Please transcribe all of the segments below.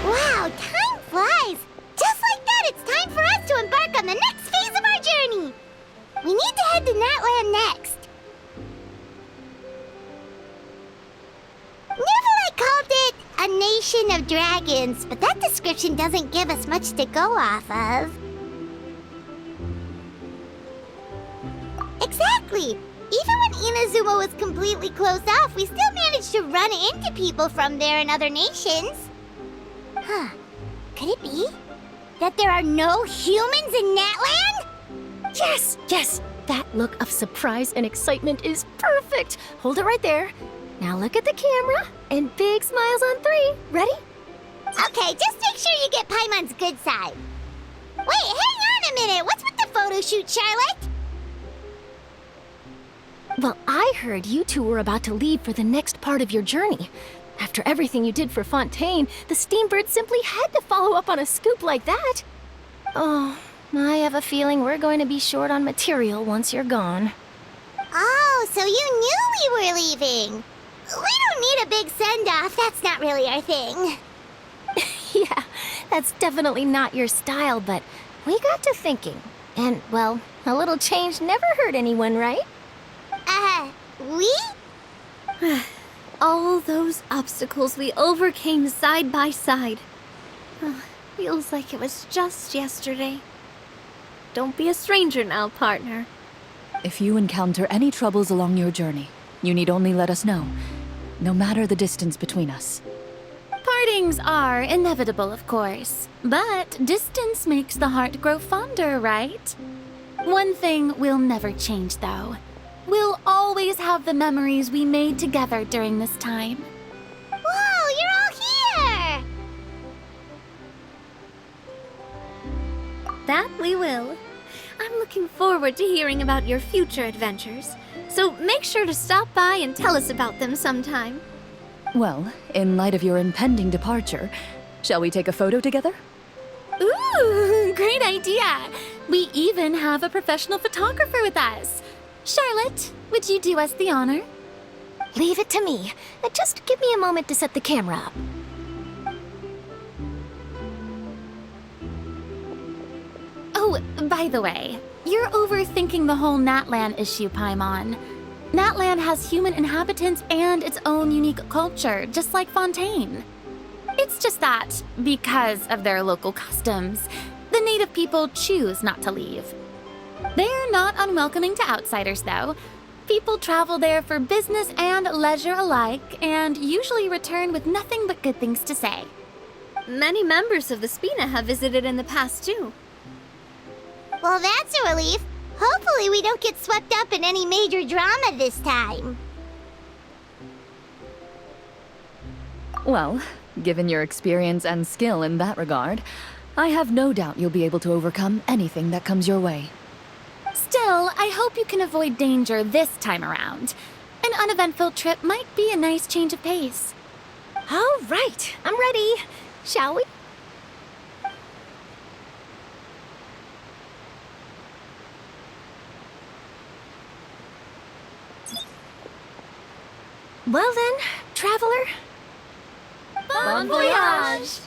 Wow, time flies! Just like that, it's time for us to embark on the next phase of our journey! We need to head to Natland next. Neverlight called it a nation of dragons, but that description doesn't give us much to go off of. Exactly! Even when Inazuma was completely closed off, we still managed to run into people from there in other nations. Huh. Could it be that there are no humans in Natland? Yes, yes! That look of surprise and excitement is perfect! Hold it right there. Now look at the camera, and big smiles on 3. Ready? Okay, just make sure you get Paimon's good side. Wait, hang on a minute! What's with the photo shoot, Charlotte? Well, I heard you two were about to leave for the next part of your journey. After everything you did for Fontaine, the Steambird simply had to follow up on a scoop like that. Oh, I have a feeling we're going to be short on material once you're gone. Oh, so you knew we were leaving. We don't need a big send-off. That's not really our thing. Yeah, that's definitely not your style, but we got to thinking. And, well, a little change never hurt anyone, right? We? All those obstacles we overcame side by side. Oh, feels like it was just yesterday. Don't be a stranger now, partner. If you encounter any troubles along your journey, you need only let us know, no matter the distance between us. Partings are inevitable, of course, but distance makes the heart grow fonder, right? One thing will never change, though. We'll always have the memories we made together during this time. Whoa, you're all here! That we will. I'm looking forward to hearing about your future adventures, so make sure to stop by and tell us about them sometime. Well, in light of your impending departure, shall we take a photo together? Ooh, great idea! We even have a professional photographer with us. Charlotte, would you do us the honor? Leave it to me. Just give me a moment to set the camera up. Oh, by the way, you're overthinking the whole Natland issue, Paimon. Natland has human inhabitants and its own unique culture, just like Fontaine. It's just that, because of their local customs, the native people choose not to leave. They're not unwelcoming to outsiders, though. People travel there for business and leisure alike, and usually return with nothing but good things to say. Many members of the Spina have visited in the past, too. Well, that's a relief. Hopefully we don't get swept up in any major drama this time. Well, given your experience and skill in that regard, I have no doubt you'll be able to overcome anything that comes your way. Still, I hope you can avoid danger this time around. An uneventful trip might be a nice change of pace. All right, I'm ready. Shall we? Well then, traveler. Bon voyage!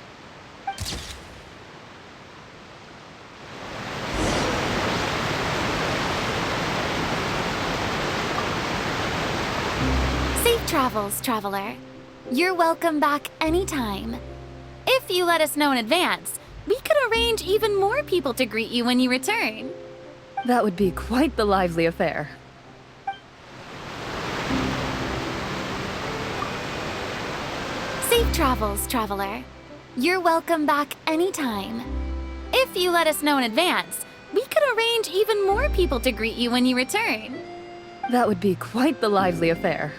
Safe travels, traveler. You're welcome back anytime. If you let us know in advance, we could arrange even more people to greet you when you return. That would be quite the lively affair. Safe travels, traveler. You're welcome back anytime. If you let us know in advance, we could arrange even more people to greet you when you return. That would be quite the lively affair.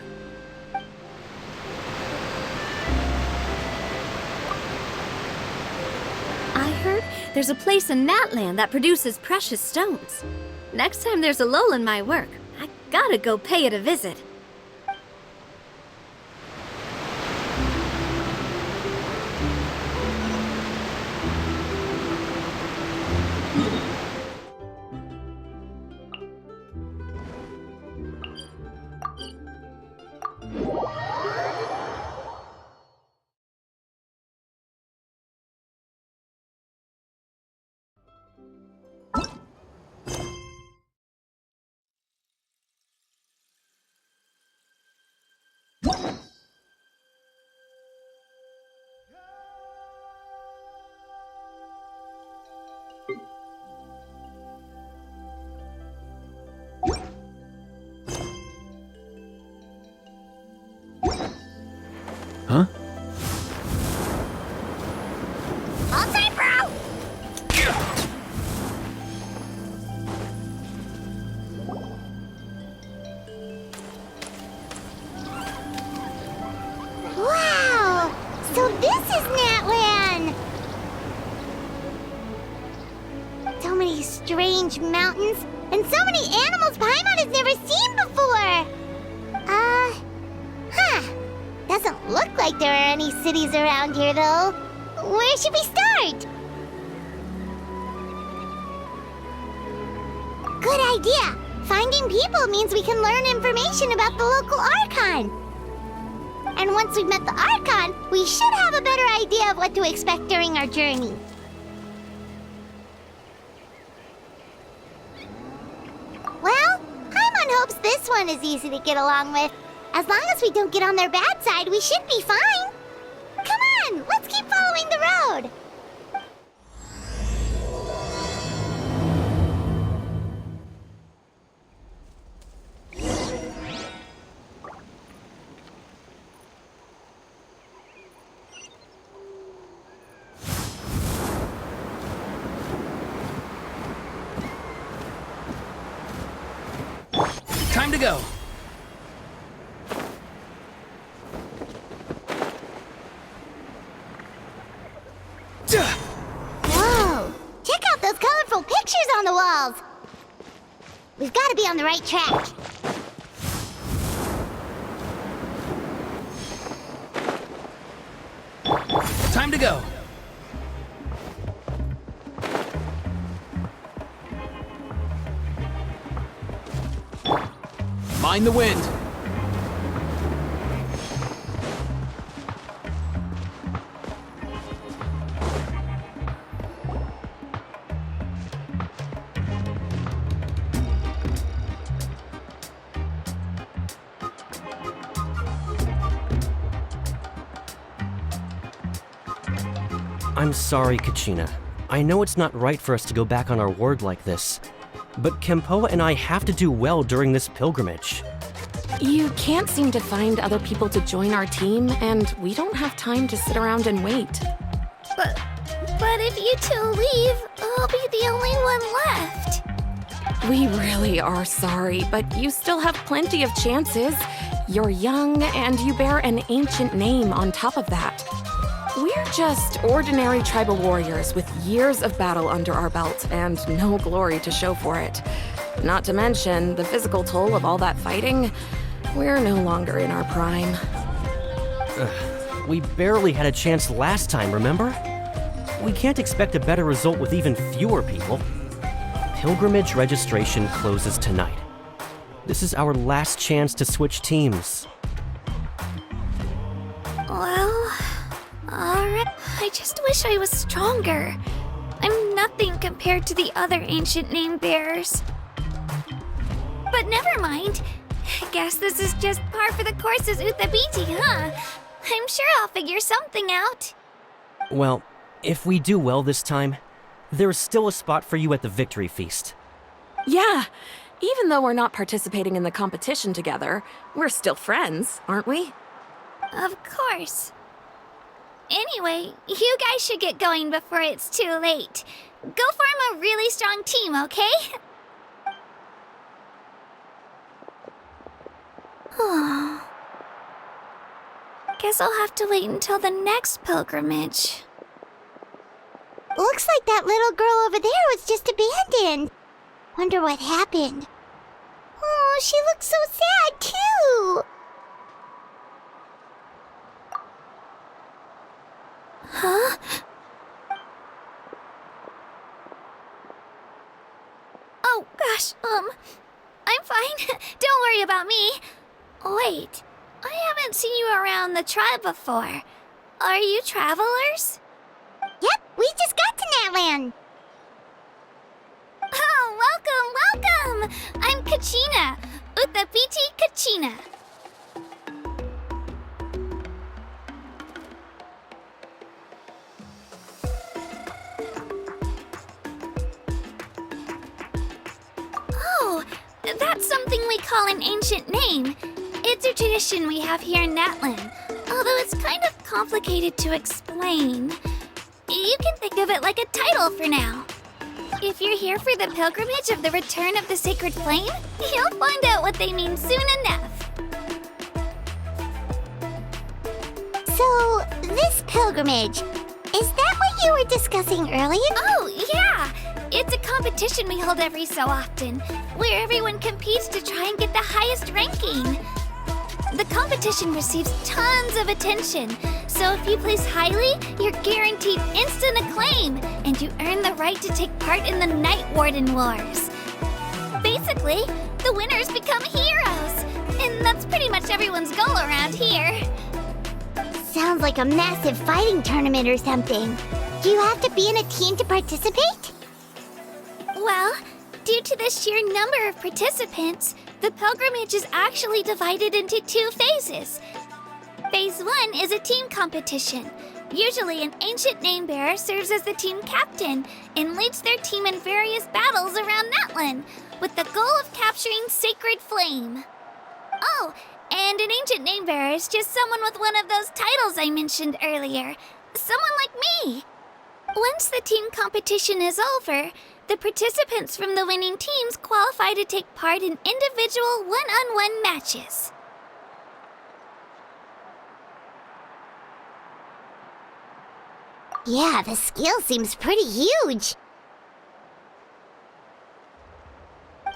I heard there's a place in Natland that produces precious stones. Next time there's a lull in my work, I gotta go pay it a visit. Huh? All time, bro! Wow! So this is Natlan! So many strange mountains, and so many animals Paimon has never seen before! Doesn't look like there are any cities around here, though. Where should we start? Good idea! Finding people means we can learn information about the local Archon. And once we've met the Archon, we should have a better idea of what to expect during our journey. Well, Paimon hopes this one is easy to get along with. As long as we don't get on their bad side, we should be fine. Come on, let's keep following the road. Time to go. Whoa! Check out those colorful pictures on the walls! We've got to be on the right track. Time to go. Mind the wind. I'm sorry, Kachina. I know it's not right for us to go back on our word like this, but Kempoa and I have to do well during this pilgrimage. You can't seem to find other people to join our team, and we don't have time to sit around and wait. But if you two leave, I'll be the only one left. We really are sorry, but you still have plenty of chances. You're young, and you bear an ancient name on top of that. We're just ordinary tribal warriors with years of battle under our belt and no glory to show for it. Not to mention the physical toll of all that fighting. We're no longer in our prime. We barely had a chance last time, remember? We can't expect a better result with even fewer people. Pilgrimage registration closes tonight. This is our last chance to switch teams. Well, alright. I just wish I was stronger. I'm nothing compared to the other ancient name bearers. But never mind. Guess this is just par for the course as Uthabiti, huh? I'm sure I'll figure something out. Well, if we do well this time, there's still a spot for you at the victory feast. Yeah, even though we're not participating in the competition together, we're still friends, aren't we? Of course. Anyway, you guys should get going before it's too late. Go form a really strong team, okay? Guess I'll have to wait until the next pilgrimage. Looks like that little girl over there was just abandoned. Wonder what happened. Oh, she looks so sad, too. Huh? Oh, gosh, I'm fine. Don't worry about me. Wait, I haven't seen you around the tribe before. Are you travelers? Yep, we just got to Natlan. Oh, welcome! I'm Kachina, Uthabiti Kachina. Oh, that's something we call an ancient name. It's a tradition we have here in Natlan, although it's kind of complicated to explain. You can think of it like a title for now. If you're here for the pilgrimage of the return of the sacred flame, you'll find out what they mean soon enough. So, this pilgrimage, is that what you were discussing earlier? Oh, yeah! It's a competition we hold every so often, where everyone competes to try and get the highest ranking. The competition receives tons of attention, so if you place highly, you're guaranteed instant acclaim, and you earn the right to take part in the Night Warden Wars. Basically, the winners become heroes, and that's pretty much everyone's goal around here. Sounds like a massive fighting tournament or something. Do you have to be in a team to participate? Well, due to the sheer number of participants, the pilgrimage is actually divided into 2 phases. Phase 1 is a team competition. Usually an ancient name-bearer serves as the team captain and leads their team in various battles around Natlan, with the goal of capturing Sacred Flame. Oh, and an ancient name-bearer is just someone with one of those titles I mentioned earlier. Someone like me. Once the team competition is over, the participants from the winning teams qualify to take part in individual one-on-one matches. Yeah, the scale seems pretty huge.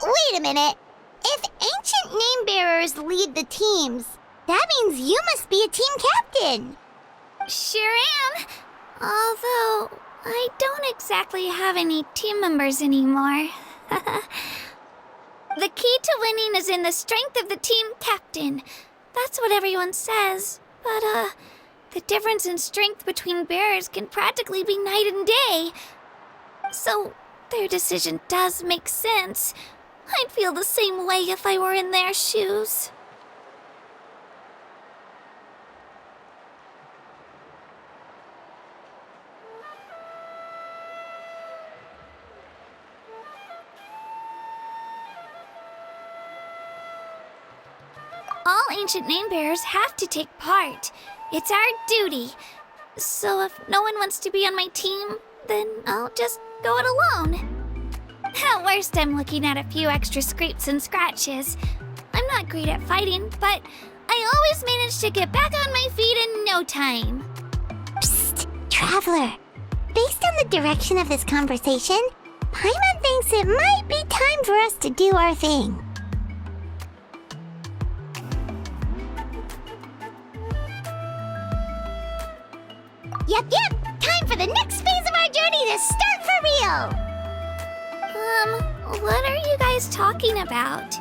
Wait a minute. If ancient name-bearers lead the teams, that means you must be a team captain. Sure am. Although, I don't exactly have any team members anymore. The key to winning is in the strength of the team captain. That's what everyone says. But, the difference in strength between bearers can practically be night and day. So, their decision does make sense. I'd feel the same way if I were in their shoes. All ancient name-bearers have to take part. It's our duty. So if no one wants to be on my team, then I'll just go it alone. At worst, I'm looking at a few extra scrapes and scratches. I'm not great at fighting, but I always manage to get back on my feet in no time. Psst, Traveler. Based on the direction of this conversation, Paimon thinks it might be time for us to do our thing. Yep, time for the next phase of our journey to start for real! What are you guys talking about?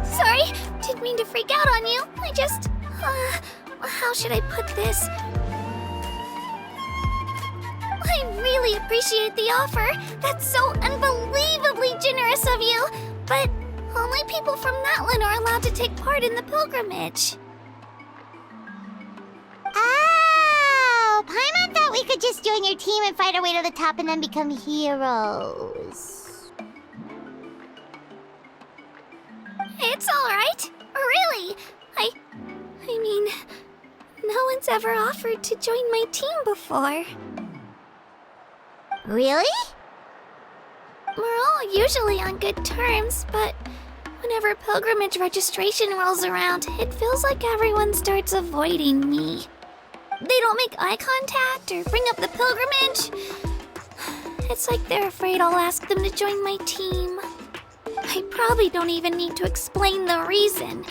Sorry, didn't mean to freak out on you. I just, how should I put this? I really appreciate the offer. That's so unbelievably generous of you. But only people from Natlan are allowed to take part in the pilgrimage. Oh, Paimon thought we could just join your team and fight our way to the top and then become heroes. It's all right. Really. I mean, no one's ever offered to join my team before. Really? We're all usually on good terms, but whenever pilgrimage registration rolls around, it feels like everyone starts avoiding me. They don't make eye contact or bring up the pilgrimage. It's like they're afraid I'll ask them to join my team. I probably don't even need to explain the reason.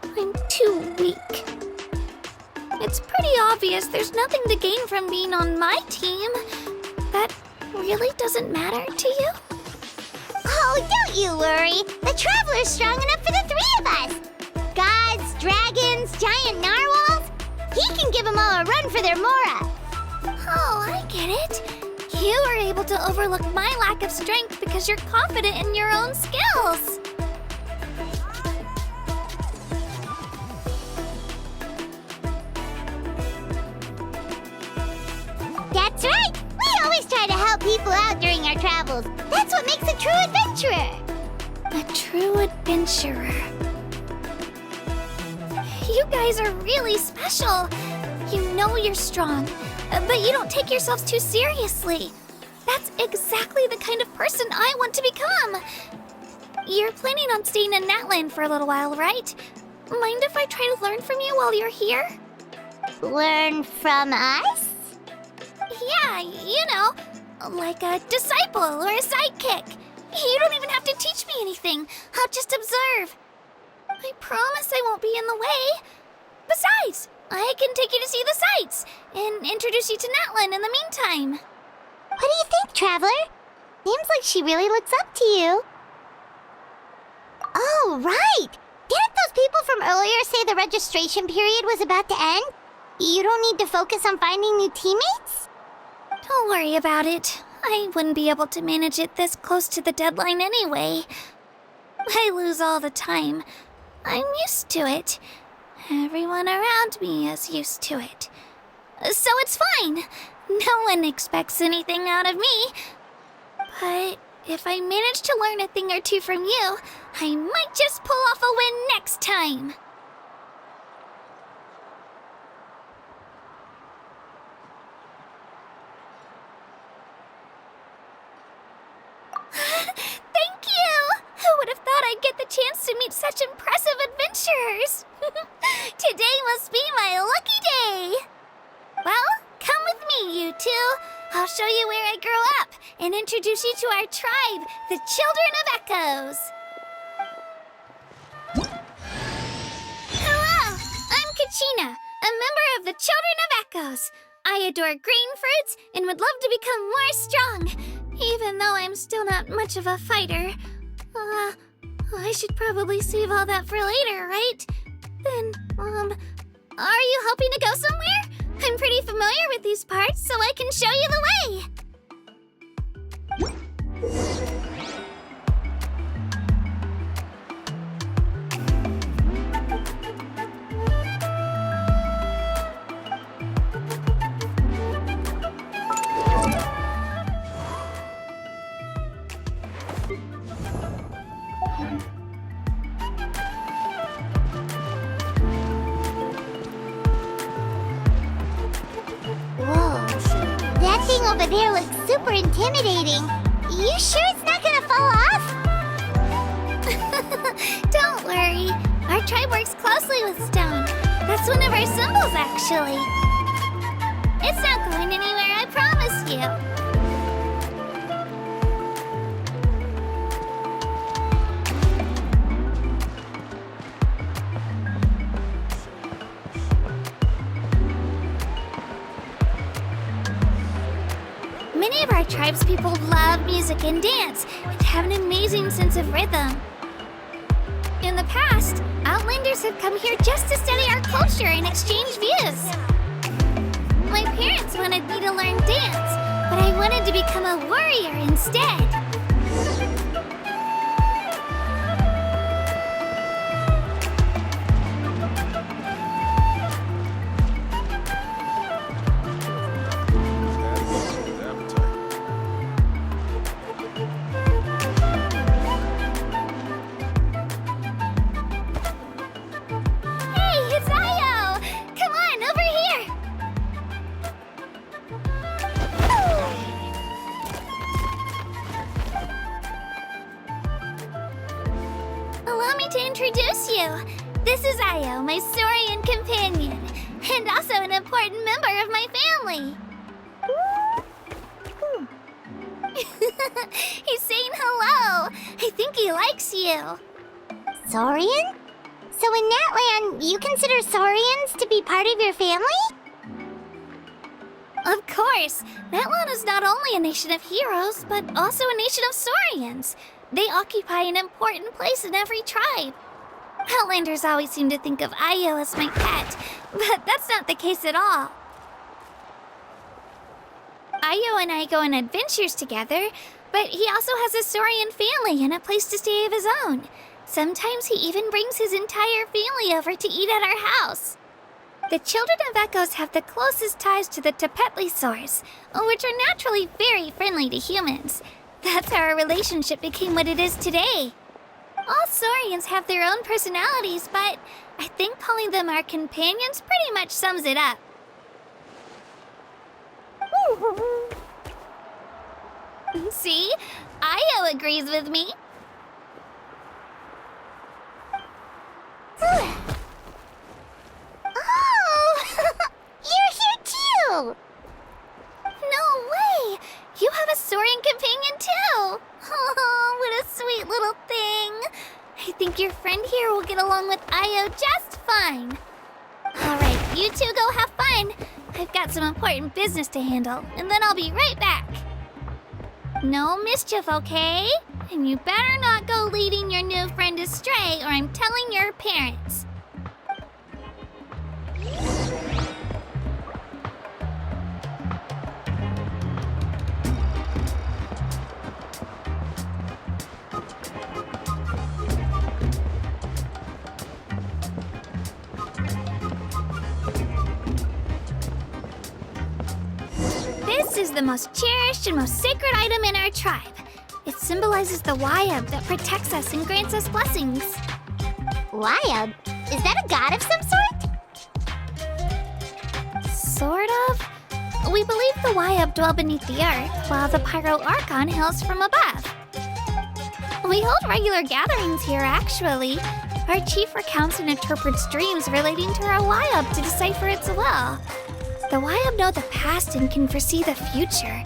I'm too weak. It's pretty obvious there's nothing to gain from being on my team. That really doesn't matter to you? Oh, don't you worry. The Traveler's strong enough for the 3 of us. Gods, dragons, giant narwhals. He can give them all a run for their Mora. Oh, I get it. You were able to overlook my lack of strength because you're confident in your own skills. our travels. That's what makes a true adventurer. A true adventurer. You guys are really special. You know you're strong, but you don't take yourselves too seriously. That's exactly the kind of person I want to become. You're planning on staying in Natland for a little while, right? Mind if I try to learn from you while you're here? Learn from us? Yeah, you know, like a disciple or a sidekick. You don't even have to teach me anything. I'll just observe. I promise I won't be in the way. Besides, I can take you to see the sights and introduce you to Natlan in the meantime. What do you think, Traveler? Seems like she really looks up to you. Oh, right! Didn't those people from earlier say the registration period was about to end? You don't need to focus on finding new teammates? Don't worry about it. I wouldn't be able to manage it this close to the deadline anyway. I lose all the time. I'm used to it. Everyone around me is used to it. So it's fine. No one expects anything out of me. But if I manage to learn a thing or two from you, I might just pull off a win next time. Thank you! Who would have thought I'd get the chance to meet such impressive adventurers? Today must be my lucky day! Well, come with me, you two. I'll show you where I grew up and introduce you to our tribe, the Children of Echoes. Hello! I'm Kachina, a member of the Children of Echoes. I adore green fruits and would love to become more strong. Even though I'm still not much of a fighter. I should probably save all that for later, right? Then, are you hoping to go somewhere? I'm pretty familiar with these parts, so I can show you the way. That thing over there looks super intimidating. You sure it's not gonna fall off? Don't worry. Our tribe works closely with stone. That's one of our symbols, actually. It's not going anywhere, I promise you. Many of our tribespeople love music and dance and have an amazing sense of rhythm. In the past, Outlanders have come here just to study our culture and exchange views. My parents wanted me to learn dance, but I wanted to become a warrior instead. To introduce you. This is Io, my Saurian companion, and also an important member of my family. He's saying hello. I think he likes you. Saurian? So in Natland, you consider Saurians to be part of your family? Of course. Natland is not only a nation of heroes, but also a nation of Saurians. They occupy an important place in every tribe. Outlanders always seem to think of Io as my pet, but that's not the case at all. Io and I go on adventures together, but he also has a Saurian family and a place to stay of his own. Sometimes he even brings his entire family over to eat at our house. The Children of Echoes have the closest ties to the Tepetli source, which are naturally very friendly to humans. That's how our relationship became what it is today. All Saurians have their own personalities, but I think calling them our companions pretty much sums it up. See? Io agrees with me. Oh! You're here too! No way! You have a Saurian companion too! Oh, what a sweet little thing! I think your friend here will get along with Io just fine. Alright, you two go have fun. I've got some important business to handle, and then I'll be right back. No mischief, okay? And you better not go leading your new friend astray, or I'm telling your parents. This is the most cherished and most sacred item in our tribe. It symbolizes the Wyab that protects us and grants us blessings. Wyab? Is that a god of some sort? Sort of. We believe the Wyab dwell beneath the earth, while the Pyro Archon hails from above. We hold regular gatherings here, actually. Our chief recounts and interprets dreams relating to our Wyab to decipher its will. The Wyab know the past and can foresee the future.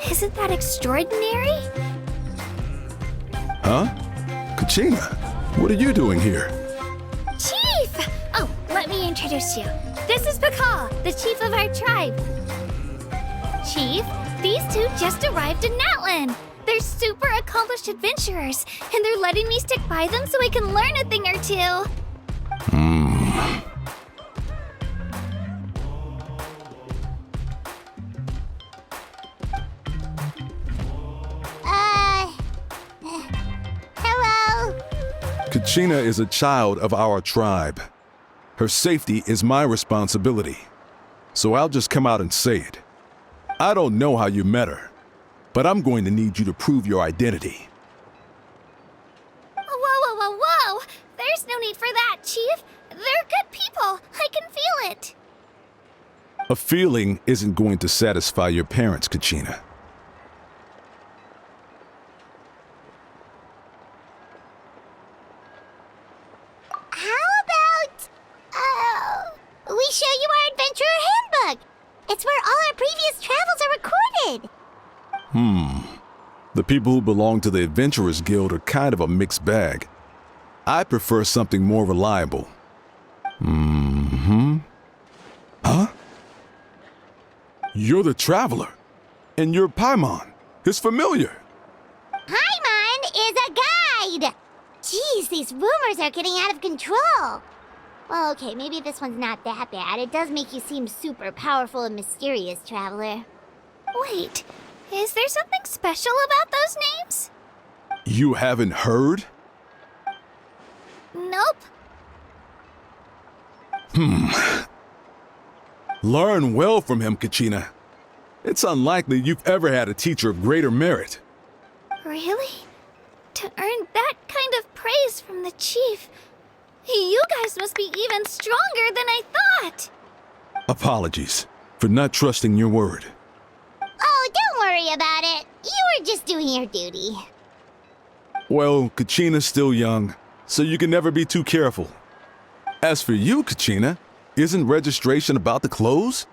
Isn't that extraordinary? Huh? Kachina, what are you doing here? Chief! Oh, let me introduce you. This is Pakal, the chief of our tribe. Chief, these two just arrived in Natlan. They're super accomplished adventurers, and they're letting me stick by them so I can learn a thing or two. Hello? Kachina is a child of our tribe. Her safety is my responsibility. So I'll just come out and say it. I don't know how you met her, but I'm going to need you to prove your identity. Whoa, whoa, whoa, whoa! There's no need for that, Chief. They're good people. I can feel it. A feeling isn't going to satisfy your parents, Kachina. How about, we show you our adventurer handbook? It's where all our previous travels are recorded. The people who belong to the Adventurers Guild are kind of a mixed bag. I prefer something more reliable. Huh? You're the Traveler, and you're Paimon, his familiar. Paimon is a guide! Jeez, these rumors are getting out of control. Well, okay, maybe this one's not that bad. It does make you seem super powerful and mysterious, Traveler. Wait, is there something special about those names? You haven't heard? Nope. Learn well from him, Kachina. It's unlikely you've ever had a teacher of greater merit. Really? To earn that kind of praise from the chief, you guys must be even stronger than I thought. Apologies for not trusting your word. Oh, don't worry about it. You were just doing your duty. Well, Kachina's still young, so you can never be too careful. As for you, Kachina, isn't registration about to close?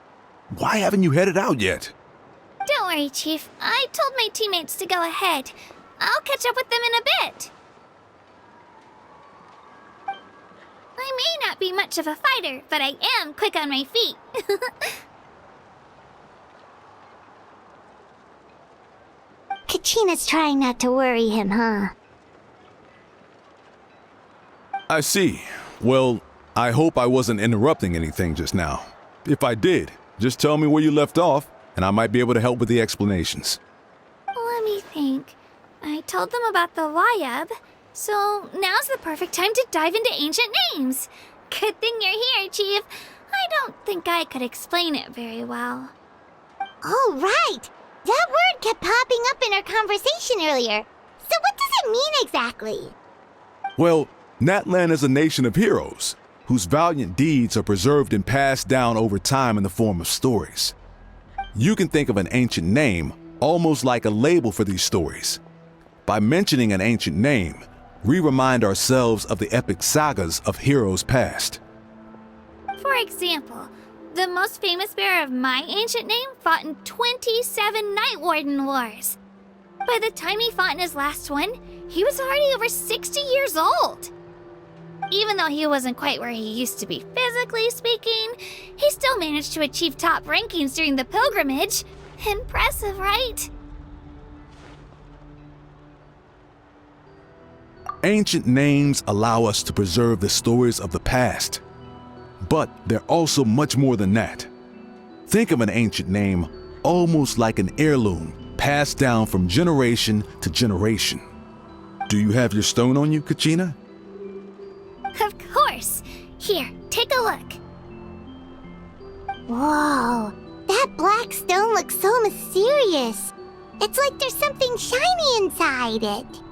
Why haven't you headed out yet? Don't worry, Chief. I told my teammates to go ahead. I'll catch up with them in a bit. I may not be much of a fighter, but I am quick on my feet. Kachina's trying not to worry him, huh? I see. Well, I hope I wasn't interrupting anything just now. If I did, just tell me where you left off, and I might be able to help with the explanations. Let me think. I told them about the Wyab, so now's the perfect time to dive into ancient names. Good thing you're here, Chief. I don't think I could explain it very well. Oh, right! That word kept popping up in our conversation earlier. So what does it mean exactly? Well, Natlan is a nation of heroes whose valiant deeds are preserved and passed down over time in the form of stories. You can think of an ancient name almost like a label for these stories. By mentioning an ancient name, we remind ourselves of the epic sagas of heroes past. For example, the most famous bearer of my ancient name fought in 27 Night Warden Wars. By the time he fought in his last one, he was already over 60 years old. Even though he wasn't quite where he used to be physically speaking, he still managed to achieve top rankings during the pilgrimage. Impressive, right? Ancient names allow us to preserve the stories of the past. But they're also much more than that. Think of an ancient name almost like an heirloom passed down from generation to generation. Do you have your stone on you, Kachina? Of course. Here, take a look. Whoa, that black stone looks so mysterious. It's like there's something shiny inside it.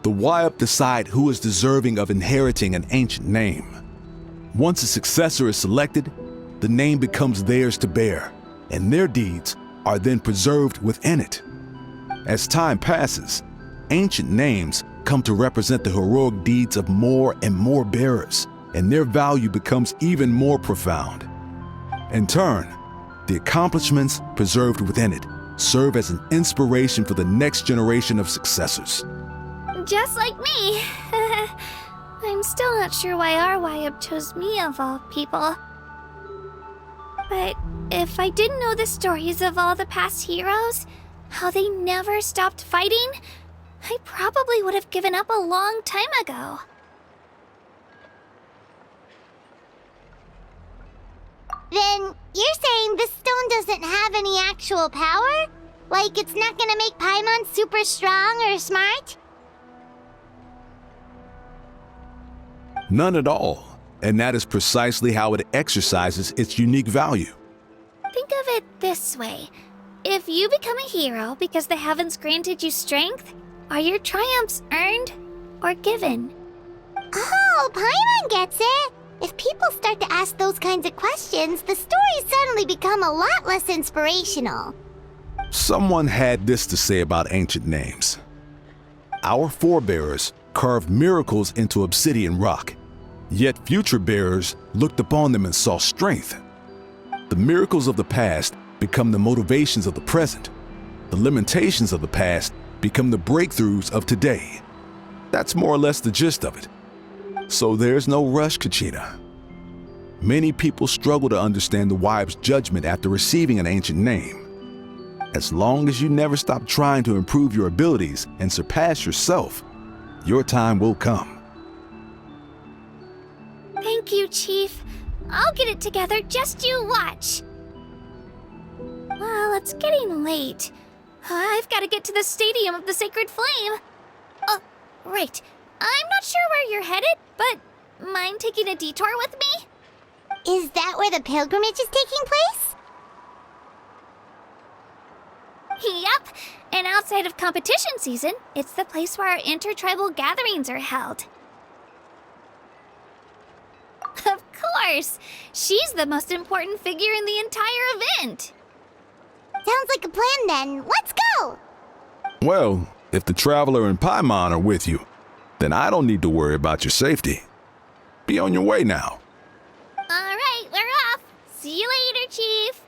The Wayup decide who is deserving of inheriting an ancient name. Once a successor is selected, the name becomes theirs to bear, and their deeds are then preserved within it. As time passes, ancient names come to represent the heroic deeds of more and more bearers, and their value becomes even more profound. In turn, the accomplishments preserved within it serve as an inspiration for the next generation of successors. Just like me. I'm still not sure why our Wayup chose me of all people. But if I didn't know the stories of all the past heroes, how they never stopped fighting, I probably would have given up a long time ago. Then you're saying this stone doesn't have any actual power? Like it's not gonna make Paimon super strong or smart? None at all, and that is precisely how it exercises its unique value. Think of it this way. If you become a hero because the heavens granted you strength, are your triumphs earned or given? Oh, Paimon gets it! If people start to ask those kinds of questions, the stories suddenly become a lot less inspirational. Someone had this to say about ancient names. Our forebears carved miracles into obsidian rock, yet future bearers looked upon them and saw strength. The miracles of the past become the motivations of the present. The limitations of the past become the breakthroughs of today. That's more or less the gist of it. So there's no rush, Kachina. Many people struggle to understand the Wayup's judgment after receiving an ancient name. As long as you never stop trying to improve your abilities and surpass yourself, your time will come. Thank you, Chief. I'll get it together, just you watch. Well, it's getting late. I've got to get to the Stadium of the Sacred Flame. Oh, right. I'm not sure where you're headed, but mind taking a detour with me? Is that where the pilgrimage is taking place? Yep, and outside of competition season, it's the place where our intertribal gatherings are held. Of course! She's the most important figure in the entire event! Sounds like a plan then. Let's go! Well, if the Traveler and Paimon are with you, then I don't need to worry about your safety. Be on your way now. Alright, we're off! See you later, Chief!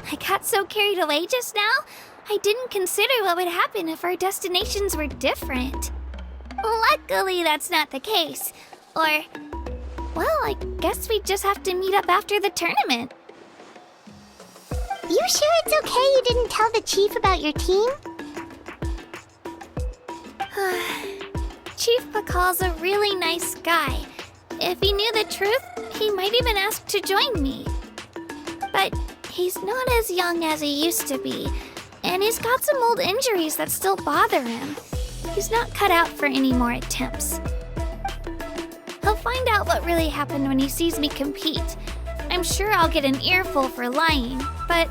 I got so carried away just now, I didn't consider what would happen if our destinations were different. Luckily, that's not the case. Or, well, I guess we just have to meet up after the tournament. You sure it's okay you didn't tell the chief about your team? Chief Pakal's a really nice guy. If he knew the truth, he might even ask to join me. But he's not as young as he used to be, and he's got some old injuries that still bother him. He's not cut out for any more attempts. He'll find out what really happened when he sees me compete. I'm sure I'll get an earful for lying, but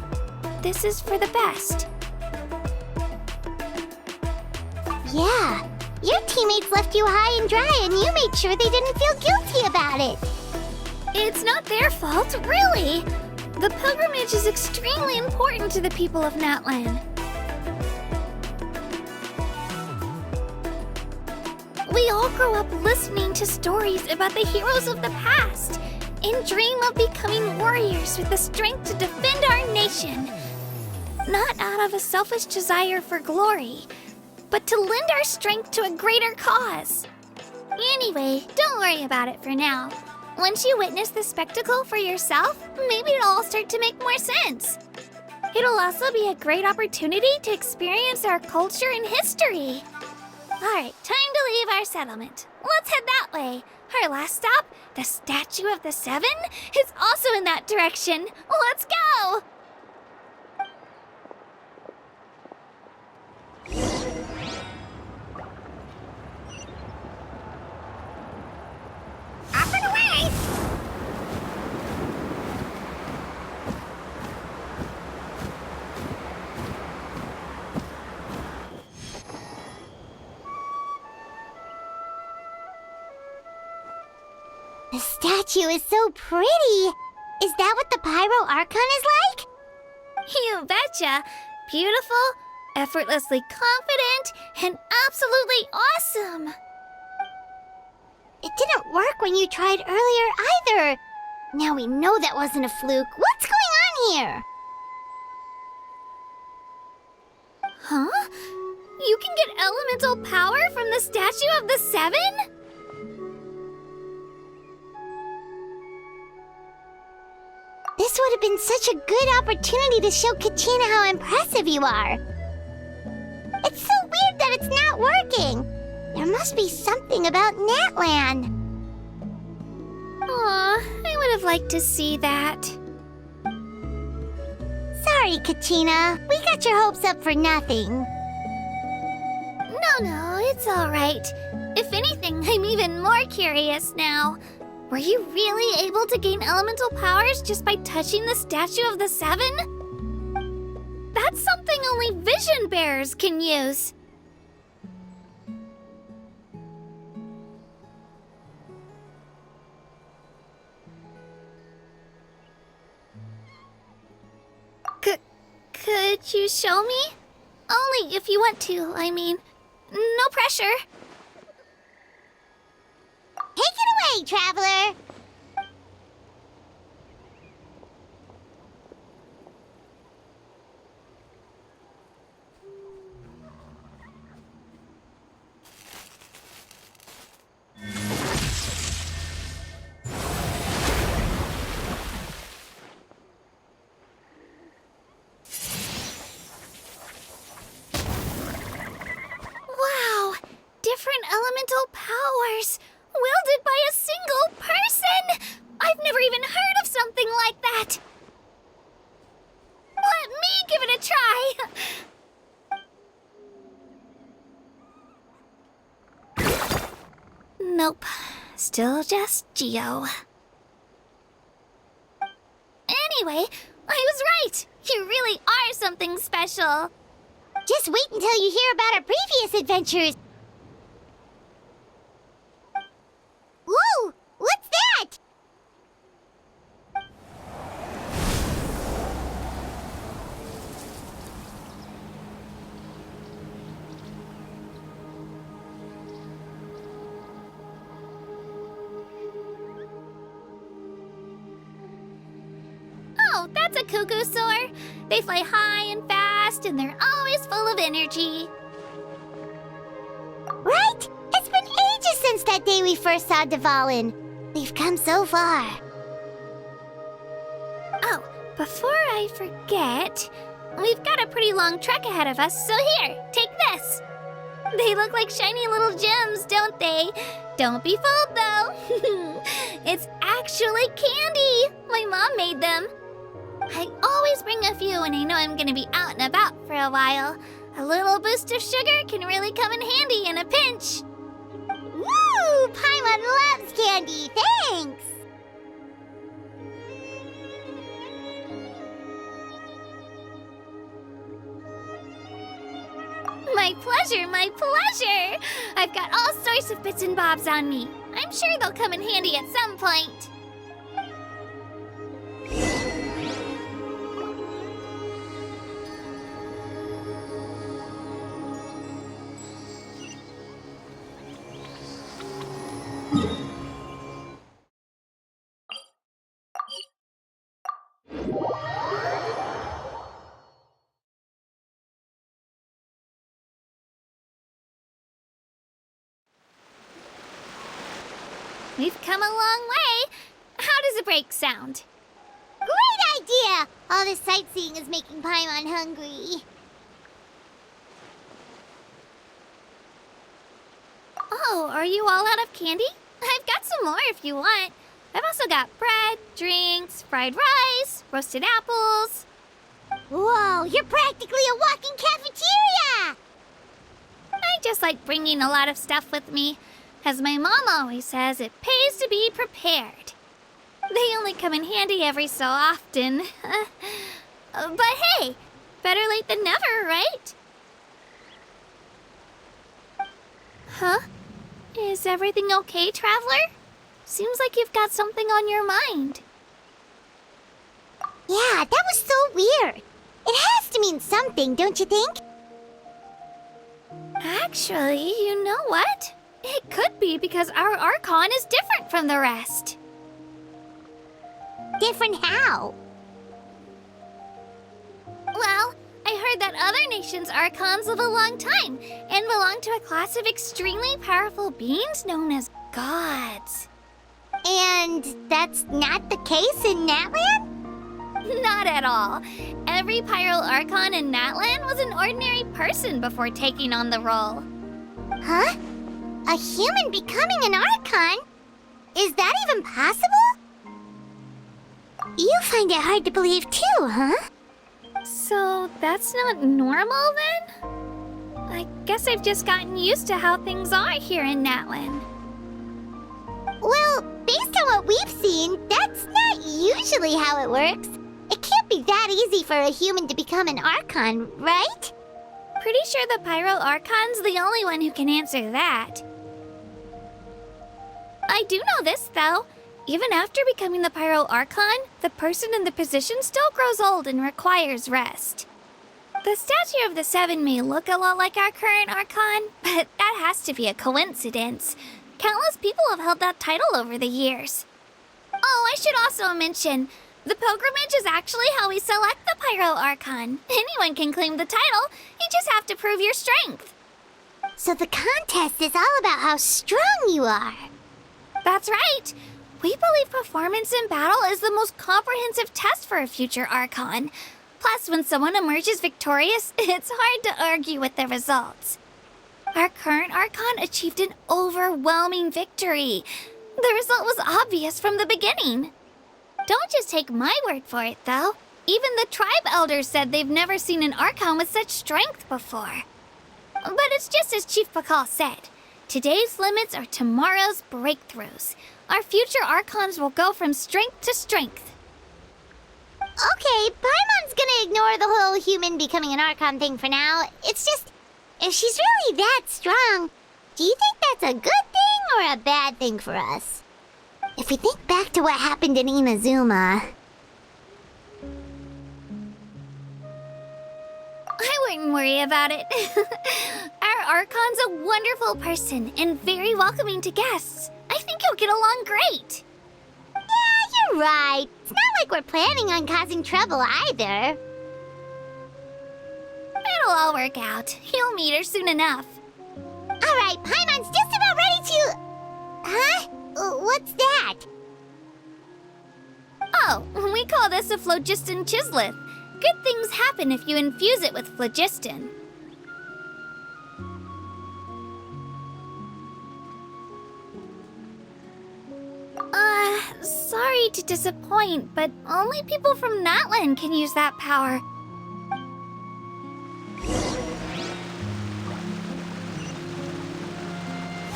this is for the best. Yeah, your teammates left you high and dry and you made sure they didn't feel guilty about it. It's not their fault, really. The pilgrimage is extremely important to the people of Natlan. We all grow up listening to stories about the heroes of the past and dream of becoming warriors with the strength to defend our nation. Not out of a selfish desire for glory, but to lend our strength to a greater cause. Anyway, don't worry about it for now. Once you witness the spectacle for yourself, maybe it'll all start to make more sense. It'll also be a great opportunity to experience our culture and history. Alright, time to leave our settlement. Let's head that way. Our last stop, the Statue of the Seven, is also in that direction. Let's go! Up and away! The statue is so pretty. Is that what the Pyro Archon is like? You betcha! Beautiful, effortlessly confident, and absolutely awesome! It didn't work when you tried earlier either. Now we know that wasn't a fluke. What's going on here? Huh? You can get elemental power from the Statue of the Seven? This would have been such a good opportunity to show Katina how impressive you are. It's so weird that it's not working. There must be something about Natlan. Aw, I would have liked to see that. Sorry, Katina. We got your hopes up for nothing. No, it's alright. If anything, I'm even more curious now. Were you really able to gain elemental powers just by touching the Statue of the Seven? That's something only vision bearers can use. Could you show me? Only if you want to, I mean. No pressure. Take it away, traveler. Wow! Different elemental powers! Wielded by a single person! I've never even heard of something like that! Let me give it a try! Nope. Still just Geo. Anyway, I was right! You really are something special! Just wait until you hear about our previous adventures. Whoa! What's that? Oh, that's a cuckoo soar. They fly high and fast, and they're always full of energy. Right? It's been ages since that day we first saw Dvalin. We've come so far. Oh, before I forget, we've got a pretty long trek ahead of us, so here, take this. They look like shiny little gems, don't they? Don't be fooled, though. It's actually candy. My mom made them. I always bring a few when I know I'm gonna be out and about for a while. A little boost of sugar can really come in handy in a pinch. Woo! Ooh, Paimon loves candy. Thanks. My pleasure, my pleasure! I've got all sorts of bits and bobs on me. I'm sure they'll come in handy at some point. We've come a long way. How does a break sound? Great idea! All this sightseeing is making Paimon hungry. Oh, are you all out of candy? I've got some more if you want. I've also got bread, drinks, fried rice, roasted apples. Whoa, you're practically a walking cafeteria! I just like bringing a lot of stuff with me. As my mom always says, it pays to be prepared. They only come in handy every so often. But hey, better late than never, right? Huh? Is everything okay, Traveler? Seems like you've got something on your mind. Yeah, that was so weird. It has to mean something, don't you think? Actually, you know what? It could be because our Archon is different from the rest. Different how? Well, I heard that other nations' Archons live a long time and belong to a class of extremely powerful beings known as gods. And that's not the case in Natlan? Not at all. Every Pyro Archon in Natlan was an ordinary person before taking on the role. Huh? A human becoming an Archon? Is that even possible? You find it hard to believe too, huh? So that's not normal then? I guess I've just gotten used to how things are here in Natlan. Well, based on what we've seen, that's not usually how it works. It can't be that easy for a human to become an Archon, right? Pretty sure the Pyro Archon's the only one who can answer that. I do know this, though. Even after becoming the Pyro Archon, the person in the position still grows old and requires rest. The statue of the Seven may look a lot like our current Archon, but that has to be a coincidence. Countless people have held that title over the years. Oh, I should also mention, the pilgrimage is actually how we select the Pyro Archon. Anyone can claim the title, you just have to prove your strength. So the contest is all about how strong you are. That's right. We believe performance in battle is the most comprehensive test for a future Archon. Plus, when someone emerges victorious, it's hard to argue with the results. Our current Archon achieved an overwhelming victory. The result was obvious from the beginning. Don't just take my word for it, though. Even the tribe elders said they've never seen an Archon with such strength before. But it's just as Chief Pakal said. Today's limits are tomorrow's breakthroughs. Our future Archons will go from strength to strength. Okay, Paimon's gonna ignore the whole human becoming an Archon thing for now. It's just, if she's really that strong, do you think that's a good thing or a bad thing for us? If we think back to what happened in Inazuma... I wouldn't worry about it. Our Archon's a wonderful person and very welcoming to guests. I think you'll get along great. Yeah, you're right. It's not like we're planning on causing trouble either. It'll all work out. You'll meet her soon enough. Alright, Paimon's just about ready to... Huh? What's that? Oh, we call this a phlogiston chisleth. Good things happen if you infuse it with phlogiston. Sorry to disappoint, but only people from Natlan can use that power.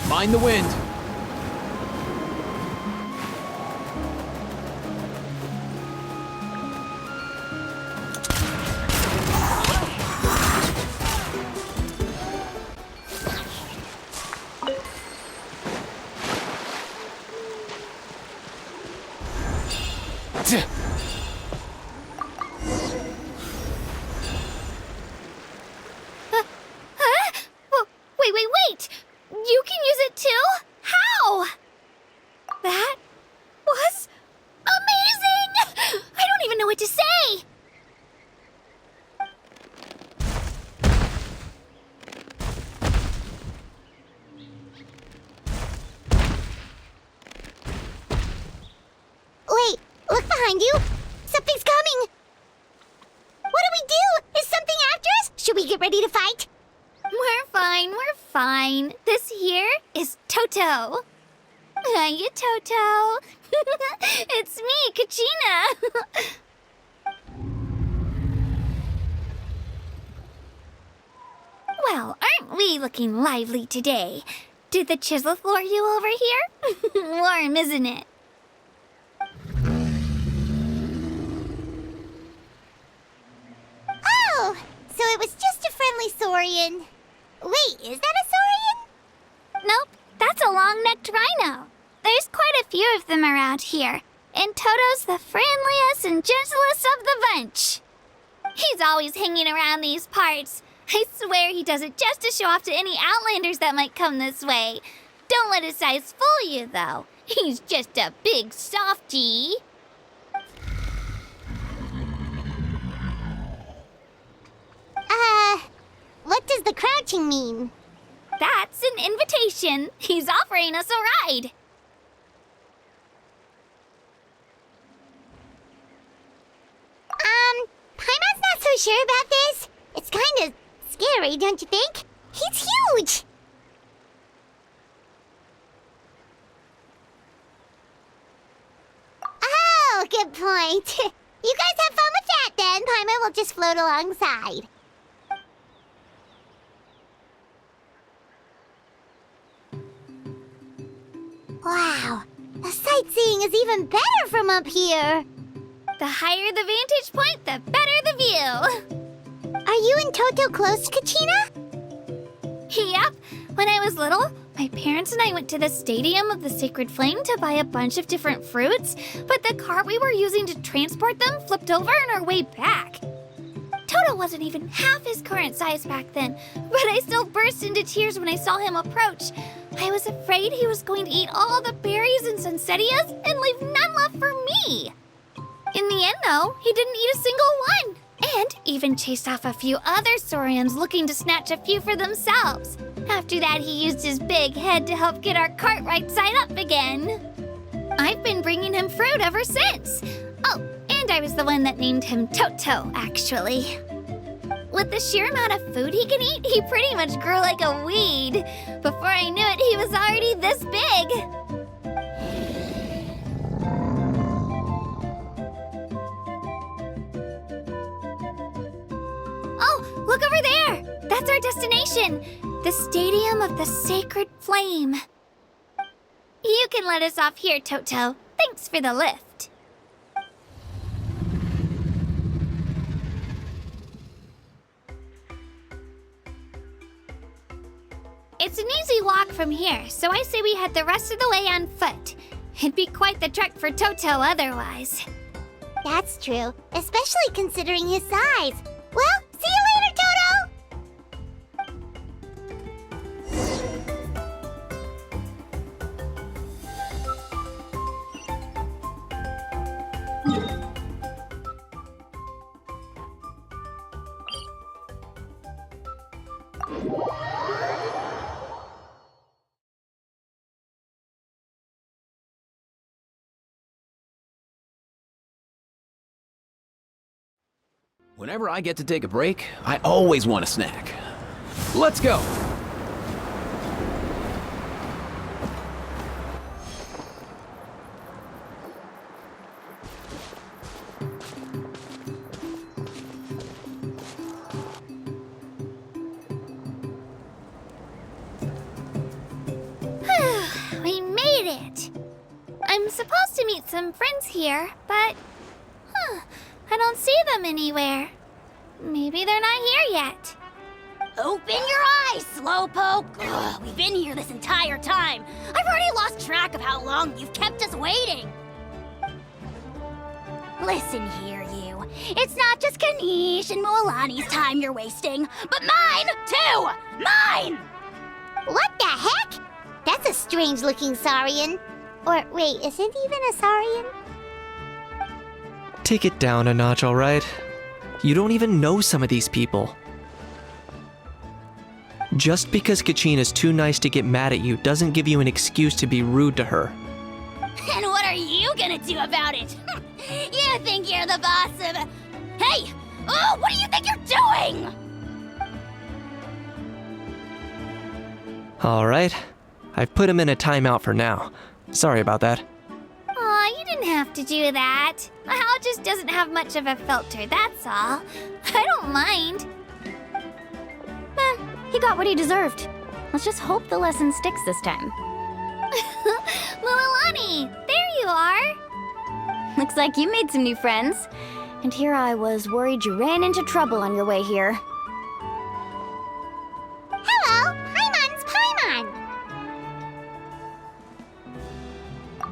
Mind the wind. Wait! You can use it too? How? That was amazing! I don't even know what to say! Wait, look behind you. Something's coming. What do we do? Is something after us? Should we get ready to fight? We're fine. This here is Toto. Hiya, Toto. It's me, Kachina. Well, aren't we looking lively today? Did the chisel floor you over here? Warm, isn't it? Oh, so it was just a friendly saurian. Wait, is that a saurian? Nope, that's a long-necked rhino. There's quite a few of them around here, and Toto's the friendliest and gentlest of the bunch. He's always hanging around these parts. I swear he does it just to show off to any outlanders that might come this way. Don't let his size fool you, though. He's just a big softie. What does the crouching mean? That's an invitation. He's offering us a ride. Paimon's not so sure about this. It's kind of scary, don't you think? He's huge! Oh, good point. You guys have fun with that then. Paimon will just float alongside. Wow, the sightseeing is even better from up here. The higher the vantage point, the better the view. Are you and Toto close, Kachina? Yep. When I was little, my parents and I went to the Stadium of the Sacred Flame to buy a bunch of different fruits, but the cart we were using to transport them flipped over on our way back. Toto wasn't even half his current size back then, but I still burst into tears when I saw him approach. I was afraid he was going to eat all the berries and sunsettias and leave none left for me. In the end, though, he didn't eat a single one, and even chased off a few other saurians looking to snatch a few for themselves. After that, he used his big head to help get our cart right side up again. I've been bringing him fruit ever since. Oh, and I was the one that named him Toto, actually. With the sheer amount of food he can eat, he pretty much grew like a weed. Before I knew it, he was already this big. Oh, look over there! That's our destination, the Stadium of the Sacred Flame. You can let us off here, Toto. Thanks for the lift. It's an easy walk from here, so I say we head the rest of the way on foot. It'd be quite the trek for Toto otherwise. That's true, especially considering his size. Well, see you later, Toto! Whenever I get to take a break, I always want a snack. Let's go! We made it! I'm supposed to meet some friends here, but... I don't see them anywhere. Maybe they're not here yet. Open your eyes, Slowpoke! Ugh, we've been here this entire time. I've already lost track of how long you've kept us waiting. Listen here, you. It's not just Kanish and Moalani's time you're wasting, but mine, too! Mine! What the heck? That's a strange-looking Saurian. Or, wait, is it even a Saurian? Take it down a notch, alright? You don't even know some of these people. Just because Kachina's too nice to get mad at you doesn't give you an excuse to be rude to her. And what are you gonna do about it? You think you're the boss of... Hey! Oh, what do you think you're doing? Alright, I've put him in a timeout for now. Sorry about that. Aw, you didn't have to do that. Hal just doesn't have much of a filter, that's all. I don't mind. He got what he deserved. Let's just hope the lesson sticks this time. Mualani, there you are. Looks like you made some new friends. And here I was worried you ran into trouble on your way here. Hello, Paimon's Paimon.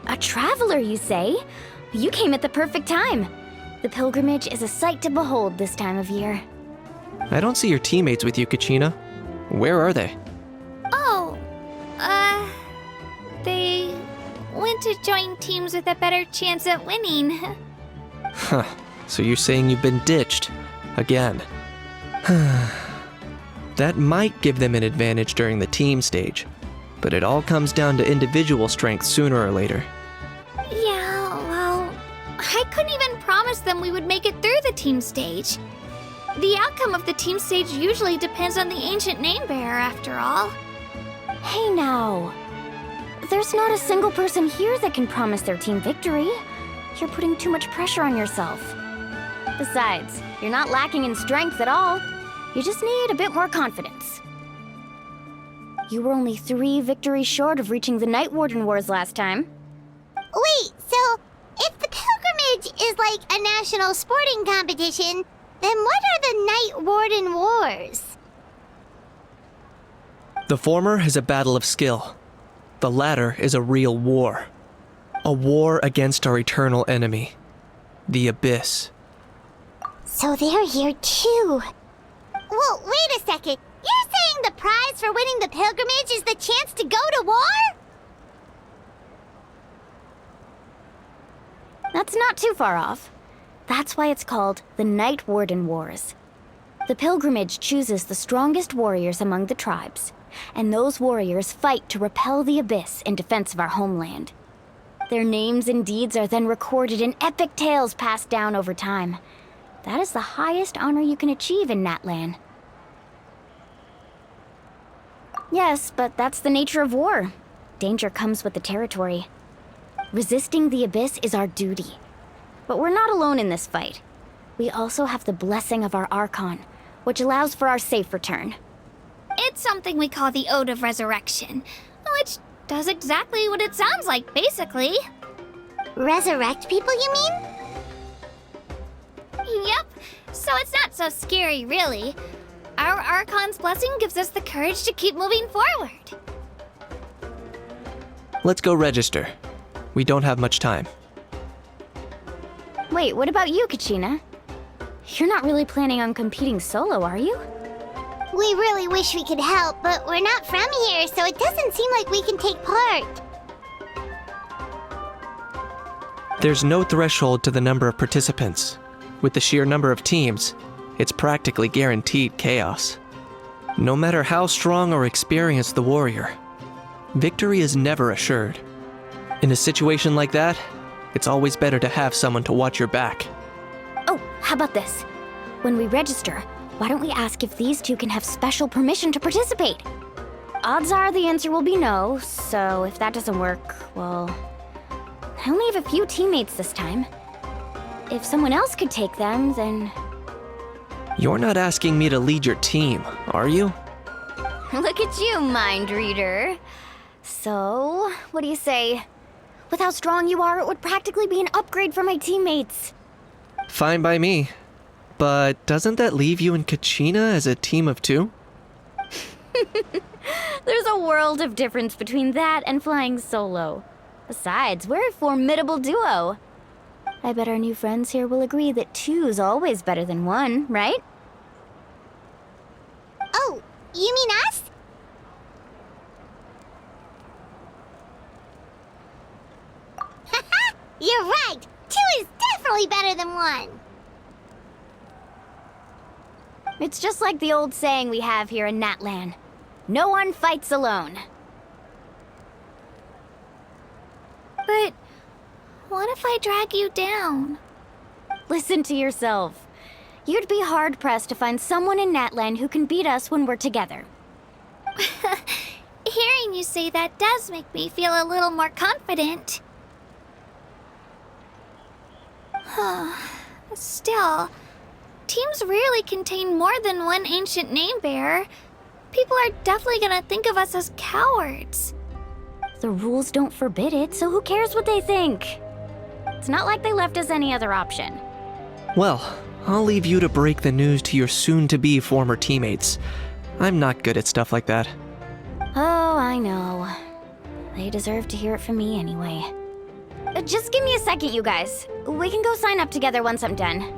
A traveler, you say? You came at the perfect time. The pilgrimage is a sight to behold this time of year. I don't see your teammates with you, Kachina. Where are they? Oh, they went to join teams with a better chance at winning. Huh. So you're saying you've been ditched. Again. That might give them an advantage during the team stage, but it all comes down to individual strength sooner or later. Yeah, well, I couldn't even promise them we would make it through the team stage. The outcome of the team stage usually depends on the ancient name bearer, after all. Hey now. There's not a single person here that can promise their team victory. You're putting too much pressure on yourself. Besides, you're not lacking in strength at all. You just need a bit more confidence. You were only 3 victories short of reaching the Night Warden Wars last time. Wait, so if the pilgrimage is like a national sporting competition, then what are the Night Warden Wars? The former is a battle of skill. The latter is a real war. A war against our eternal enemy, the Abyss. So they're here too. Well, wait a second. You're saying the prize for winning the pilgrimage is the chance to go to war? That's not too far off. That's why it's called the Night Warden Wars. The pilgrimage chooses the strongest warriors among the tribes, and those warriors fight to repel the Abyss in defense of our homeland. Their names and deeds are then recorded in epic tales passed down over time. That is the highest honor you can achieve in Natlan. Yes, but that's the nature of war. Danger comes with the territory. Resisting the Abyss is our duty. But we're not alone in this fight. We also have the blessing of our Archon, which allows for our safe return. It's something we call the Ode of Resurrection, which does exactly what it sounds like, basically. Resurrect people, you mean? Yep, so it's not so scary, really. Our Archon's blessing gives us the courage to keep moving forward. Let's go register. We don't have much time. Wait, what about you, Kachina? You're not really planning on competing solo, are you? We really wish we could help, but we're not from here, so it doesn't seem like we can take part. There's no threshold to the number of participants. With the sheer number of teams, it's practically guaranteed chaos. No matter how strong or experienced the warrior, victory is never assured. In a situation like that, it's always better to have someone to watch your back. Oh, how about this? When we register, why don't we ask if these two can have special permission to participate? Odds are the answer will be no, so if that doesn't work, well... I only have a few teammates this time. If someone else could take them, then... You're not asking me to lead your team, are you? Look at you, mind reader. So, what do you say? With how strong you are, it would practically be an upgrade for my teammates. Fine by me. But doesn't that leave you and Kachina as a team of 2? There's a world of difference between that and flying solo. Besides, we're a formidable duo. I bet our new friends here will agree that 2's always better than 1, right? Oh, you mean us? Haha, you're right! 2 is definitely better than 1! It's just like the old saying we have here in Natlan. No one fights alone. But what if I drag you down? Listen to yourself. You'd be hard-pressed to find someone in Natlan who can beat us when we're together. Hearing you say that does make me feel a little more confident. Still, teams rarely contain more than one ancient name-bearer. People are definitely gonna think of us as cowards. The rules don't forbid it, so who cares what they think? It's not like they left us any other option. Well, I'll leave you to break the news to your soon-to-be former teammates. I'm not good at stuff like that. Oh, I know. They deserve to hear it from me anyway. Just give me a second, you guys. We can go sign up together once I'm done.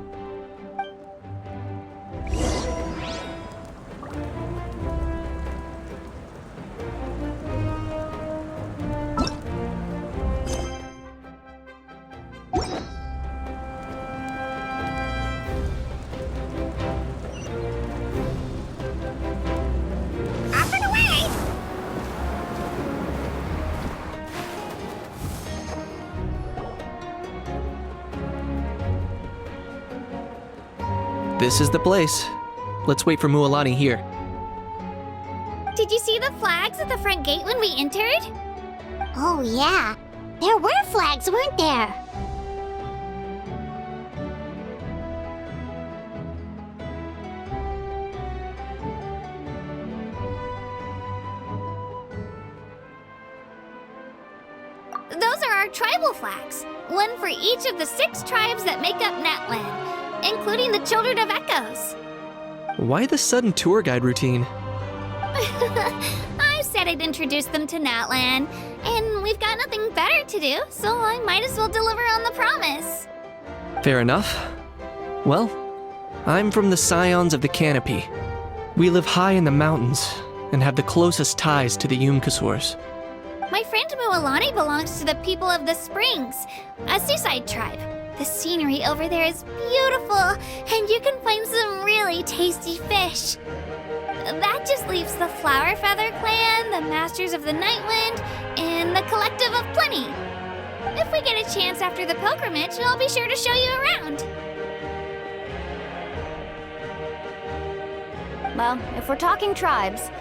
Off and away! This is the place. Let's wait for Mualani here. Did you see the flags at the front gate when we entered? Oh, yeah. There were flags, weren't there? Those are our tribal flags. One for each of the 6 tribes that make up Natlan, including the Children of Echoes. Why the sudden tour guide routine? I said I'd introduce them to Natlan, and we've got nothing better to do, so I might as well deliver on the promise. Fair enough. Well, I'm from the Scions of the Canopy. We live high in the mountains and have the closest ties to the Yumkasors. My friend Mualani belongs to the people of the Springs, a seaside tribe. The scenery over there is beautiful, and you can find some really tasty fish. That just leaves the Flower Feather Clan, the Masters of the Nightwind, and the Collective of Plenty. If we get a chance after the pilgrimage, I'll be sure to show you around. Well, if we're talking tribes,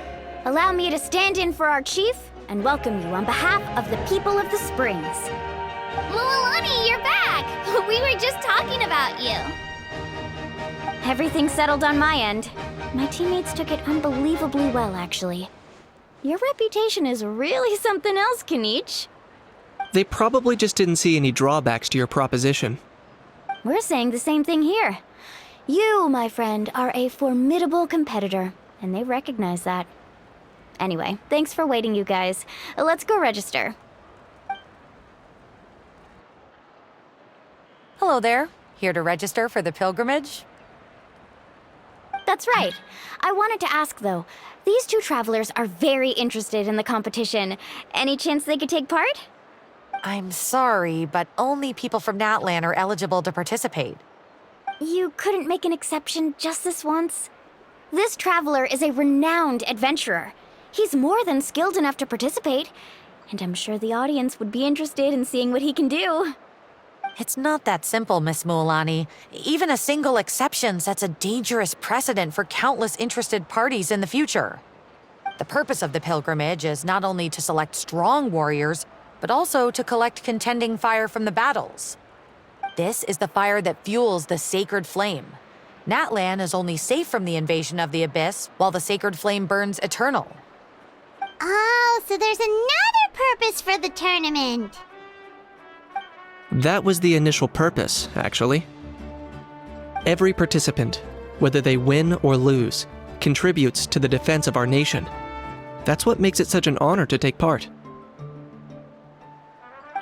allow me to stand in for our chief and welcome you on behalf of the people of the Springs. Mualani, you're back! We were just talking about you. Everything's settled on my end. My teammates took it unbelievably well, actually. Your reputation is really something else, Kanich. They probably just didn't see any drawbacks to your proposition. We're saying the same thing here. You, my friend, are a formidable competitor, and they recognize that. Anyway, thanks for waiting, you guys. Let's go register. Hello there. Here to register for the pilgrimage? That's right. I wanted to ask, though. These 2 travelers are very interested in the competition. Any chance they could take part? I'm sorry, but only people from Natlan are eligible to participate. You couldn't make an exception just this once? This traveler is a renowned adventurer. He's more than skilled enough to participate, and I'm sure the audience would be interested in seeing what he can do. It's not that simple, Miss Mualani. Even a single exception sets a dangerous precedent for countless interested parties in the future. The purpose of the pilgrimage is not only to select strong warriors, but also to collect contending fire from the battles. This is the fire that fuels the sacred flame. Natlan is only safe from the invasion of the Abyss, while the sacred flame burns eternal. Oh, so there's another purpose for the tournament. That was the initial purpose, actually. Every participant, whether they win or lose, contributes to the defense of our nation. That's what makes it such an honor to take part.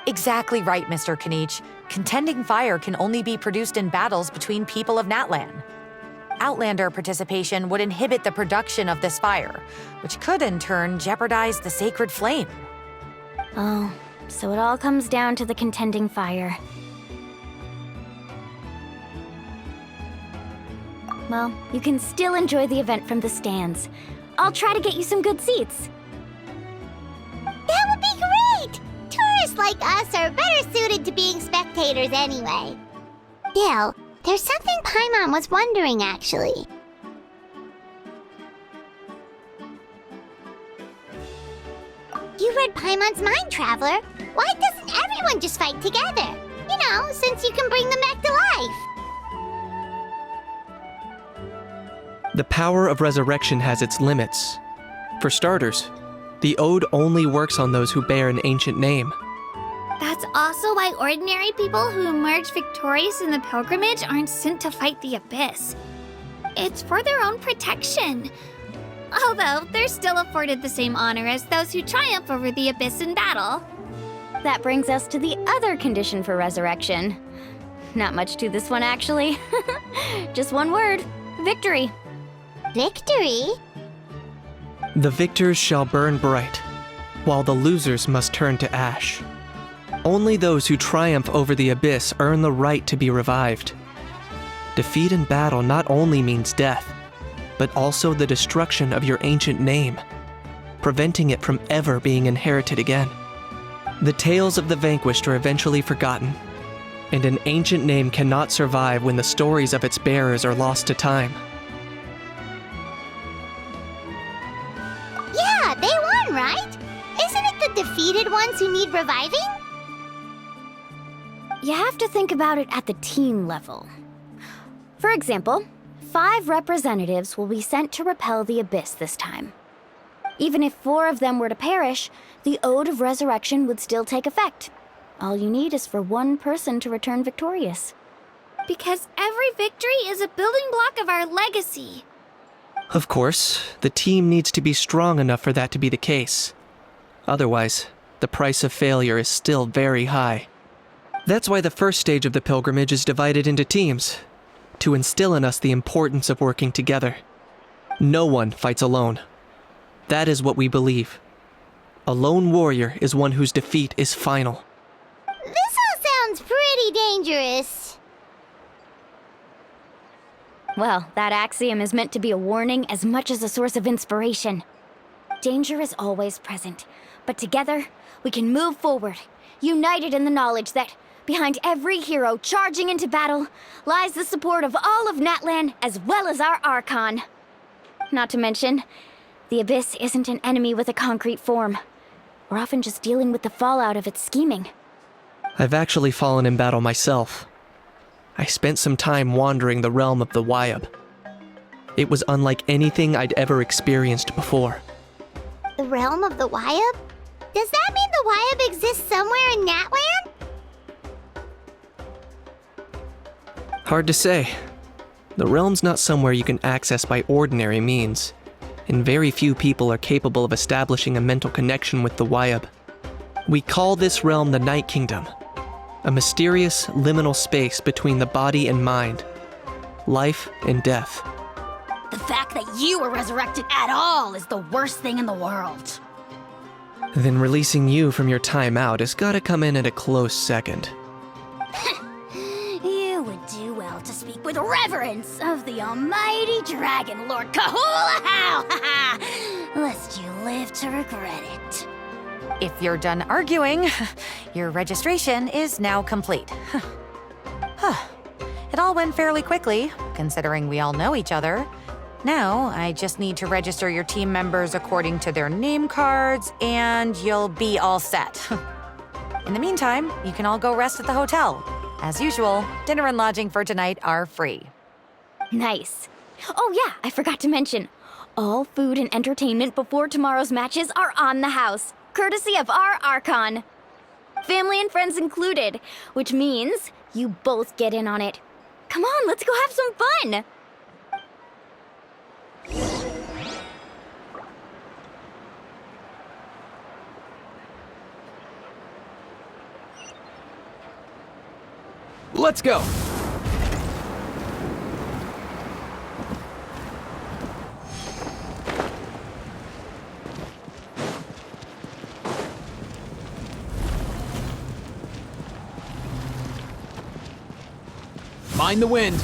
Exactly right, Mr. Kanich. Contending fire can only be produced in battles between people of Natlan. Outlander participation would inhibit the production of this fire, which could in turn jeopardize the sacred flame. Oh, so it all comes down to the contending fire. Well, you can still enjoy the event from the stands. I'll try to get you some good seats. That would be great! Tourists like us are better suited to being spectators anyway. Still, there's something Paimon was wondering, actually. You read Paimon's Mind Traveler. Why doesn't everyone just fight together? You know, since you can bring them back to life. The power of resurrection has its limits. For starters, the ode only works on those who bear an ancient name. That's also why ordinary people who emerge victorious in the pilgrimage aren't sent to fight the Abyss. It's for their own protection. Although, they're still afforded the same honor as those who triumph over the Abyss in battle. That brings us to the other condition for resurrection. Not much to this one, actually. Just one word: victory. Victory? The victors shall burn bright, while the losers must turn to ash. Only those who triumph over the Abyss earn the right to be revived. Defeat in battle not only means death, but also the destruction of your ancient name, preventing it from ever being inherited again. The tales of the vanquished are eventually forgotten, and an ancient name cannot survive when the stories of its bearers are lost to time. Yeah, they won, right? Isn't it the defeated ones who need reviving? You have to think about it at the team level. For example, 5 representatives will be sent to repel the Abyss this time. Even if 4 of them were to perish, the Ode of Resurrection would still take effect. All you need is for 1 person to return victorious. Because every victory is a building block of our legacy. Of course, the team needs to be strong enough for that to be the case. Otherwise, the price of failure is still very high. That's why the first stage of the pilgrimage is divided into teams, to instill in us the importance of working together. No one fights alone. That is what we believe. A lone warrior is one whose defeat is final. This all sounds pretty dangerous. Well, that axiom is meant to be a warning as much as a source of inspiration. Danger is always present, but together, we can move forward, united in the knowledge that behind every hero charging into battle lies the support of all of Natlan as well as our Archon. Not to mention, the Abyss isn't an enemy with a concrete form. We're often just dealing with the fallout of its scheming. I've actually fallen in battle myself. I spent some time wandering the realm of the Wyab. It was unlike anything I'd ever experienced before. The realm of the Wyab? Does that mean the Wyab exists somewhere in Natlan? Hard to say. The realm's not somewhere you can access by ordinary means, and very few people are capable of establishing a mental connection with the Wyab. We call this realm the Night Kingdom, a mysterious, liminal space between the body and mind, life and death. The fact that you were resurrected at all is the worst thing in the world. Then releasing you from your time out has gotta come in at a close second. You would do well to speak with reverence of the almighty Dragon Lord Kahula, lest you live to regret it. If you're done arguing, your registration is now complete. It all went fairly quickly, considering we all know each other. Now, I just need to register your team members according to their name cards, and you'll be all set. In the meantime, you can all go rest at the hotel. As usual, dinner and lodging for tonight are free. Nice. Oh yeah, I forgot to mention. All food and entertainment before tomorrow's matches are on the house, courtesy of our Archon. Family and friends included, which means you both get in on it. Come on, let's go have some fun! Let's go! Mind the wind.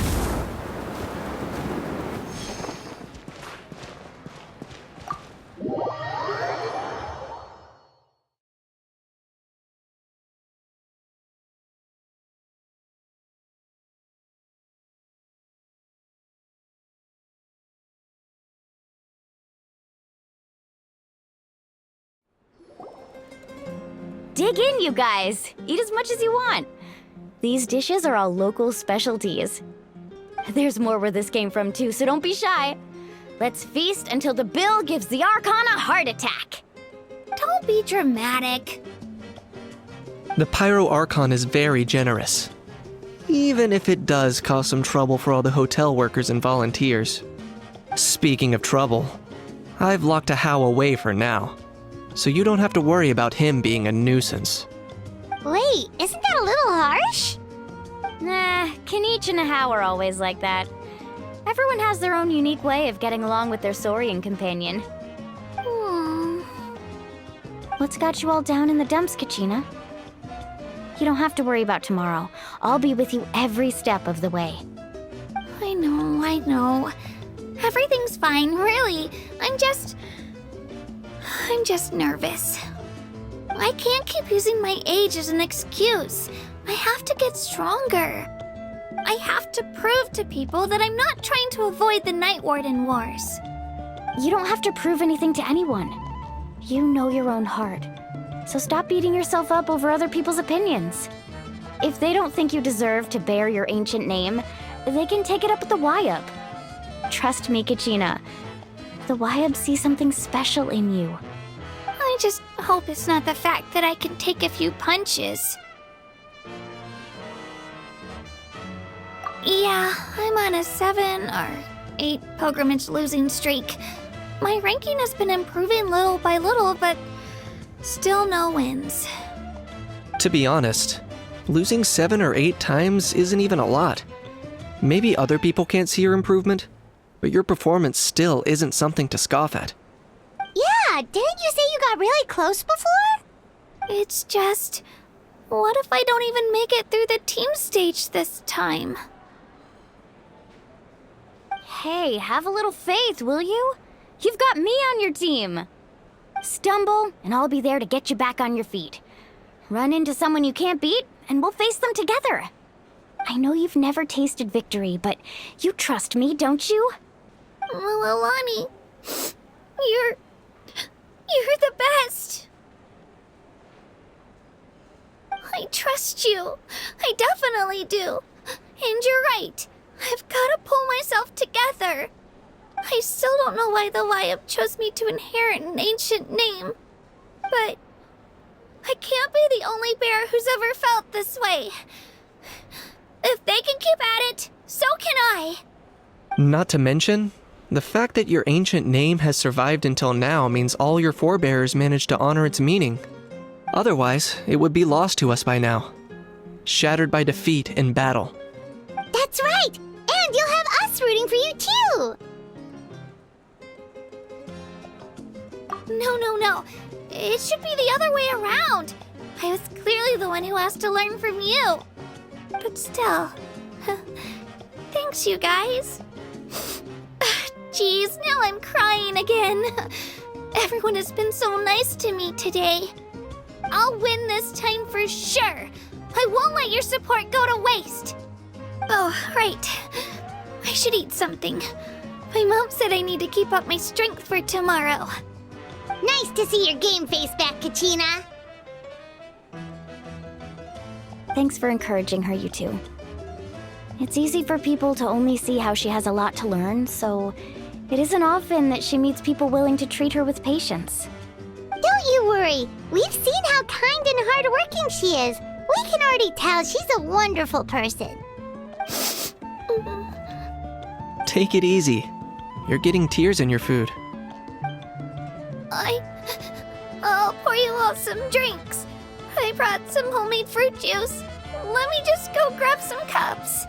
Dig in, you guys. Eat as much as you want. These dishes are all local specialties. There's more where this came from too, so don't be shy. Let's feast until the bill gives the Archon a heart attack. Don't be dramatic. The Pyro Archon is very generous, even if it does cause some trouble for all the hotel workers and volunteers. Speaking of trouble, I've locked a How away for now, so you don't have to worry about him being a nuisance. Wait, isn't that a little harsh? Nah, Kanich and How are always like that. Everyone has their own unique way of getting along with their Saurian companion. What's got you all down in the dumps, Kachina? You don't have to worry about tomorrow. I'll be with you every step of the way. I know. Everything's fine, really. I'm just nervous. I can't keep using my age as an excuse. I have to get stronger. I have to prove to people that I'm not trying to avoid the Night Warden Wars. You don't have to prove anything to anyone. You know your own heart. So stop beating yourself up over other people's opinions. If they don't think you deserve to bear your ancient name, they can take it up with the Wyub. Trust me, Kachina. The Wyub see something special in you. I just hope it's not the fact that I can take a few punches. Yeah, I'm on a 7 or 8 pilgrimage losing streak. My ranking has been improving little by little, but still no wins. To be honest, losing 7 or 8 times isn't even a lot. Maybe other people can't see your improvement, but your performance still isn't something to scoff at. Yeah, didn't you say you got really close before? It's just, what if I don't even make it through the team stage this time? Hey, have a little faith, will you? You've got me on your team. Stumble, and I'll be there to get you back on your feet. Run into someone you can't beat, and we'll face them together. I know you've never tasted victory, but you trust me, don't you? Alani, you're the best. I trust you. I definitely do. And you're right. I've got to pull myself together. I still don't know why the Wyub chose me to inherit an ancient name. But I can't be the only bear who's ever felt this way. If they can keep at it, so can I. Not to mention, the fact that your ancient name has survived until now means all your forebears managed to honor its meaning. Otherwise, it would be lost to us by now, shattered by defeat in battle. That's right! And you'll have us rooting for you too! No. It should be the other way around. I was clearly the one who asked to learn from you. But still, thanks you guys. Geez, now I'm crying again. Everyone has been so nice to me today. I'll win this time for sure. I won't let your support go to waste. Oh, right. I should eat something. My mom said I need to keep up my strength for tomorrow. Nice to see your game face back, Kachina. Thanks for encouraging her, you two. It's easy for people to only see how she has a lot to learn, so it isn't often that she meets people willing to treat her with patience. Don't you worry. We've seen how kind and hardworking she is. We can already tell she's a wonderful person. Take it easy. You're getting tears in your food. I'll pour you all some drinks. I brought some homemade fruit juice. Let me just go grab some cups.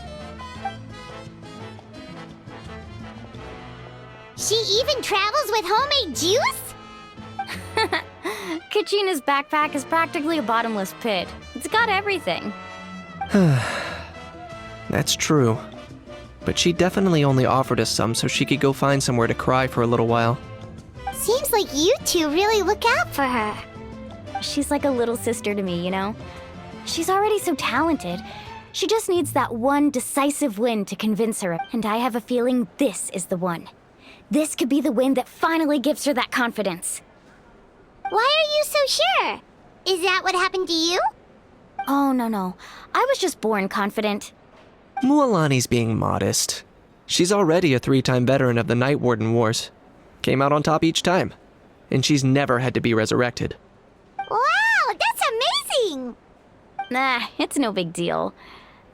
She even travels with homemade juice? Kachina's backpack is practically a bottomless pit. It's got everything. That's true. But she definitely only offered us some so she could go find somewhere to cry for a little while. Seems like you two really look out for her. She's like a little sister to me, you know? She's already so talented. She just needs that one decisive win to convince her, and I have a feeling this is the one. This could be the win that finally gives her that confidence. Why are you so sure? Is that what happened to you? Oh, no. I was just born confident. Mualani's being modest. She's already a 3-time veteran of the Night Warden Wars. Came out on top each time. And she's never had to be resurrected. Wow, that's amazing! Nah, it's no big deal.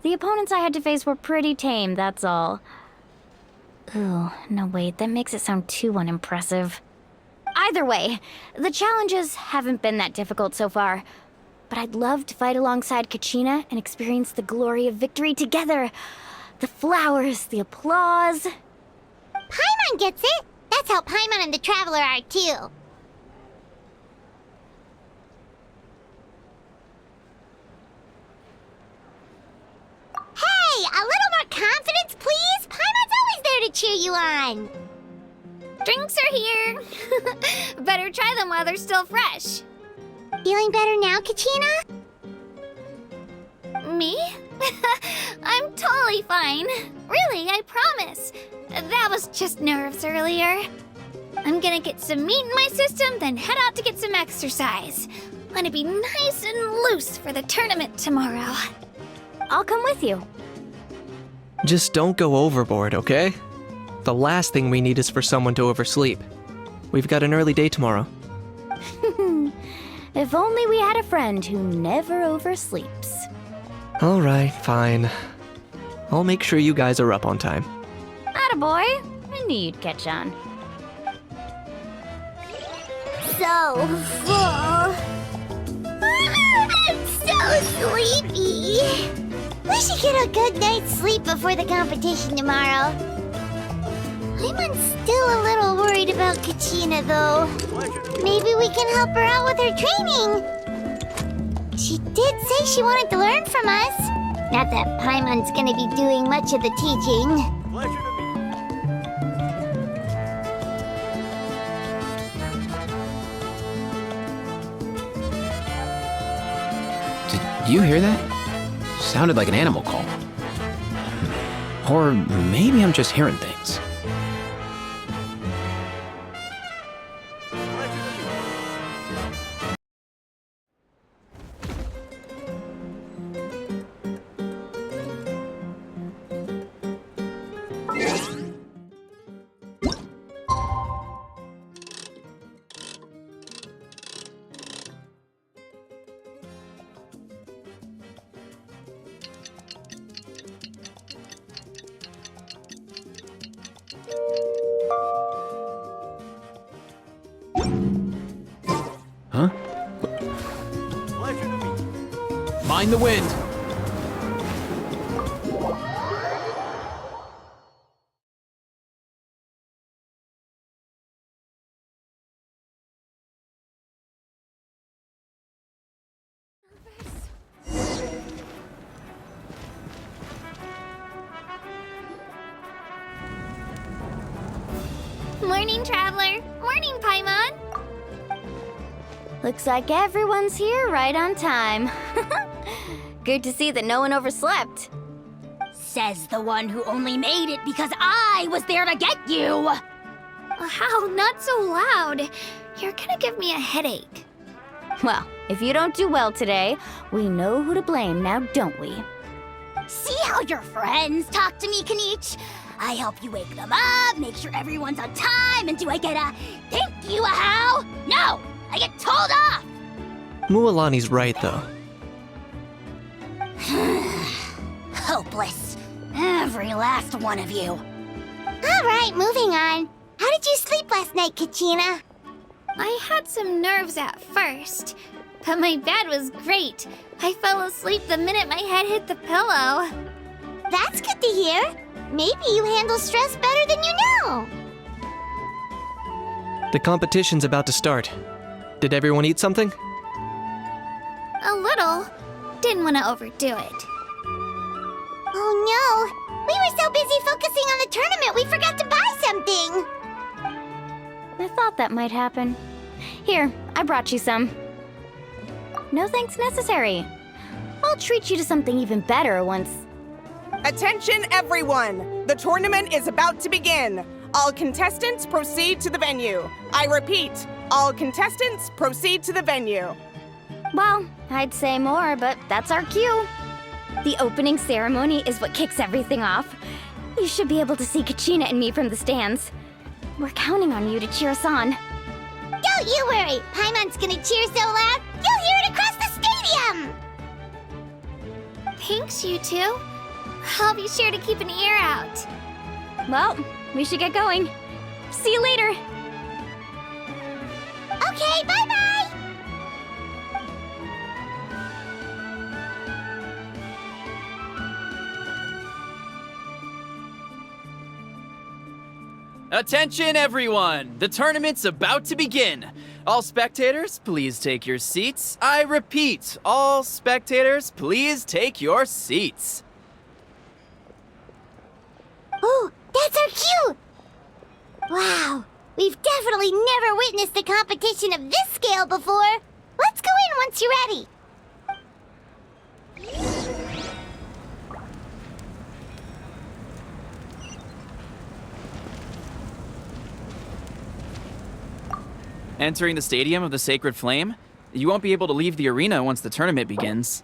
The opponents I had to face were pretty tame, that's all. Ooh, no wait, that makes it sound too unimpressive. Either way, the challenges haven't been that difficult so far. But I'd love to fight alongside Kachina and experience the glory of victory together. The flowers, the applause. Paimon gets it! That's how Paimon and the Traveler are too. Hey, a little more confidence, please? Paimon's always there to cheer you on. Drinks are here. Better try them while they're still fresh. Feeling better now, Kachina? Me? I'm totally fine. Really, I promise. That was just nerves earlier. I'm gonna get some meat in my system, then head out to get some exercise. Wanna be nice and loose for the tournament tomorrow. I'll come with you. Just don't go overboard, okay? The last thing we need is for someone to oversleep. We've got an early day tomorrow. If only we had a friend who never oversleeps. All right, fine. I'll make sure you guys are up on time. Attaboy. I knew you'd catch on. So full. I'm so sleepy. We should get a good night's sleep before the competition tomorrow. I'm still a little worried about Kachina, though. Maybe we can help her out with her training. She did say she wanted to learn from us. Not that Paimon's gonna be doing much of the teaching. Did you hear that? Sounded like an animal call. Or maybe I'm just hearing things. Huh? Mind the wind! Morning, Traveler. Morning, Paimon. Looks like everyone's here right on time. Good to see that no one overslept. Says the one who only made it because I was there to get you. How? Not so loud. You're gonna give me a headache. Well, if you don't do well today, we know who to blame now, don't we? See how your friends talk to me, Kanich? I help you wake them up, make sure everyone's on time, and do I get a thank you, a how? No! I get told off! Mualani's right, though. Hopeless. Every last one of you. All right, moving on. How did you sleep last night, Kachina? I had some nerves at first, But my bed was great. I fell asleep the minute my head hit the pillow. That's good to hear. Maybe you handle stress better than you know. The competition's about to start. Did everyone eat something? A little. Didn't want to overdo it. Oh no! We were so busy focusing on the tournament we forgot to buy something! I thought that might happen. Here, I brought you some. No thanks necessary. I'll treat you to something even better once. Attention everyone! The tournament is about to begin. All contestants proceed to the venue. I repeat, all contestants proceed to the venue. Well, I'd say more, but that's our cue. The opening ceremony is what kicks everything off. You should be able to see Kachina and me from the stands. We're counting on you to cheer us on. Don't you worry! Paimon's gonna cheer so loud, you'll hear it across the stadium! Thanks, you two. I'll be sure to keep an ear out. Well, we should get going. See you later. Okay, bye-bye! Attention everyone! The tournament's about to begin! All spectators, please take your seats. I repeat, all spectators, please take your seats. Oh, that's our cue! Wow, we've definitely never witnessed a competition of this scale before. Let's go in once you're ready. Entering the Stadium of the Sacred Flame, you won't be able to leave the arena once the tournament begins.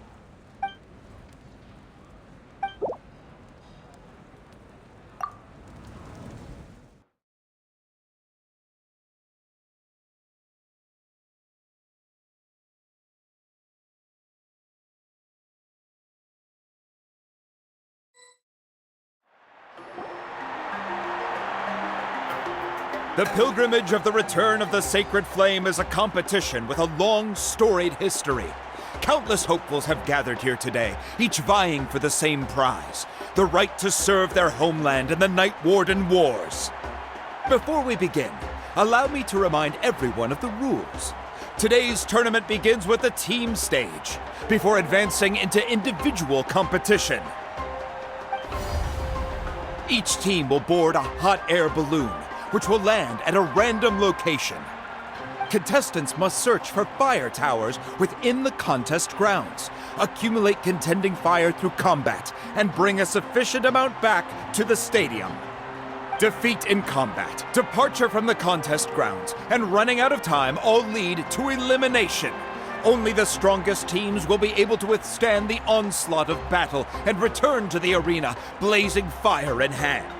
The pilgrimage of the return of the Sacred Flame is a competition with a long, storied history. Countless hopefuls have gathered here today, each vying for the same prize, the right to serve their homeland in the Night Warden Wars. Before we begin, allow me to remind everyone of the rules. Today's tournament begins with the team stage, before advancing into individual competition. Each team will board a hot air balloon, which will land at a random location. Contestants must search for fire towers within the contest grounds, accumulate contending fire through combat, and bring a sufficient amount back to the stadium. Defeat in combat, departure from the contest grounds, and running out of time all lead to elimination. Only the strongest teams will be able to withstand the onslaught of battle and return to the arena, blazing fire in hand.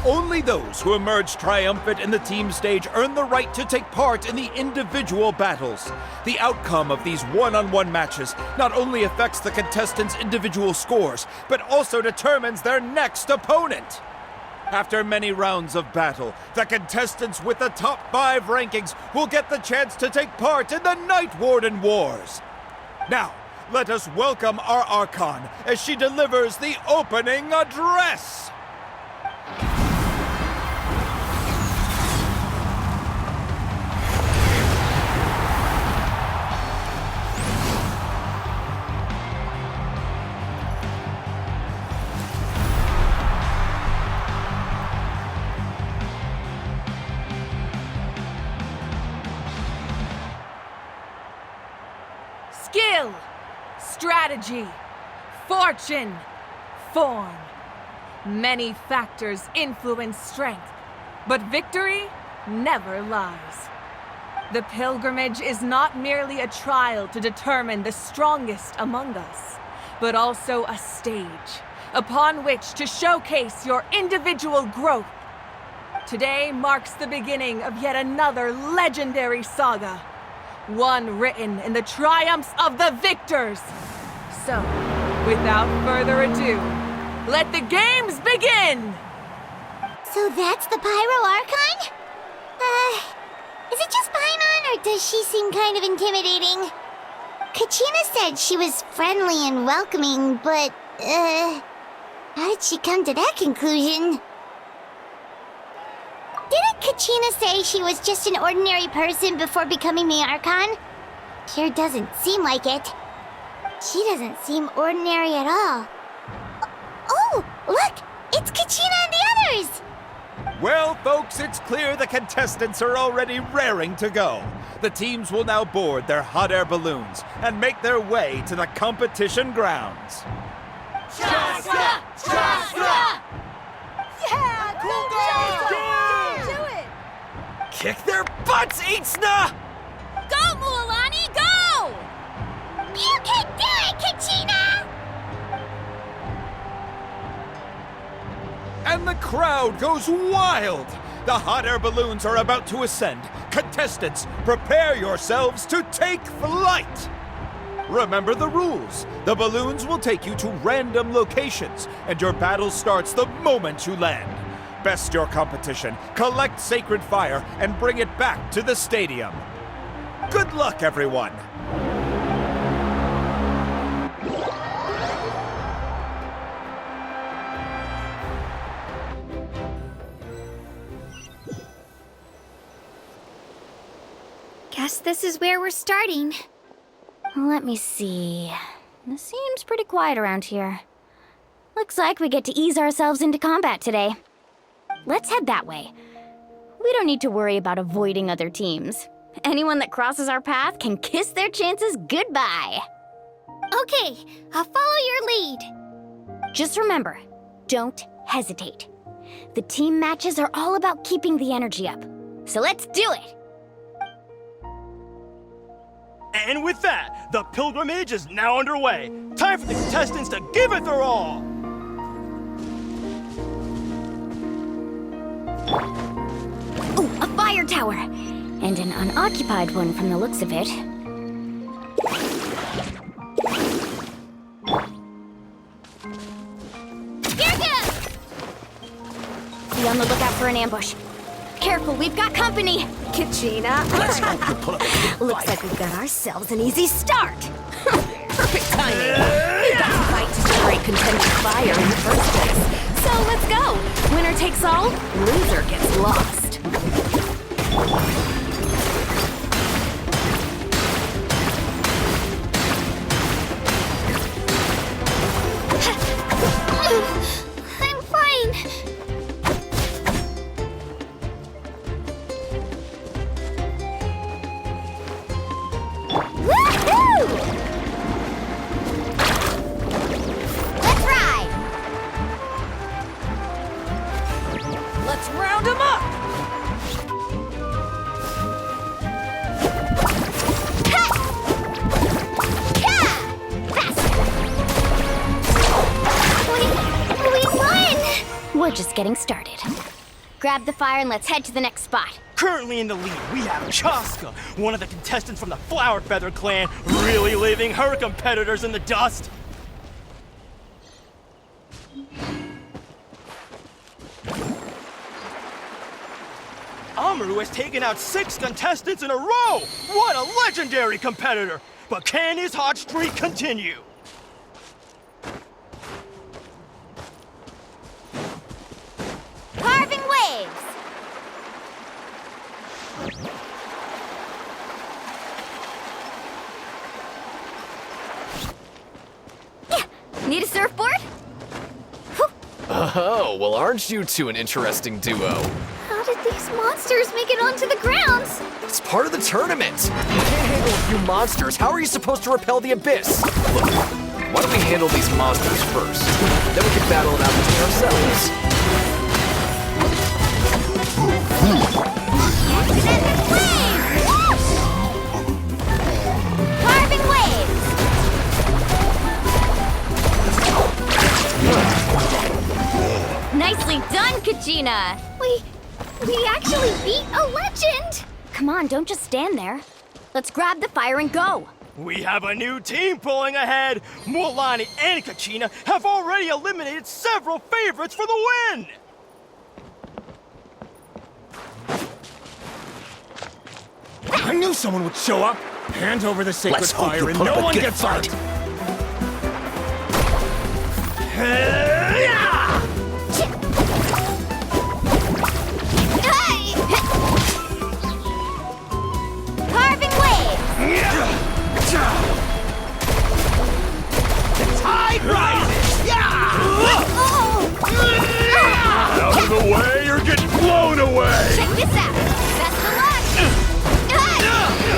Only those who emerge triumphant in the team stage earn the right to take part in the individual battles. The outcome of these one-on-one matches not only affects the contestants' individual scores, but also determines their next opponent. After many rounds of battle, the contestants with the top 5 rankings will get the chance to take part in the Night Warden Wars. Now, let us welcome our Archon as she delivers the opening address. Skill, strategy, fortune, form. Many factors influence strength, but victory never lies. The pilgrimage is not merely a trial to determine the strongest among us, but also a stage upon which to showcase your individual growth. Today marks the beginning of yet another legendary saga, one written in the triumphs of the victors. So, without further ado, let the games begin! So that's the Pyro Archon? Is it just Paimon, or or does she seem kind of intimidating? Kachina said she was friendly and welcoming, but, how did she come to that conclusion? Didn't Kachina say she was just an ordinary person before becoming the Archon? Sure doesn't seem like it. She doesn't seem ordinary at all. Oh, look! It's Kachina and the others! Well, folks, it's clear the contestants are already raring to go. The teams will now board their hot air balloons and make their way to the competition grounds. Chaska! Chaska! Yeah, cool girl! Do it! Kick their butts, Itzna! Go, Mualani, go! You can do it, Kachina! And the crowd goes wild! The hot air balloons are about to ascend. Contestants, prepare yourselves to take flight! Remember the rules. The balloons will take you to random locations, and your battle starts the moment you land. Best your competition, collect sacred fire, and bring it back to the stadium. Good luck, everyone! Guess this is where we're starting. Let me see. It seems pretty quiet around here. Looks like we get to ease ourselves into combat today. Let's head that way. We don't need to worry about avoiding other teams. Anyone that crosses our path can kiss their chances goodbye. Okay, I'll follow your lead. Just remember, don't hesitate. The team matches are all about keeping the energy up. So let's do it! And with that, the pilgrimage is now underway. Time for the contestants to give it their all! Ooh, a fire tower! And an unoccupied one from the looks of it. Here goes! Be on the lookout for an ambush. Careful, we've got company! Kachina. Let's hope you put up a good Looks fight. like we've got ourselves an easy start. Perfect timing. We got to fight to generate contending fire in the first place. So let's go. Winner takes all, loser gets lost. I'm fine. Woohoo! Let's ride! Let's round them up. We won! We're just getting started. Grab the fire and let's head to the next spot. Currently in the lead, we have Chaska, one of the contestants from the Flower Feather clan, really leaving her competitors in the dust. Amaru has taken out 6 contestants in a row! What a legendary competitor! But can his hot streak continue? Carving waves! Need a surfboard? Oh, well, aren't you two an interesting duo? How did these monsters make it onto the grounds? It's part of the tournament. You can't handle a few monsters. How are you supposed to repel the abyss? Look, why don't we handle these monsters first? Then we can battle it out between ourselves. Carving waves! Nicely done, Kachina! We actually beat a legend! Come on, don't just stand there. Let's grab the fire and go. We have a new team pulling ahead! Mualani and Kachina have already eliminated several favorites for the win! I knew someone would show up. Hand over the sacred Let's hope fire you and put no up a one good gets fight. hurt. Carving waves! The tide rises! Out of the way, you're getting blown away! Check this out! Best of luck!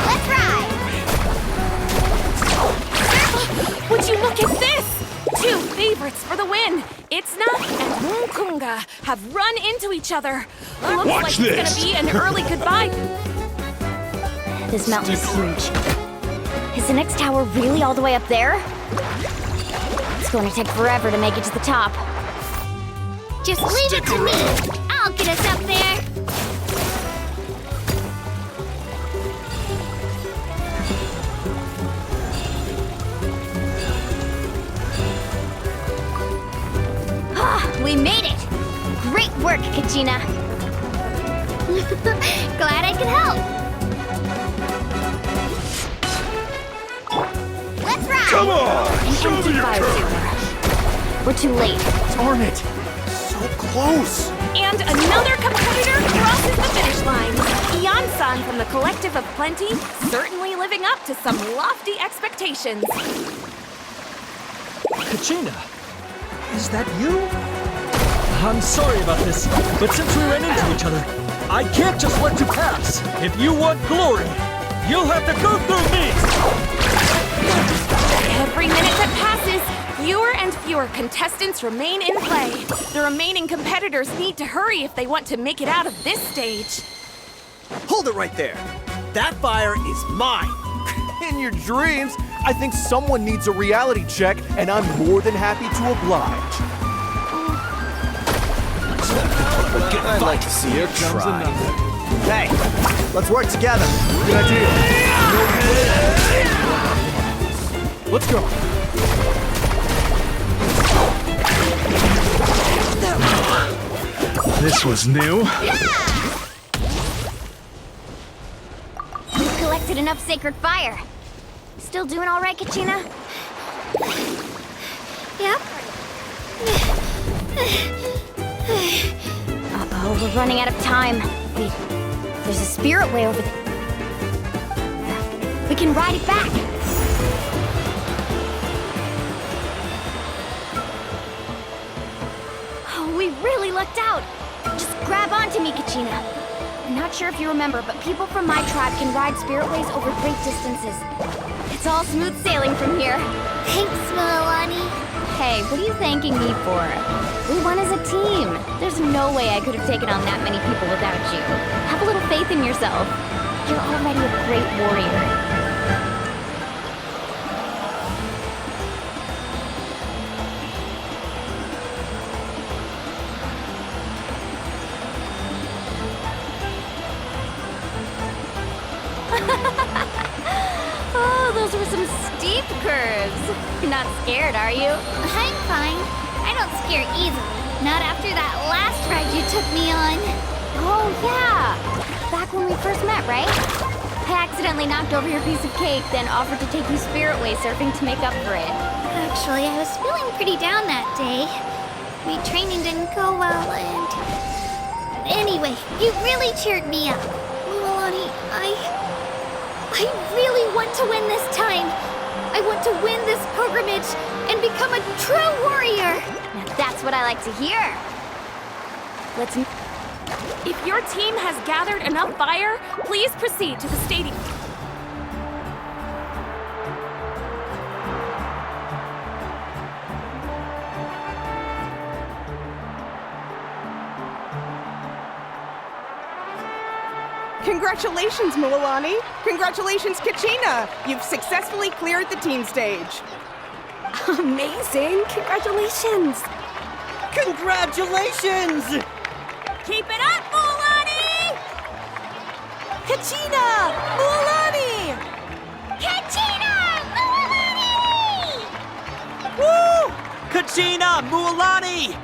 Let's ride! Would you look at this? 2 favorites for the win. Itzna and Munkunga have run into each other. Looks Watch like this. it's gonna be an early goodbye. This mountain is huge. Is the next tower really all the way up there? It's going to take forever to make it to the top. Just leave it to me! I'll get us up there! We made it! Great work, Kachina! Glad I could help! Let's ride! Come on! An Show empty me your fire courage! sewer. We're too late. Darn it! So close! And another competitor crosses the finish line. Ian-san from the Collective of Plenty, certainly living up to some lofty expectations. Kachina, is that you? I'm sorry about this, but since we ran into each other, I can't just let you pass. If you want glory, you'll have to go through me! Every minute that passes, fewer and fewer contestants remain in play. The remaining competitors need to hurry if they want to make it out of this stage. Hold it right there. That fire is mine. In your dreams, I think someone needs a reality check, and I'm more than happy to oblige. I'd like to see her try. Hey, let's work together. Good idea. Let's go. This was new. We've collected enough sacred fire. Still doing all right, Kachina? Yep. Uh-oh, we're running out of time. Wait, there's a spirit way over there. We can ride it back. Oh, we really lucked out. Just grab onto me, Kachina. I'm not sure if you remember, but people from my tribe can ride spiritways over great distances. It's all smooth sailing from here. Thanks, Milani. Hey, what are you thanking me for? We won as a team. There's no way I could have taken on that many people without you. Have a little faith in yourself. You're already a great warrior. Oh, those were some steep curves. You're not scared, are you? I'm fine. I don't scare easily. Not after that last ride you took me on. Oh, yeah. Back when we first met, right? I accidentally knocked over your piece of cake, then offered to take you spiritway surfing to make up for it. Actually, I was feeling pretty down that day. Retraining didn't go well, and... Anyway, you really cheered me up. Milani, I really want to win this time. I want to win this pilgrimage and become a true warrior. Now that's what I like to hear. Let's... If your team has gathered enough fire, please proceed to the stadium. Congratulations, Milani! Congratulations, Kachina! You've successfully cleared the team stage. Amazing! Congratulations! Congratulations! Keep it up, Mualani! Kachina! Mualani! Kachina! Milani! Woo! Kachina! Mualani!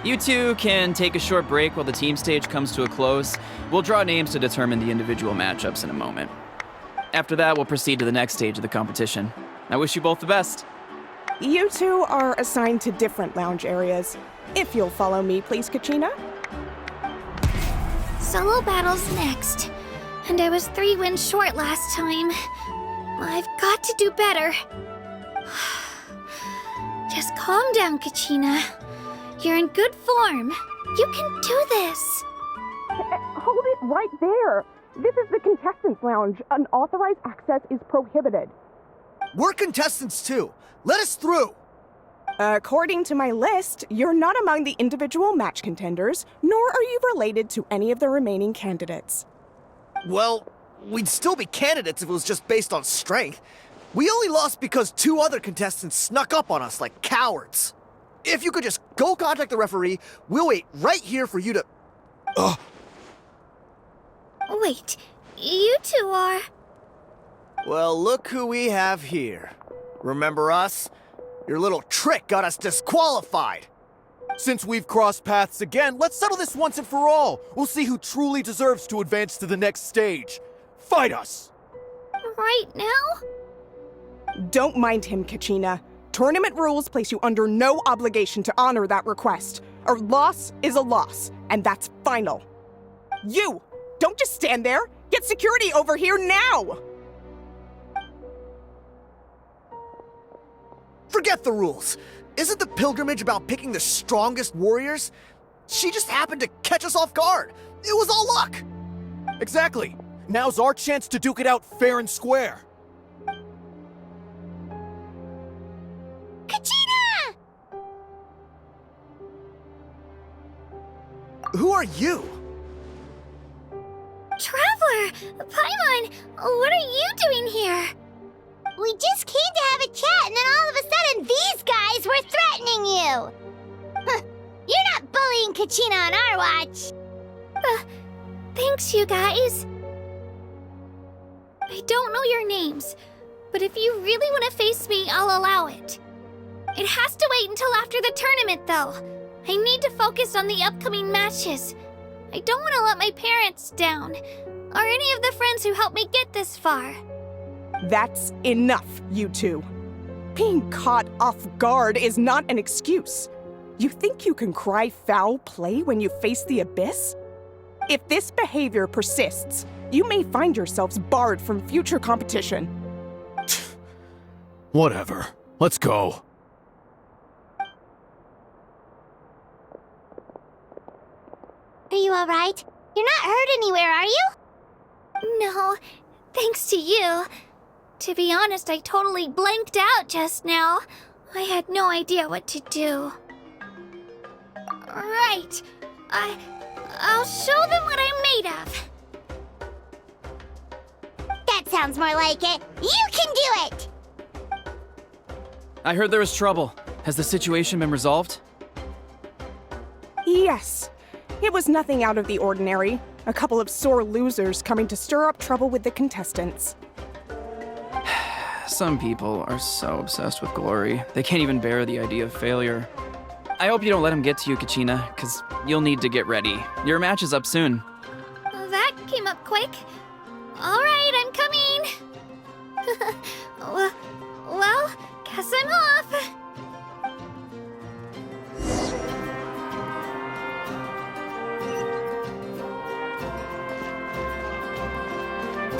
You two can take a short break while the team stage comes to a close. We'll draw names to determine the individual matchups in a moment. After that, we'll proceed to the next stage of the competition. I wish you both the best. You two are assigned to different lounge areas. If you'll follow me, please, Kachina. Solo battles next. And I was 3 wins short last time. I've got to do better. Just calm down, Kachina. You're in good form. You can do this. Hold it right there. This is the contestants' lounge. Unauthorized access is prohibited. We're contestants too. Let us through. According to my list, you're not among the individual match contenders, nor are you related to any of the remaining candidates. Well, we'd still be candidates if it was just based on strength. We only lost because 2 other contestants snuck up on us like cowards. If you could just go contact the referee, we'll wait right here for you to... Wait, you two are... Well, look who we have here. Remember us? Your little trick got us disqualified. Since we've crossed paths again, let's settle this once and for all. We'll see who truly deserves to advance to the next stage. Fight us! Right now? Don't mind him, Kachina. Tournament rules place you under no obligation to honor that request. A loss is a loss, and that's final. You! Don't just stand there! Get security over here now! Forget the rules. Isn't the pilgrimage about picking the strongest warriors? She just happened to catch us off guard. It was all luck. Exactly. Now's our chance to duke it out fair and square. Kachina! Who are you? Traveler! Paimon! What are you doing here? We just came to have a chat, and then all of a sudden these guys were threatening you! Huh, you're not bullying Kachina on our watch! Thanks, you guys. I don't know your names, but if you really want to face me, I'll allow it. It has to wait until after the tournament, though. I need to focus on the upcoming matches. I don't want to let my parents down, or any of the friends who helped me get this far. That's enough, you two. Being caught off guard is not an excuse. You think you can cry foul play when you face the abyss? If this behavior persists, you may find yourselves barred from future competition. Whatever. Let's go. Are you alright? You're not hurt anywhere, are you? No, thanks to you. To be honest, I totally blanked out just now. I had no idea what to do. Right. I'll show them what I'm made of. That sounds more like it. You can do it! I heard there was trouble. Has the situation been resolved? Yes. It was nothing out of the ordinary. A couple of sore losers coming to stir up trouble with the contestants. Some people are so obsessed with glory, they can't even bear the idea of failure. I hope you don't let him get to you, Kachina, because you'll need to get ready. Your match is up soon. That came up quick. All right, I'm coming. Well, guess I'm off.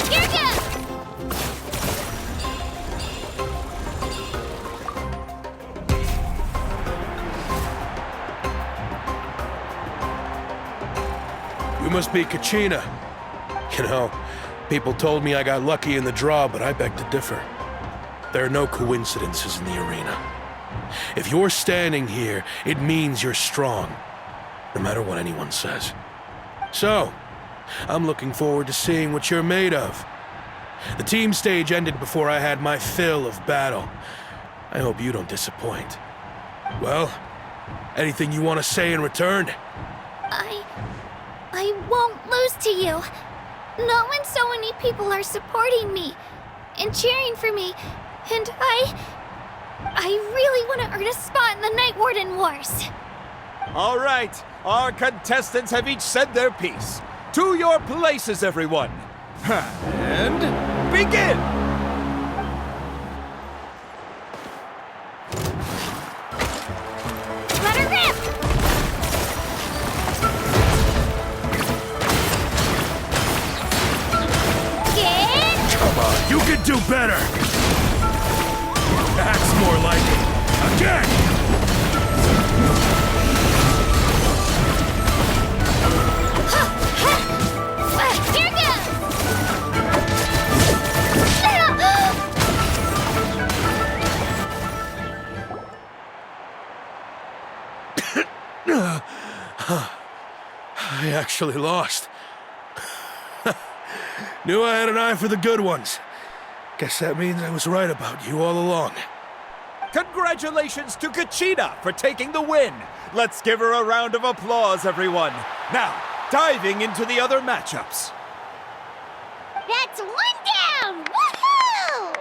Here goes! You must be Kachina. You know, people told me I got lucky in the draw, but I beg to differ. There are no coincidences in the arena. If you're standing here, it means you're strong, no matter what anyone says. So, I'm looking forward to seeing what you're made of. The team stage ended before I had my fill of battle. I hope you don't disappoint. Well, anything you want to say in return? I won't lose to you. Not when so many people are supporting me and cheering for me, and I really want to earn a spot in the Night Warden Wars. All right, our contestants have each said their piece. To your places, everyone. And begin! Let her rip! Get! Come on, you can do better! That's more like it. Again! Here I actually lost. Knew I had an eye for the good ones. Guess that means I was right about you all along. Congratulations to Kachina for taking the win! Let's give her a round of applause, everyone. Now, diving into the other matchups. That's one down! Woohoo!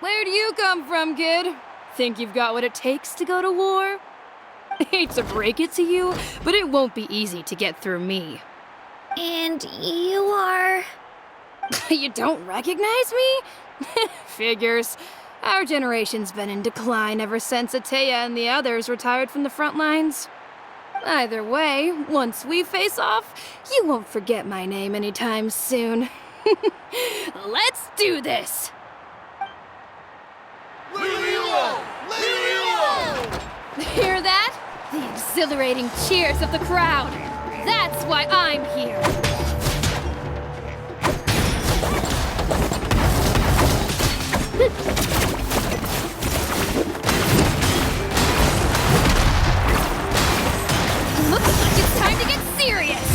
Where do you come from, kid? Think you've got what it takes to go to war? Hate to break it to you, but it won't be easy to get through me. And you are... You don't recognize me? Figures. Our generation's been in decline ever since Ateya and the others retired from the front lines. Either way, once we face off, you won't forget my name anytime soon. Let's do this! Hear that? The exhilarating cheers of the crowd. That's why I'm here. Looks like it's time to get serious.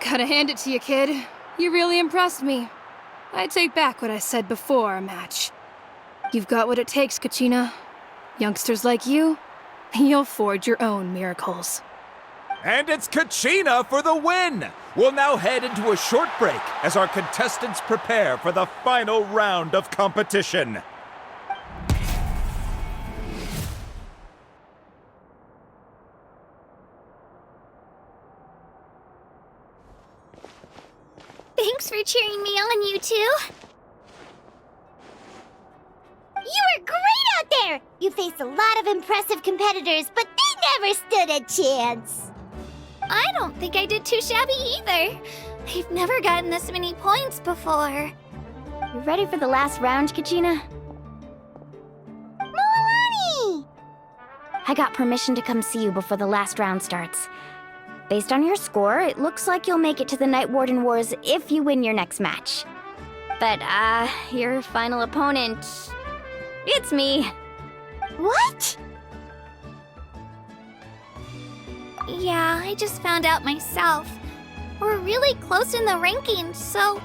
Gotta hand it to you, kid. You really impressed me. I take back what I said before our match. You've got what it takes, Kachina. Youngsters like you, you'll forge your own miracles. And it's Kachina for the win! We'll now head into a short break as our contestants prepare for the final round of competition. Thanks for cheering me on, you two. You were great out there! You faced a lot of impressive competitors, but they never stood a chance. I don't think I did too shabby either. I've never gotten this many points before. You ready for the last round, Kachina? Moalani! I got permission to come see you before the last round starts. Based on your score, it looks like you'll make it to the Night Warden Wars if you win your next match. But, your final opponent... it's me. What? Yeah, I just found out myself. We're really close in the rankings, so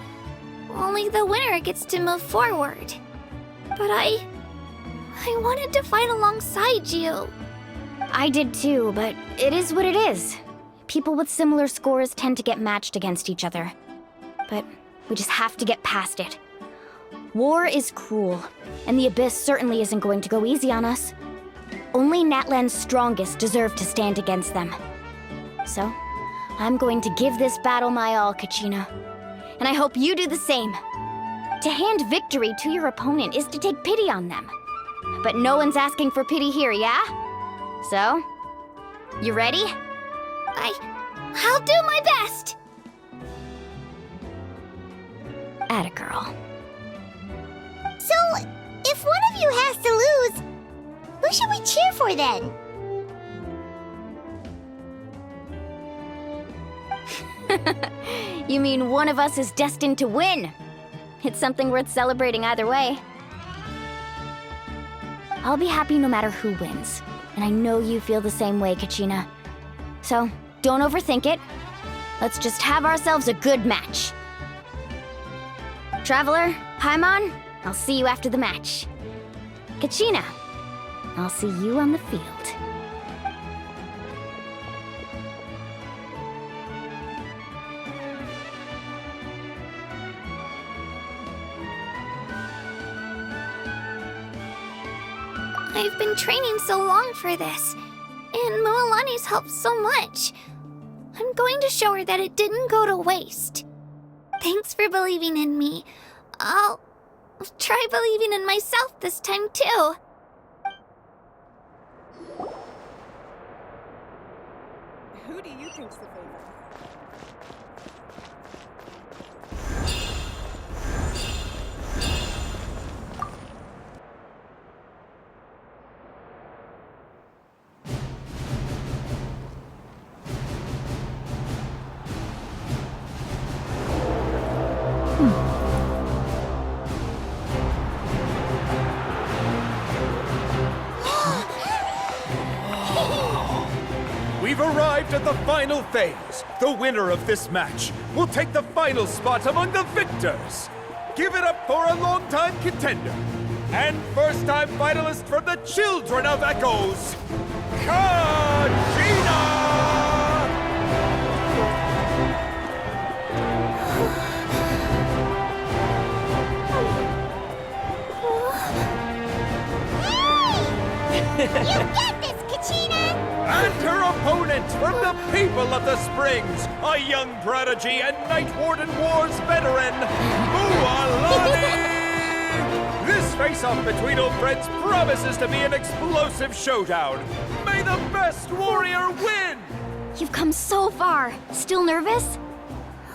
only the winner gets to move forward. But I wanted to fight alongside you. I did too, but it is what it is. People with similar scores tend to get matched against each other. But we just have to get past it. War is cruel, and the Abyss certainly isn't going to go easy on us. Only Natlan's strongest deserve to stand against them. So, I'm going to give this battle my all, Kachina. And I hope you do the same. To hand victory to your opponent is to take pity on them. But no one's asking for pity here, yeah? So, you ready? I'll do my best! Atta girl. So, if one of you has to lose, who should we cheer for then? You mean one of us is destined to win? It's something worth celebrating either way. I'll be happy no matter who wins. And I know you feel the same way, Kachina. So, don't overthink it. Let's just have ourselves a good match. Traveler, Paimon, I'll see you after the match. Kachina, I'll see you on the field. I've been training so long for this, and Moalani's helped so much. I'm going to show her that it didn't go to waste. Thanks for believing in me. I'll try believing in myself this time too. Who do you think's the favorite? We've arrived at the final phase. The winner of this match will take the final spot among the victors. Give it up for a longtime contender and first-time finalist from the Children of Echoes, Kachina! You get this, Kachina! And her opponent from the people of the Springs, a young prodigy and Night Warden Wars veteran, Moalani! This face-off between old friends promises to be an explosive showdown. May the best warrior win! You've come so far. Still nervous?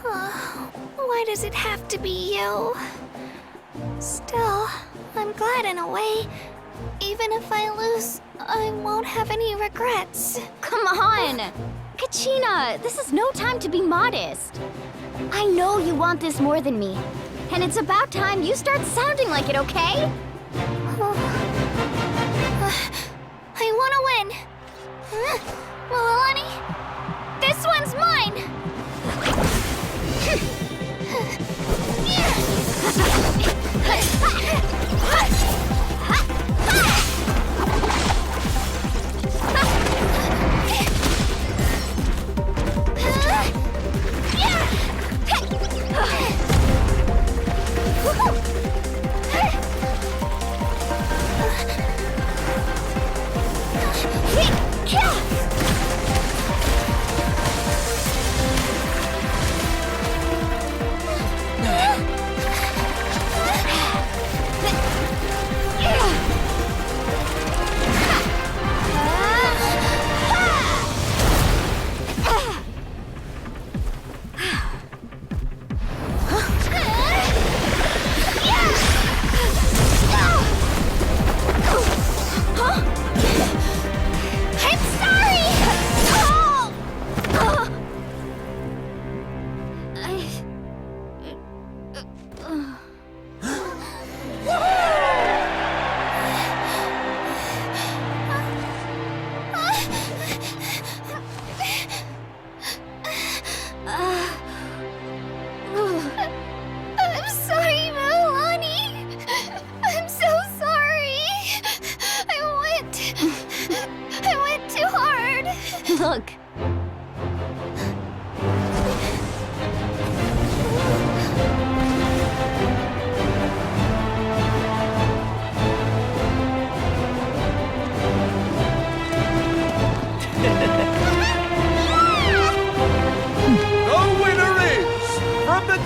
Why does it have to be you? Still, I'm glad in a way. Even if I lose, I won't have any regrets. Come on! Kachina, this is no time to be modest. I know you want this more than me. And it's about time you start sounding like it, okay? I want to win. Moalani, this one's mine!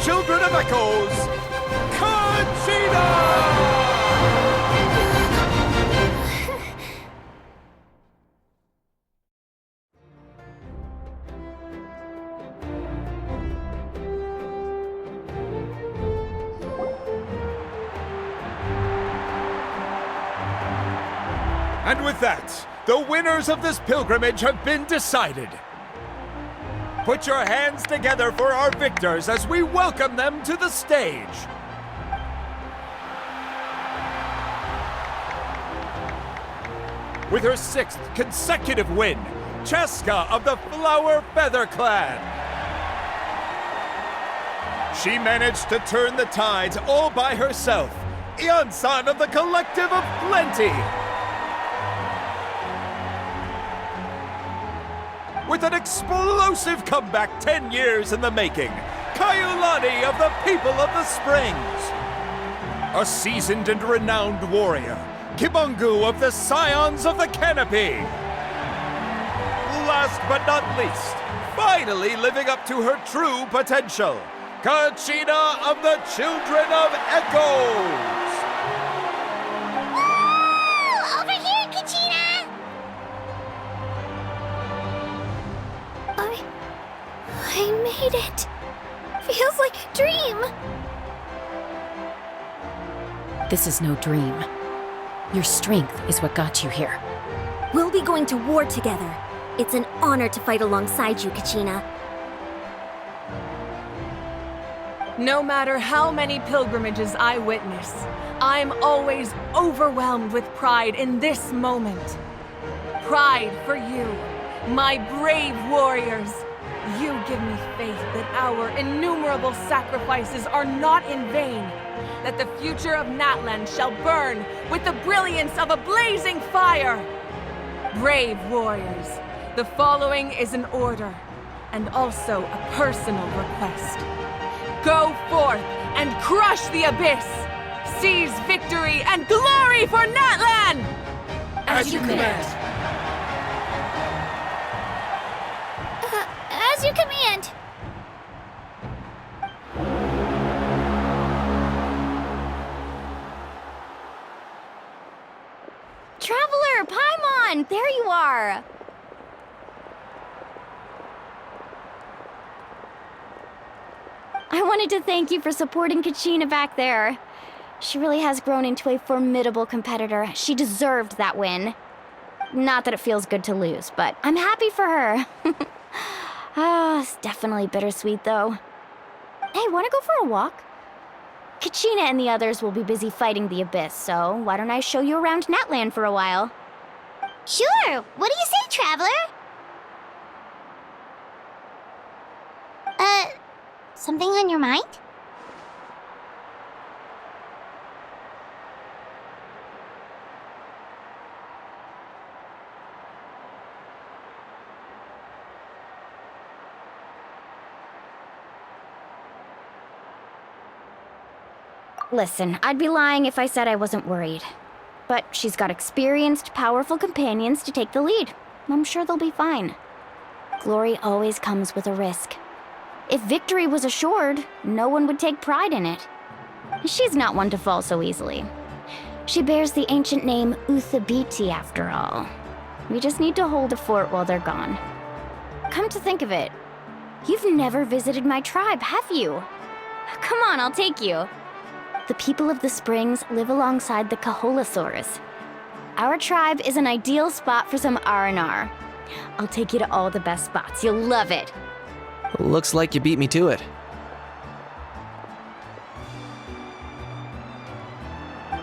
children of echoes, Kachina! And with that, the winners of this pilgrimage have been decided. Put your hands together for our victors as we welcome them to the stage. With her 6th consecutive win, Cheska of the Flower Feather Clan. She managed to turn the tides all by herself. Ian-san of the Collective of Plenty. With an explosive comeback 10 years in the making, Kaiulani of the People of the Springs. A seasoned and renowned warrior, Kibungu of the Scions of the Canopy. Last but not least, finally living up to her true potential, Kachina of the Children of Echoes. Over here, Kachina! I made it. Feels like a dream. This is no dream. Your strength is what got you here. We'll be going to war together. It's an honor to fight alongside you, Kachina. No matter how many pilgrimages I witness, I'm always overwhelmed with pride in this moment. Pride for you, my brave warriors. You give me faith that our innumerable sacrifices are not in vain, that the future of Natlan shall burn with the brilliance of a blazing fire. Brave warriors, the following is an order, and also a personal request. Go forth and crush the abyss! Seize victory and glory for Natlan! As you command. As you command. Traveler, Paimon, there you are! I wanted to thank you for supporting Kachina back there. She really has grown into a formidable competitor. She deserved that win. Not that it feels good to lose, but I'm happy for her. It's definitely bittersweet, though. Hey, wanna go for a walk? Kachina and the others will be busy fighting the Abyss, so why don't I show you around Natlan for a while? Sure. What do you say, Traveler? Something on your mind? Listen, I'd be lying if I said I wasn't worried. But she's got experienced, powerful companions to take the lead. I'm sure they'll be fine. Glory always comes with a risk. If victory was assured, no one would take pride in it. She's not one to fall so easily. She bears the ancient name Uthabiti, after all. We just need to hold the fort while they're gone. Come to think of it, you've never visited my tribe, have you? Come on, I'll take you. The people of the Springs live alongside the Kaholasaurs. Our tribe is an ideal spot for some R&R. I'll take you to all the best spots. You'll love it. Looks like you beat me to it.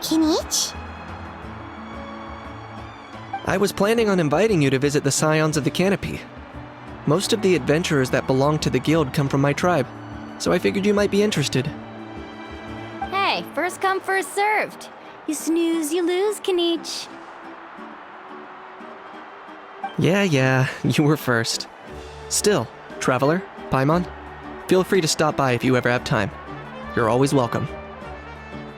Kinich? I was planning on inviting you to visit the Scions of the Canopy. Most of the adventurers that belong to the guild come from my tribe, so I figured you might be interested. Hey, first come, first served. You snooze, you lose, Kinich. Yeah, you were first. Still, Traveler, Paimon, feel free to stop by if you ever have time. You're always welcome.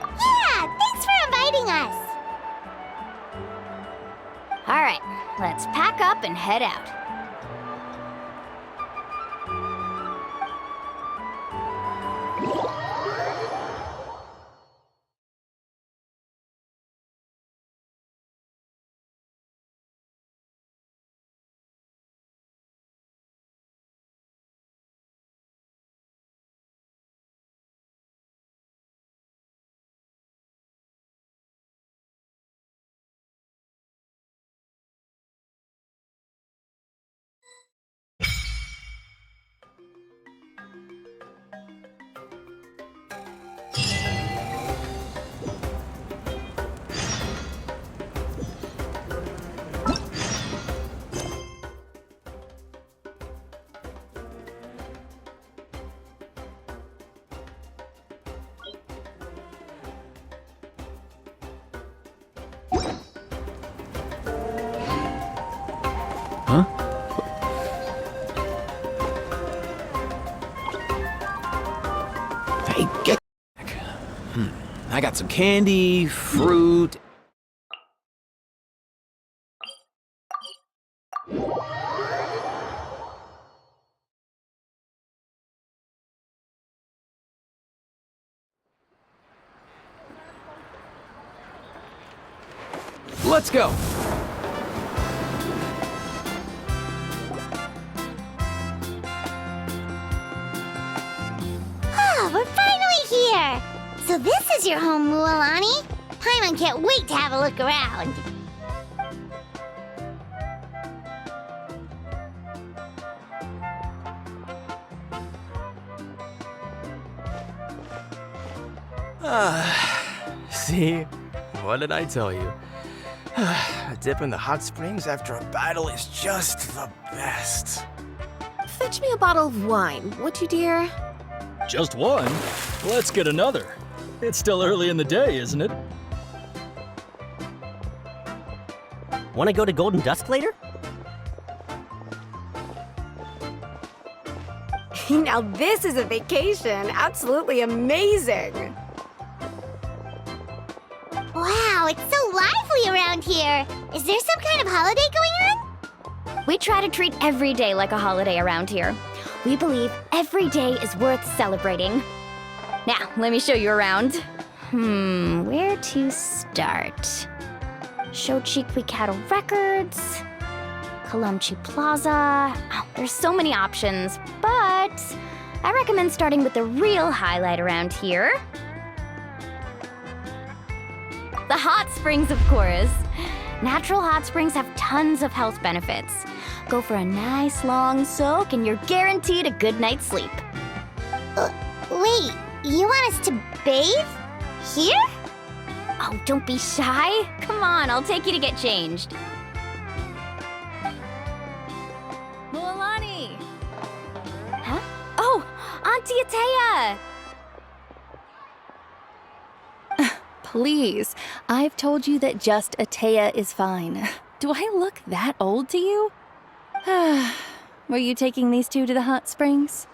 Yeah, thanks for inviting us. All right, let's pack up and head out. Huh? Hey, get back. I got some candy, fruit. Let's go. We're finally here! So this is your home, Mualani? Paimon can't wait to have a look around. See? What did I tell you? A dip in the hot springs after a battle is just the best. Fetch me a bottle of wine, would you, dear? Just one? Let's get another. It's still early in the day, isn't it? Want to go to Golden Dusk later? Now this is a vacation. Absolutely amazing. Wow, it's so lively around here. Is there some kind of holiday going on? We try to treat every day like a holiday around here. We believe every day is worth celebrating. Now, let me show you around. Where to start? Shochiqui Cattle Records, Kalumchi Plaza. Oh, there's so many options, but I recommend starting with the real highlight around here. The hot springs, of course. Natural hot springs have tons of health benefits. Go for a nice long soak and you're guaranteed a good night's sleep. Wait, you want us to bathe? Here? Oh, don't be shy. Come on, I'll take you to get changed. Mualani! Huh? Oh, Auntie Atea! Please, I've told you that just Atea is fine. Do I look that old to you? Were you taking these two to the hot springs?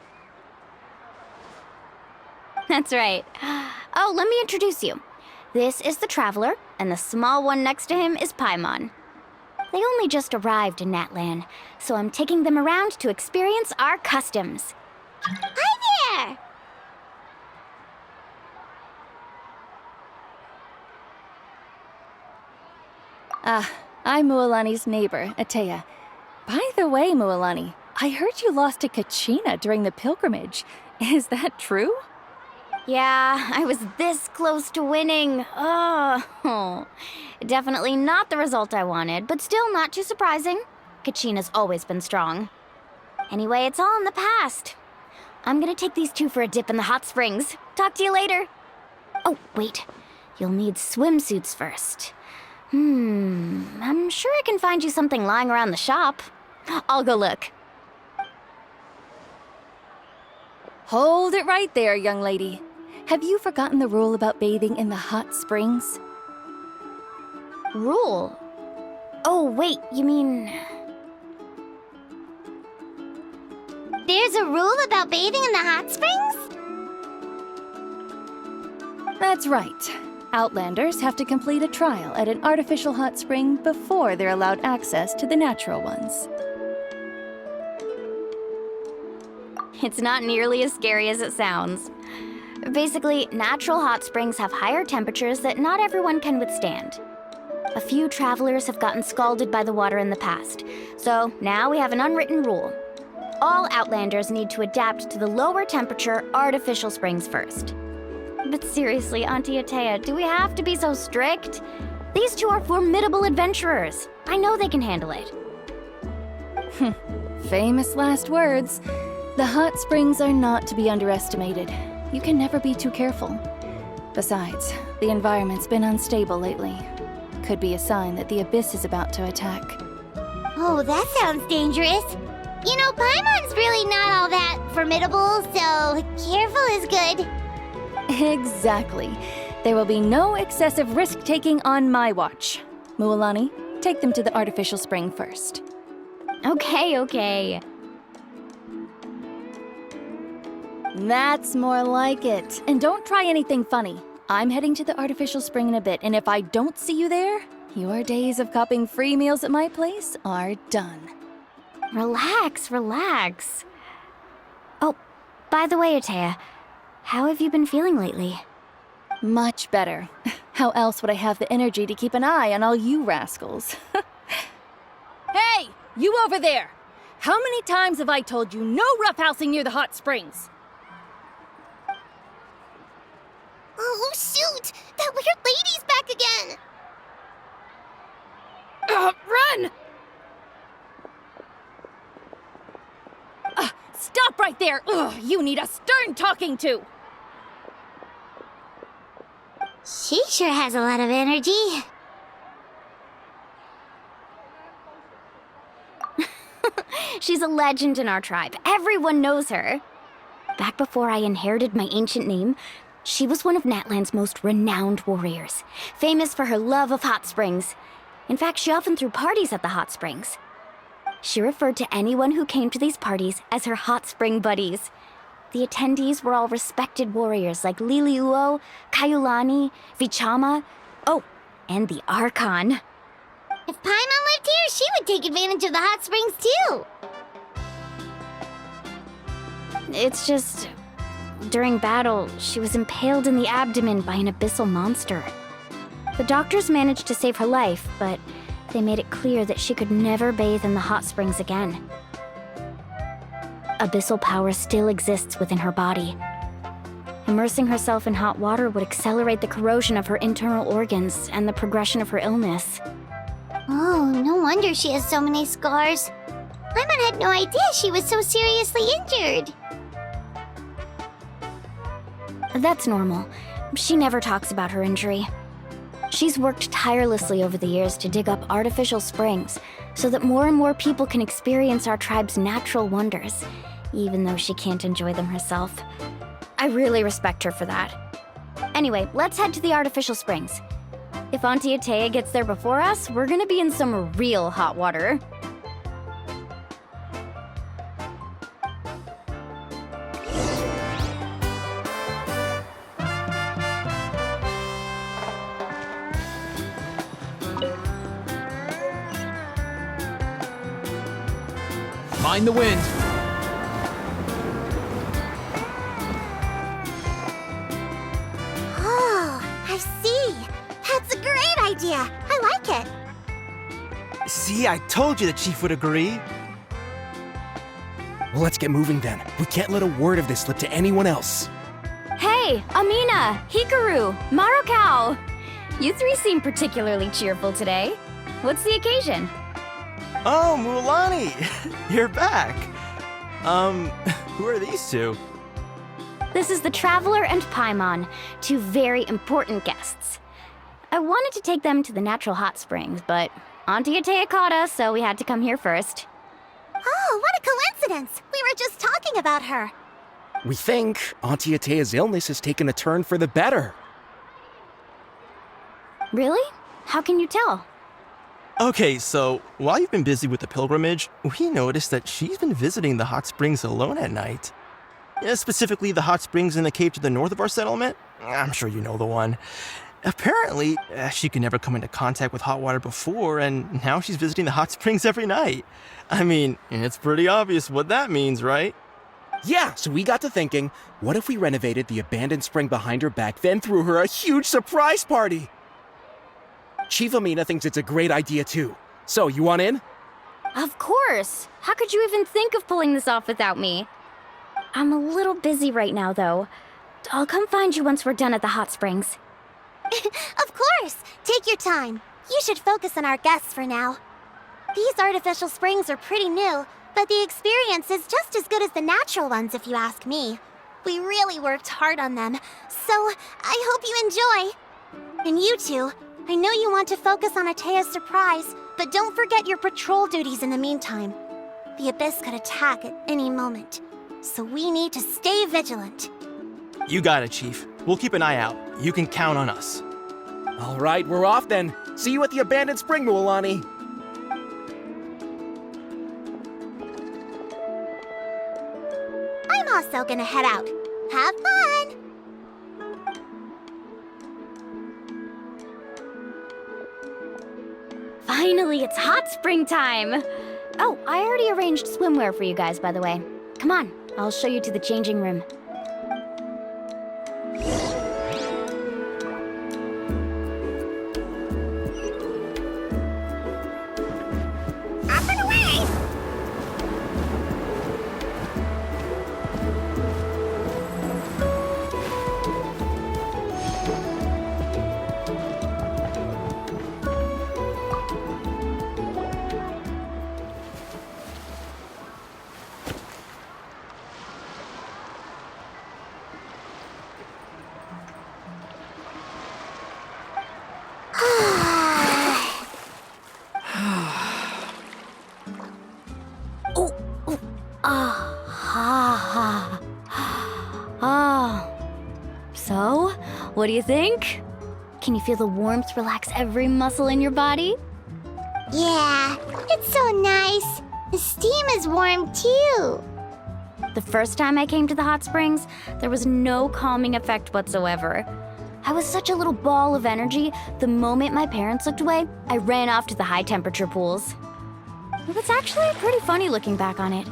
That's right. Oh, let me introduce you. This is the Traveler, and the small one next to him is Paimon. They only just arrived in Natlan, so I'm taking them around to experience our customs. Hi there! I'm Mualani's neighbor, Atea. By the way, Mualani, I heard you lost to Kachina during the pilgrimage. Is that true? Yeah, I was this close to winning. Oh, definitely not the result I wanted, but still not too surprising. Kachina's always been strong. Anyway, it's all in the past. I'm gonna take these two for a dip in the hot springs. Talk to you later. Oh, wait. You'll need swimsuits first. I'm sure I can find you something lying around the shop. I'll go look. Hold it right there, young lady. Have you forgotten the rule about bathing in the hot springs? Rule? Oh, wait, you mean... There's a rule about bathing in the hot springs? That's right. Outlanders have to complete a trial at an artificial hot spring before they're allowed access to the natural ones. It's not nearly as scary as it sounds. Basically, natural hot springs have higher temperatures that not everyone can withstand. A few travelers have gotten scalded by the water in the past, so now we have an unwritten rule. All Outlanders need to adapt to the lower temperature artificial springs first. But seriously, Auntie Atea, do we have to be so strict? These two are formidable adventurers. I know they can handle it. Famous last words. The hot springs are not to be underestimated. You can never be too careful. Besides, the environment's been unstable lately. Could be a sign that the Abyss is about to attack. Oh, that sounds dangerous. You know, Paimon's really not all that formidable, so careful is good. Exactly. There will be no excessive risk-taking on my watch. Mualani, take them to the artificial spring first. Okay. That's more like it. And don't try anything funny. I'm heading to the artificial spring in a bit, and if I don't see you there, your days of copping free meals at my place are done. Relax. Oh, by the way, Atea, how have you been feeling lately? Much better. How else would I have the energy to keep an eye on all you rascals? Hey, you over there! How many times have I told you no roughhousing near the hot springs? Oh, shoot! That weird lady's back again! Run! Stop right there! Ugh, you need a stern talking to! She sure has a lot of energy. She's a legend in our tribe. Everyone knows her. Back before I inherited my ancient name, she was one of Natlan's most renowned warriors, famous for her love of hot springs. In fact, she often threw parties at the hot springs. She referred to anyone who came to these parties as her hot spring buddies. The attendees were all respected warriors like Liliuo, Kaiulani, Vichama, oh, and the Archon. If Paimon lived here, she would take advantage of the hot springs too. It's just, during battle, she was impaled in the abdomen by an abyssal monster. The doctors managed to save her life, but they made it clear that she could never bathe in the hot springs again. Abyssal power still exists within her body. Immersing herself in hot water would accelerate the corrosion of her internal organs and the progression of her illness. Oh, no wonder she has so many scars. Paimon had no idea she was so seriously injured. That's normal. She never talks about her injury. She's worked tirelessly over the years to dig up artificial springs so that more and more people can experience our tribe's natural wonders, even though she can't enjoy them herself. I really respect her for that. Anyway, let's head to the artificial springs. If Auntie Atea gets there before us, we're gonna be in some real hot water. Mind the wind. Oh, I see. That's a great idea. I like it. See, I told you the chief would agree. Well, let's get moving then. We can't let a word of this slip to anyone else. Hey, Amina, Hikaru, Marukao! You three seem particularly cheerful today. What's the occasion? Oh, Mualani! You're back! Who are these two? This is the Traveler and Paimon, two very important guests. I wanted to take them to the natural hot springs, but Auntie Atea caught us, so we had to come here first. Oh, what a coincidence! We were just talking about her. We think Auntie Atea's illness has taken a turn for the better. Really? How can you tell? Okay, so while you've been busy with the pilgrimage, we noticed that she's been visiting the hot springs alone at night. Specifically, the hot springs in the cave to the north of our settlement. I'm sure you know the one. Apparently, she could never come into contact with hot water before, and now she's visiting the hot springs every night. I mean, it's pretty obvious what that means, right? Yeah, so we got to thinking, what if we renovated the abandoned spring behind her back, then threw her a huge surprise party? Chief Amina thinks it's a great idea too. So, you want in? Of course! How could you even think of pulling this off without me? I'm a little busy right now, though. I'll come find you once we're done at the hot springs. Of course! Take your time. You should focus on our guests for now. These artificial springs are pretty new, but the experience is just as good as the natural ones if you ask me. We really worked hard on them, so I hope you enjoy. And you two, I know you want to focus on Atea's surprise, but don't forget your patrol duties in the meantime. The Abyss could attack at any moment, so we need to stay vigilant. You got it, Chief. We'll keep an eye out. You can count on us. All right, we're off then. See you at the abandoned spring, Mualani. I'm also gonna head out. Have fun! Finally, it's hot spring time! Oh, I already arranged swimwear for you guys, by the way. Come on, I'll show you to the changing room. Up and away! So, what do you think? Can you feel the warmth relax every muscle in your body? Yeah, it's so nice. The steam is warm too. The first time I came to the hot springs, there was no calming effect whatsoever. I was such a little ball of energy, the moment my parents looked away, I ran off to the high temperature pools. It was actually pretty funny looking back on it.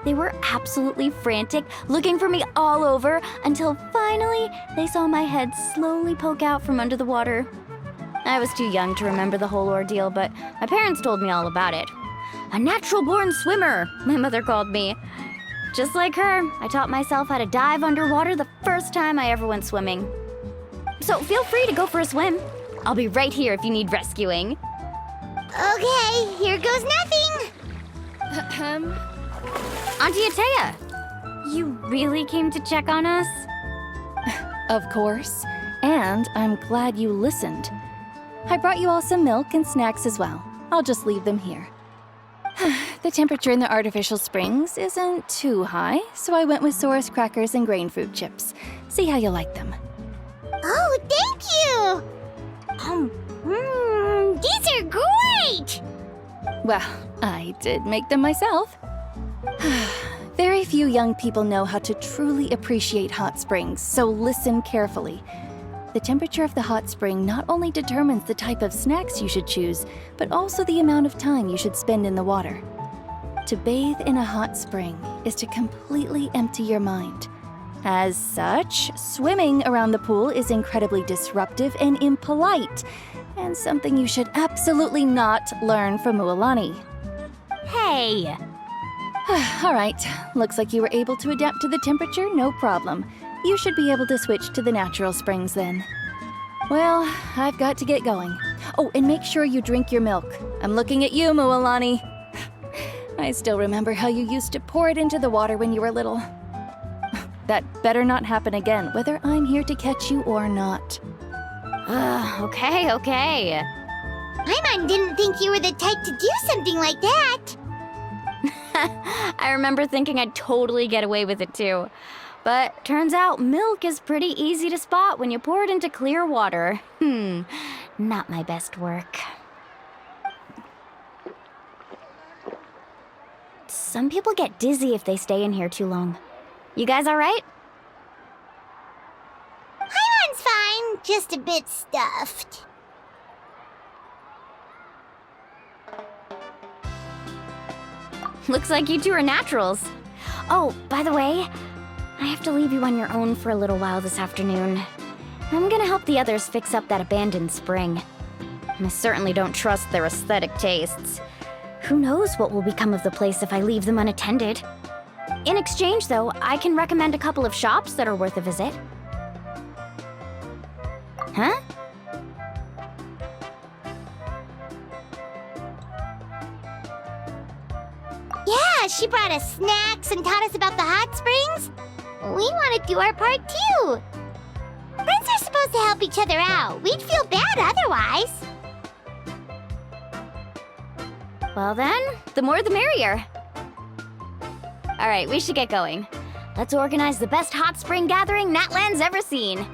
They were absolutely frantic, looking for me all over, until finally they saw my head slowly poke out from under the water. I was too young to remember the whole ordeal, but my parents told me all about it. A natural-born swimmer, my mother called me. Just like her, I taught myself how to dive underwater the first time I ever went swimming. So feel free to go for a swim. I'll be right here if you need rescuing. Okay, here goes nothing. Auntie Atea, you really came to check on us? Of course. And I'm glad you listened. I brought you all some milk and snacks as well. I'll just leave them here. The temperature in the artificial springs isn't too high, so I went with Saurus crackers and grain fruit chips. See how you like them. Oh, thank you! These are great! Well, I did make them myself. Very few young people know how to truly appreciate hot springs, so listen carefully. The temperature of the hot spring not only determines the type of snacks you should choose, but also the amount of time you should spend in the water. To bathe in a hot spring is to completely empty your mind. As such, swimming around the pool is incredibly disruptive and impolite, and something you should absolutely not learn from Mualani. Hey! All right, looks like you were able to adapt to the temperature, no problem. You should be able to switch to the natural springs then. Well, I've got to get going. Oh, and make sure you drink your milk. I'm looking at you, Mualani. I still remember how you used to pour it into the water when you were little. That better not happen again, whether I'm here to catch you or not. Okay. Paimon didn't think you were the type to do something like that. I remember thinking I'd totally get away with it too. But turns out milk is pretty easy to spot when you pour it into clear water. Not my best work. Some people get dizzy if they stay in here too long. You guys all right? Paimon's fine, just a bit stuffed. Looks like you two are naturals. Oh, by the way, I have to leave you on your own for a little while this afternoon. I'm gonna help the others fix up that abandoned spring. I certainly don't trust their aesthetic tastes. Who knows what will become of the place if I leave them unattended? In exchange, though, I can recommend a couple of shops that are worth a visit. Huh? Yeah, she brought us snacks and taught us about the hot springs. We want to do our part too. Friends are supposed to help each other out. We'd feel bad otherwise. Well then, the more the merrier. Alright, we should get going. Let's organize the best hot spring gathering Natland's ever seen.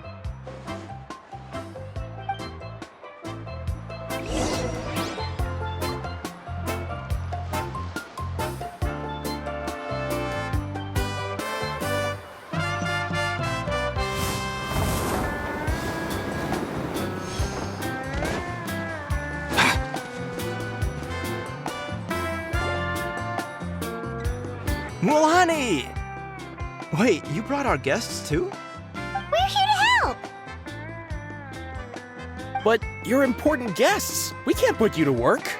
Mulani! Wait, you brought our guests too? We're here to help. But you're important guests. We can't put you to work.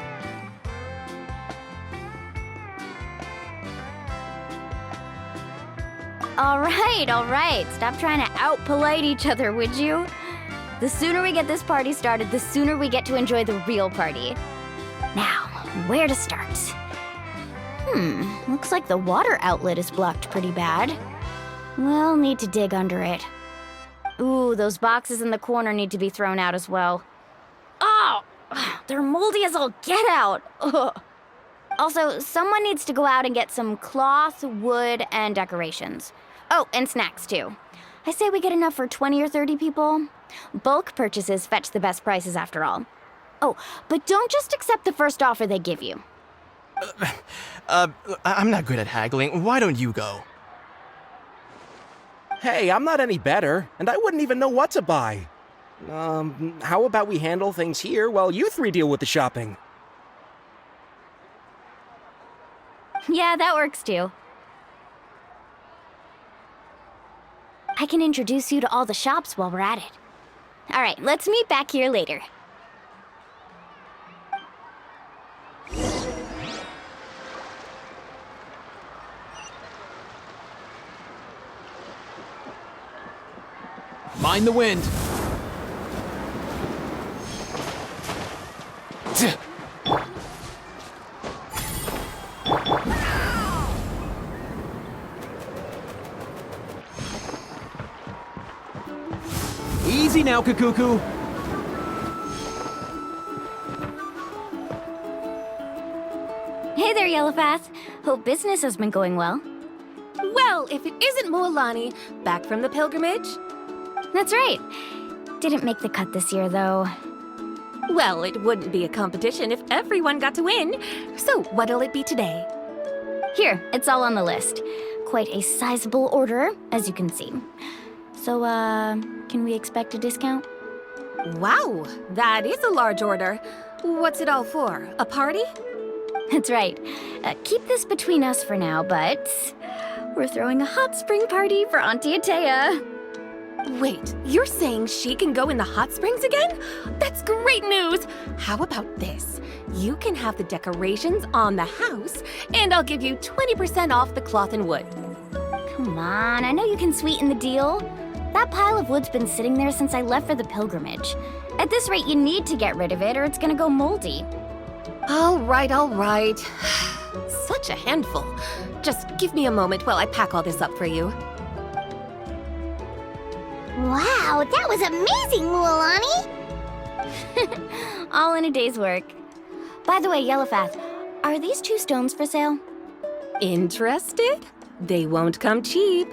All right. Stop trying to out-polite each other, would you? The sooner we get this party started, the sooner we get to enjoy the real party. Now, where to start? Looks like the water outlet is blocked pretty bad. We'll need to dig under it. Ooh, those boxes in the corner need to be thrown out as well. Oh! They're moldy as all get out! Ugh. Also, someone needs to go out and get some cloth, wood, and decorations. Oh, and snacks too. I say we get enough for 20 or 30 people. Bulk purchases fetch the best prices after all. Oh, but don't just accept the first offer they give you. I'm not good at haggling. Why don't you go? Hey, I'm not any better, and I wouldn't even know what to buy. How about we handle things here while you three deal with the shopping? Yeah, that works too. I can introduce you to all the shops while we're at it. All right, let's meet back here later. Mind the wind. Easy now, Kakuku. Hey there, Yellowpath. Hope business has been going well. Well, if it isn't Mualani, back from the pilgrimage? That's right. Didn't make the cut this year, though. Well, it wouldn't be a competition if everyone got to win. So, what'll it be today? Here, it's all on the list. Quite a sizable order, as you can see. So, can we expect a discount? Wow, that is a large order. What's it all for? A party? That's right. Keep this between us for now, but we're throwing a hot spring party for Auntie Atea. Wait, you're saying she can go in the hot springs again? That's great news! How about this? You can have the decorations on the house, and I'll give you 20% off the cloth and wood. Come on, I know you can sweeten the deal. That pile of wood's been sitting there since I left for the pilgrimage. At this rate, you need to get rid of it or it's gonna go moldy. All right. Such a handful. Just give me a moment while I pack all this up for you. Wow, that was amazing, Mualani! All in a day's work. By the way, Yellowpath, are these 2 stones for sale? Interested? They won't come cheap.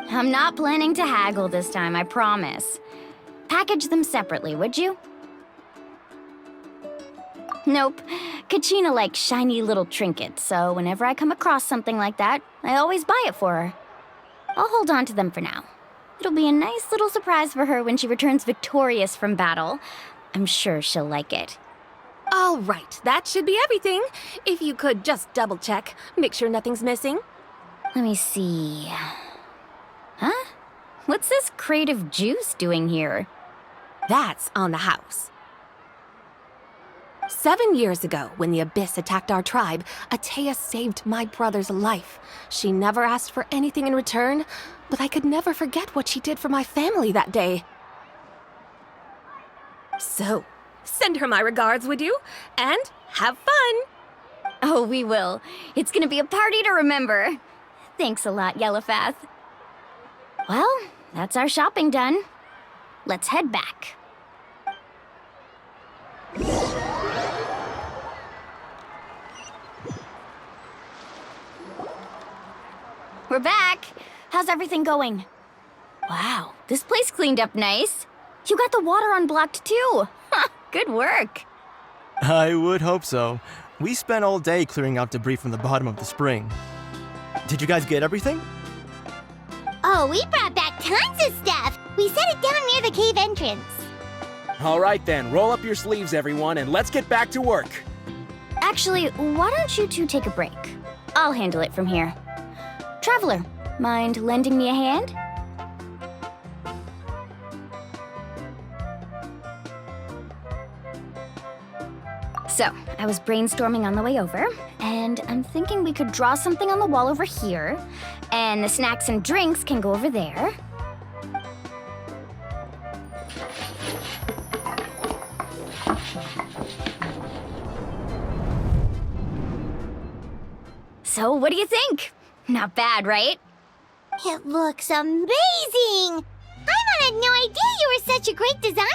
I'm not planning to haggle this time, I promise. Package them separately, would you? Nope. Kachina likes shiny little trinkets, so whenever I come across something like that, I always buy it for her. I'll hold on to them for now. It'll be a nice little surprise for her when she returns victorious from battle. I'm sure she'll like it. All right, that should be everything. If you could just double check, make sure nothing's missing. Let me see. Huh? What's this crate of juice doing here? That's on the house. 7 years ago, when the Abyss attacked our tribe, Atea saved my brother's life. She never asked for anything in return, but I could never forget what she did for my family that day. So, send her my regards, would you? And have fun! Oh, we will. It's gonna be a party to remember. Thanks a lot, Yellowfath. Well, that's our shopping done. Let's head back. We're back. How's everything going? Wow, this place cleaned up nice. You got the water unblocked too. Good work. I would hope so. We spent all day clearing out debris from the bottom of the spring. Did you guys get everything? Oh, we brought back tons of stuff. We set it down near the cave entrance. All right then, roll up your sleeves, everyone, and let's get back to work. Actually, why don't you two take a break? I'll handle it from here. Traveler, mind lending me a hand? So, I was brainstorming on the way over, and I'm thinking we could draw something on the wall over here, and the snacks and drinks can go over there. So, what do you think? Not bad, right? It looks amazing! I had no idea you were such a great designer!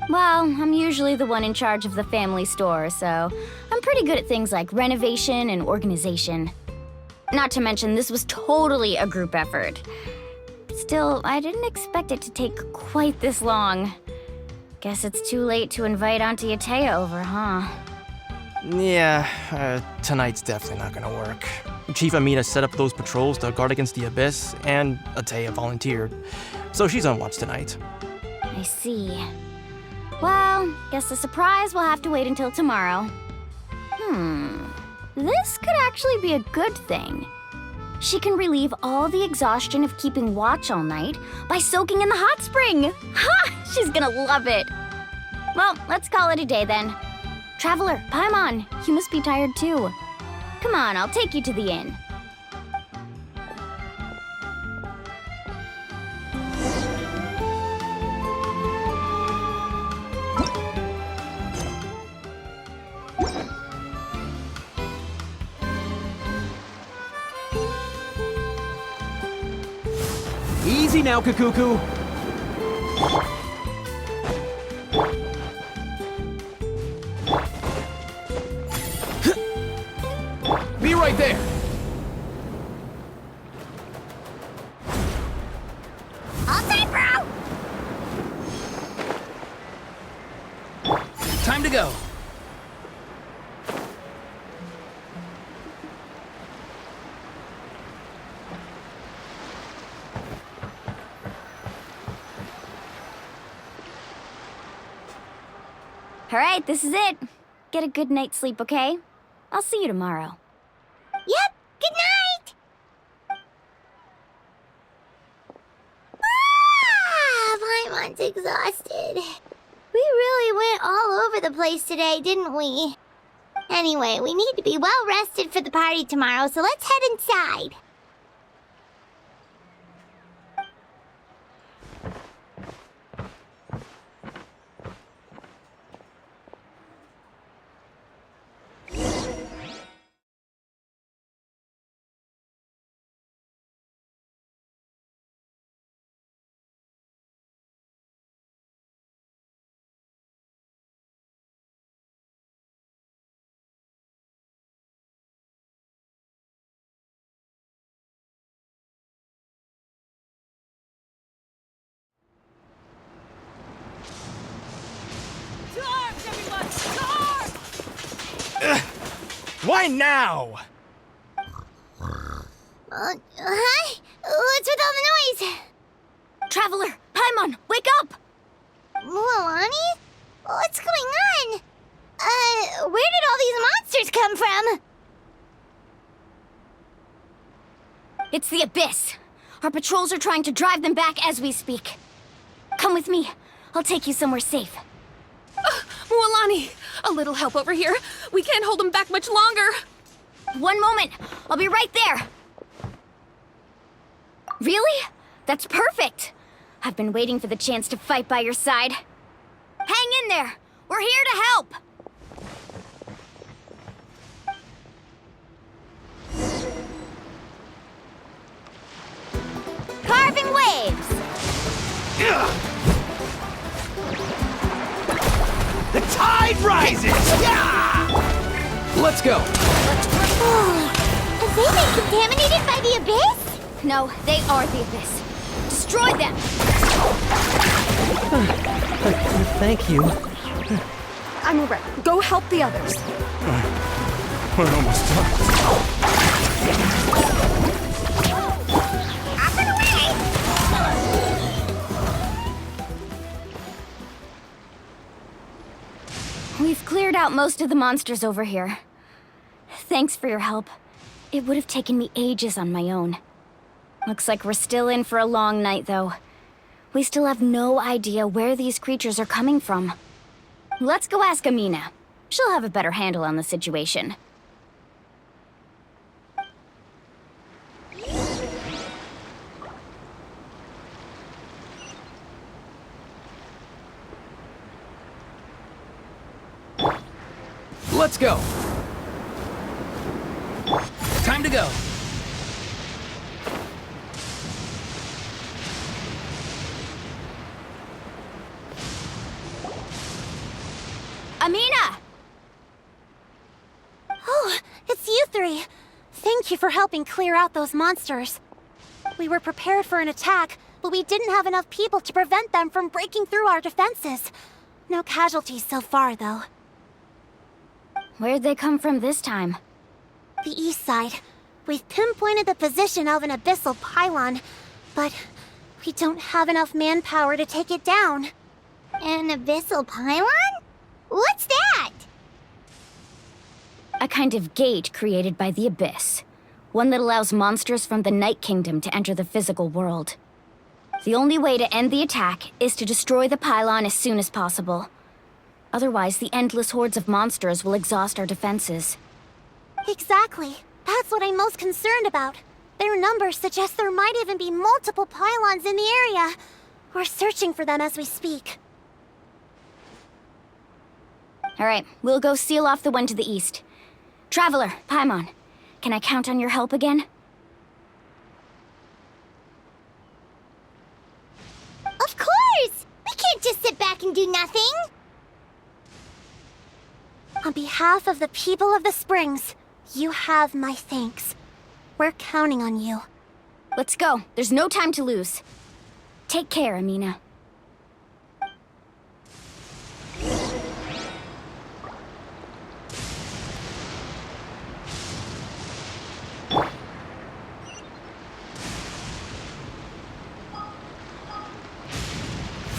Well, I'm usually the one in charge of the family store, so I'm pretty good at things like renovation and organization. Not to mention, this was totally a group effort. Still, I didn't expect it to take quite this long. Guess it's too late to invite Auntie Atea over, huh? Yeah, tonight's definitely not gonna work. Chief Amina set up those patrols to guard against the Abyss, and Atea volunteered. So she's on watch tonight. I see. Well, guess the surprise will have to wait until tomorrow. This could actually be a good thing. She can relieve all the exhaustion of keeping watch all night by soaking in the hot spring. Ha! She's gonna love it. Well, let's call it a day then. Traveler, Paimon, you must be tired too. Come on, I'll take you to the inn. Easy now, Kakuku. Be right there. All set, bro! Time to go. All right, this is it. Get a good night's sleep, okay? I'll see you tomorrow. Yep, good night! Paimon's exhausted. We really went all over the place today, didn't we? Anyway, we need to be well rested for the party tomorrow, so let's head inside. Why now? Hi? What's with all the noise? Traveler, Paimon, wake up! Mualani? What's going on? Where did all these monsters come from? It's the Abyss. Our patrols are trying to drive them back as we speak. Come with me. I'll take you somewhere safe. Mualani, a little help over here. We can't hold them back much longer. One moment. I'll be right there. Really? That's perfect. I've been waiting for the chance to fight by your side. Hang in there. We're here to help. Carving waves! The tide rises! Yeah! Let's go! Have they been contaminated by the Abyss? No, they are the Abyss. Destroy them! Thank you. I'm alright. Go help the others. We're almost done. We've cleared out most of the monsters over here. Thanks for your help. It would have taken me ages on my own. Looks like we're still in for a long night, though. We still have no idea where these creatures are coming from. Let's go ask Amina. She'll have a better handle on the situation. Let's go! Time to go! Amina! Oh, it's you three. Thank you for helping clear out those monsters. We were prepared for an attack, but we didn't have enough people to prevent them from breaking through our defenses. No casualties so far, though. Where'd they come from this time? The east side. We've pinpointed the position of an abyssal pylon, but we don't have enough manpower to take it down. An abyssal pylon? What's that? A kind of gate created by the Abyss. One that allows monsters from the Night Kingdom to enter the physical world. The only way to end the attack is to destroy the pylon as soon as possible. Otherwise, the endless hordes of monsters will exhaust our defenses. Exactly. That's what I'm most concerned about. Their numbers suggest there might even be multiple pylons in the area. We're searching for them as we speak. Alright, we'll go seal off the one to the east. Traveler, Paimon, can I count on your help again? Of course! We can't just sit back and do nothing! On behalf of the people of the Springs, you have my thanks. We're counting on you. Let's go. There's no time to lose. Take care, Amina.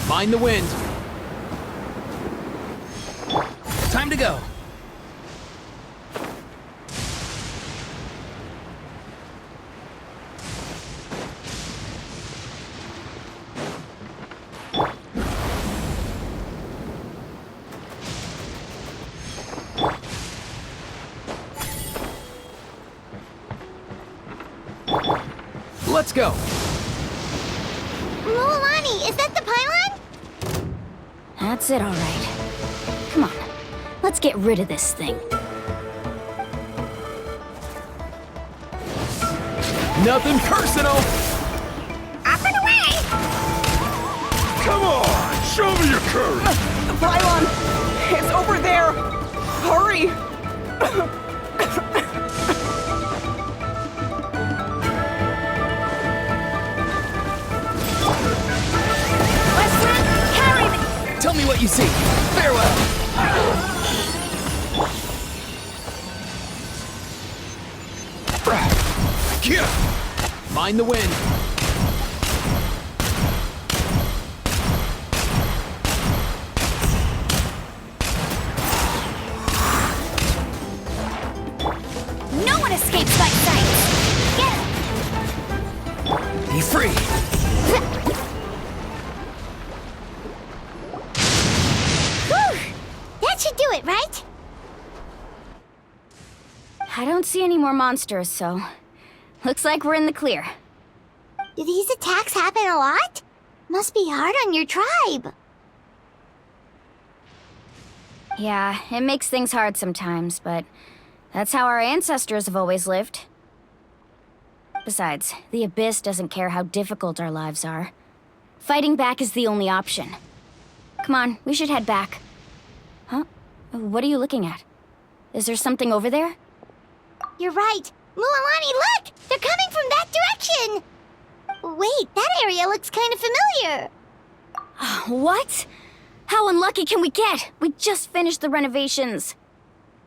Mind the wind. Time to go. Let's go. Mualani, is that the pylon? That's it, all right. Come on, let's get rid of this thing. Nothing personal. Up and away! Come on, show me your courage. The pylon! It's over there! Hurry! Carry me! Tell me what you see. Farewell. Mind the wind. No one escapes my sight! Get him! I don't see any more monsters, so looks like we're in the clear. Do these attacks happen a lot? Must be hard on your tribe. Yeah, it makes things hard sometimes, but that's how our ancestors have always lived. Besides, the Abyss doesn't care how difficult our lives are. Fighting back is the only option. Come on, we should head back. Huh? What are you looking at? Is there something over there? You're right. Mualani, look! They're coming from that direction! Wait, that area looks kind of familiar. What? How unlucky can we get? We just finished the renovations.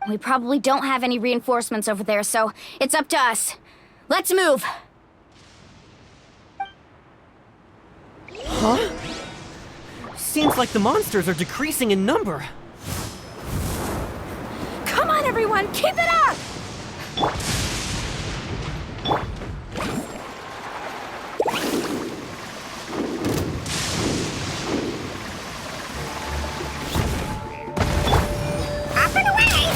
We probably don't have any reinforcements over there, so it's up to us. Let's move! Huh? Seems like the monsters are decreasing in number. Come on, everyone, keep it up! Up and away!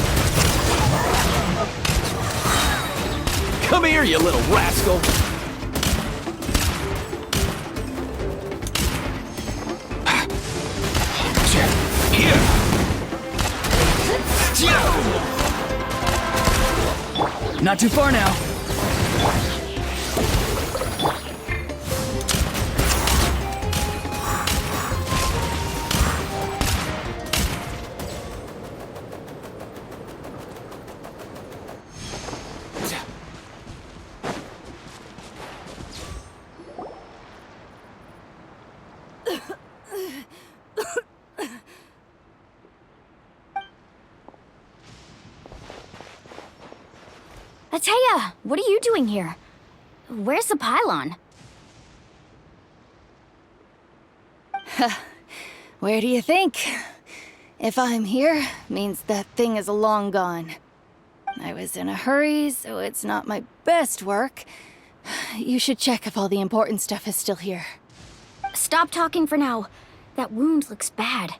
Come here, you little rascal! Not too far now. Ateya, what are you doing here? Where's the pylon? Where do you think? If I'm here, means that thing is long gone. I was in a hurry, so it's not my best work. You should check if all the important stuff is still here. Stop talking for now. That wound looks bad.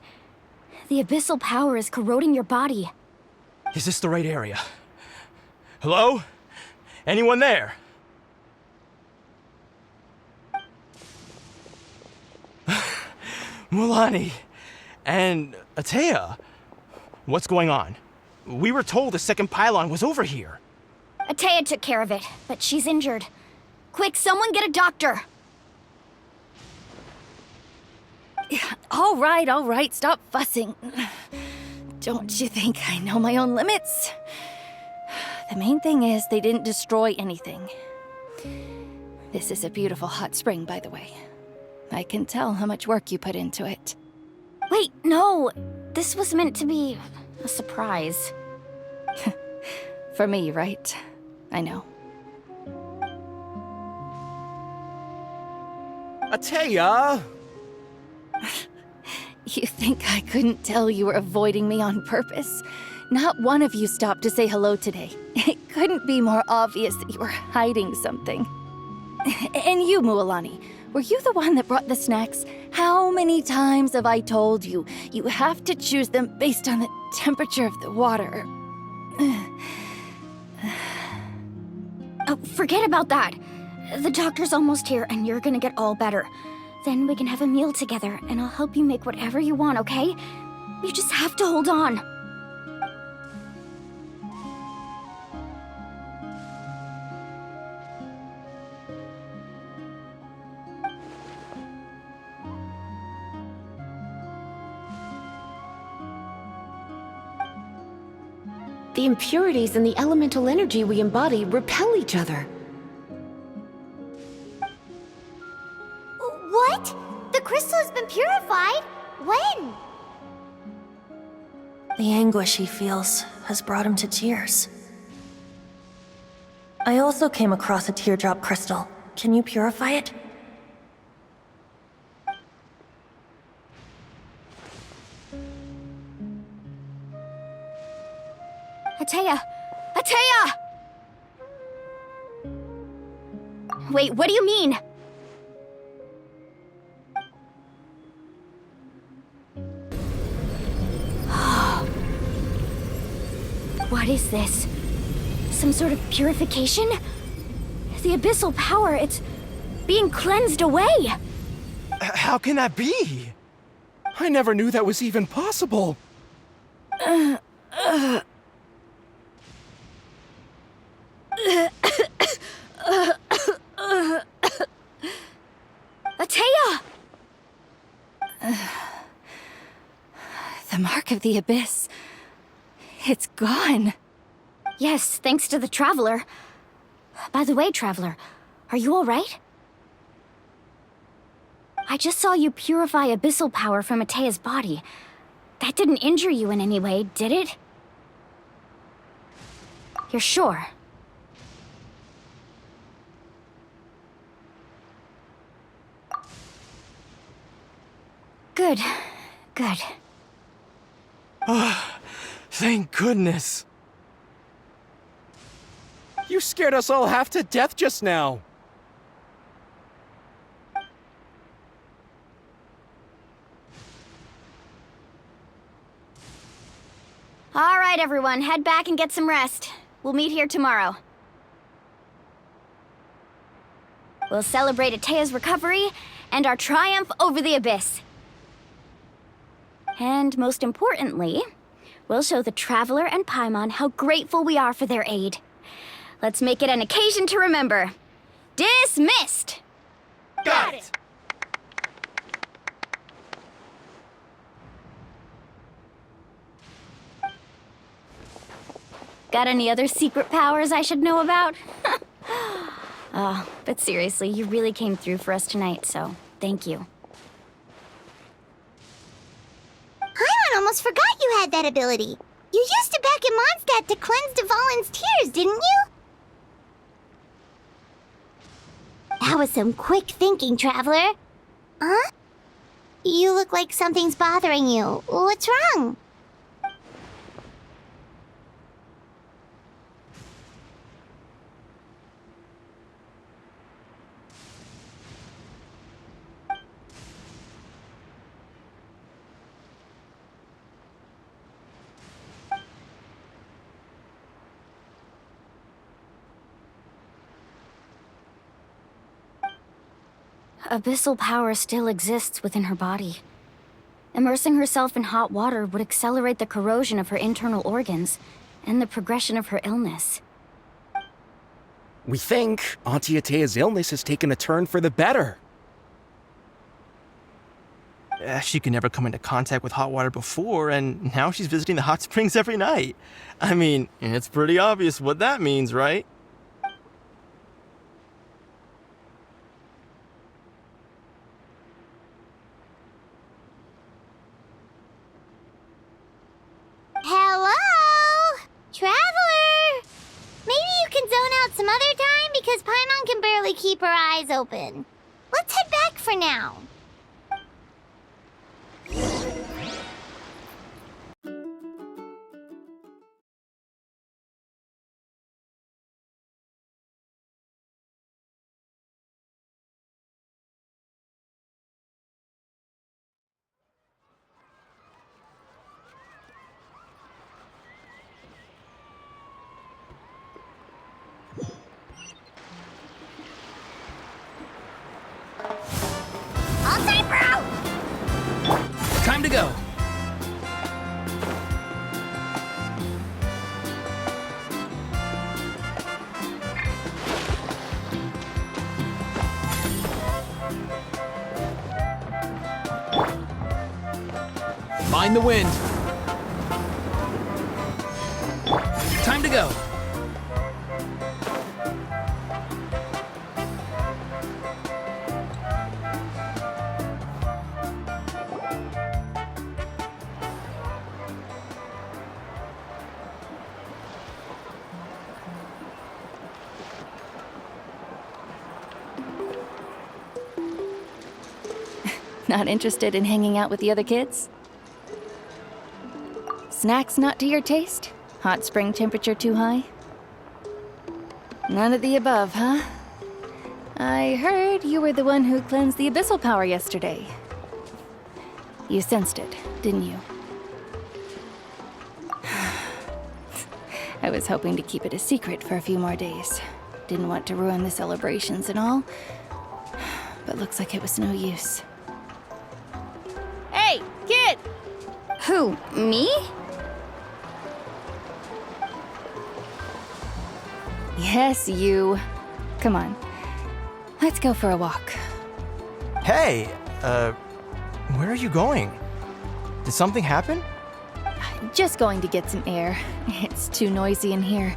The abyssal power is corroding your body. Is this the right area? Hello? Anyone there? Mualani and Ateya. What's going on? We were told the second pylon was over here. Ateya took care of it, but she's injured. Quick, someone get a doctor! All right, stop fussing. Don't you think I know my own limits? The main thing is they didn't destroy anything. This is a beautiful hot spring, by the way. I can tell how much work you put into it. Wait, no! This was meant to be a surprise. For me, right? I know. Ateya! You think I couldn't tell you were avoiding me on purpose? Not one of you stopped to say hello today. It couldn't be more obvious that you were hiding something. And you, Mualani, were you the one that brought the snacks? How many times have I told you? You have to choose them based on the temperature of the water. Oh, forget about that. The doctor's almost here, and you're gonna get all better. Then we can have a meal together, and I'll help you make whatever you want, okay? You just have to hold on. The impurities in the elemental energy we embody repel each other. What? The crystal has been purified? When? The anguish he feels has brought him to tears. I also came across a teardrop crystal. Can you purify it? Ateya! Ateya! Wait, what do you mean? What is this? some sort of purification? The abyssal power, it's being cleansed away. How can that be? I never knew that was even possible. Atea! The mark of the abyss. It's gone. Yes, thanks to the Traveler. By the way, Traveler, are you alright? I just saw you purify abyssal power from Atea's body. That didn't injure you in any way, did it? You're sure? Good. Good. Thank goodness. You scared us all half to death just now. All right, everyone, head back and get some rest. We'll meet here tomorrow. We'll celebrate Atea's recovery and our triumph over the abyss. And most importantly, we'll show the Traveler and Paimon how grateful we are for their aid. Let's make it an occasion to remember. Dismissed! Got it! Got any other secret powers I should know about? But seriously, you really came through for us tonight, so thank you. Paimon almost forgot you had that ability. You used it back in Mondstadt to cleanse Dvalin's tears, didn't you? That was some quick thinking, Traveler. Huh? You look like something's bothering you. What's wrong? Abyssal power still exists within her body. Immersing herself in hot water would accelerate the corrosion of her internal organs and the progression of her illness. We think Auntie Atea's illness has taken a turn for the better. She could never come into contact with hot water before, and now she's visiting the hot springs every night. I mean, it's pretty obvious what that means, right? Hello? Traveler? Maybe you can zone out some other time because Paimon can barely keep her eyes open. Let's head back for now. All set, bro! Time to go. Mind the wind. Time to go. Not interested in hanging out with the other kids? Snacks not to your taste? Hot spring temperature too high? None of the above, huh? I heard you were the one who cleansed the abyssal power yesterday. You sensed it, didn't you? I was hoping to keep it a secret for a few more days. Didn't want to ruin the celebrations and all. But looks like it was no use. Hey, kid! Who, me? Yes, you. Come on. Let's go for a walk. Hey, where are you going? Did something happen? Just going to get some air. It's too noisy in here.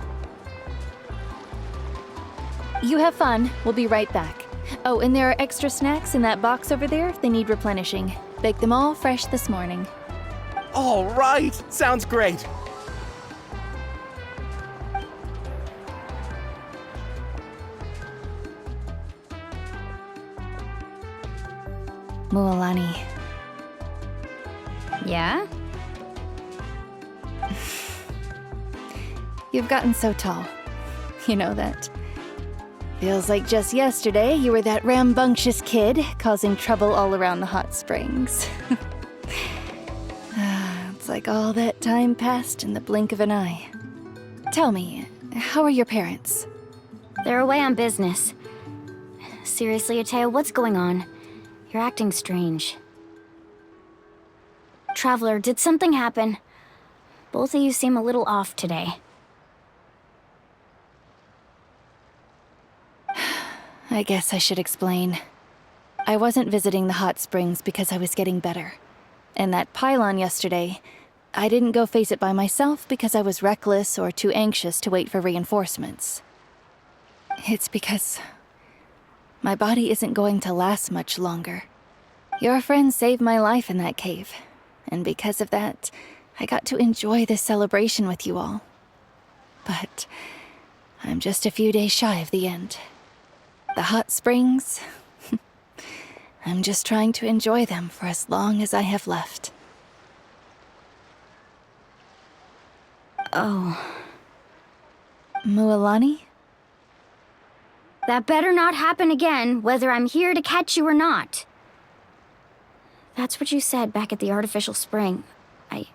You have fun. We'll be right back. Oh, and there are extra snacks in that box over there if they need replenishing. Baked them all fresh this morning. All right! Sounds great! Mualani. Yeah? You've gotten so tall. You know that. Feels like just yesterday you were that rambunctious kid causing trouble all around the hot springs. It's like all that time passed in the blink of an eye. Tell me, how are your parents? They're away on business. Seriously, Ateo, what's going on? You're acting strange. Traveler, did something happen? Both of you seem a little off today. I guess I should explain. I wasn't visiting the hot springs because I was getting better. And that pylon yesterday, I didn't go face it by myself because I was reckless or too anxious to wait for reinforcements. It's because my body isn't going to last much longer. Your friend saved my life in that cave, and because of that, I got to enjoy this celebration with you all. But I'm just a few days shy of the end. The hot springs, I'm just trying to enjoy them for as long as I have left. Oh. Mualani? That better not happen again, whether I'm here to catch you or not. That's what you said back at the artificial spring. I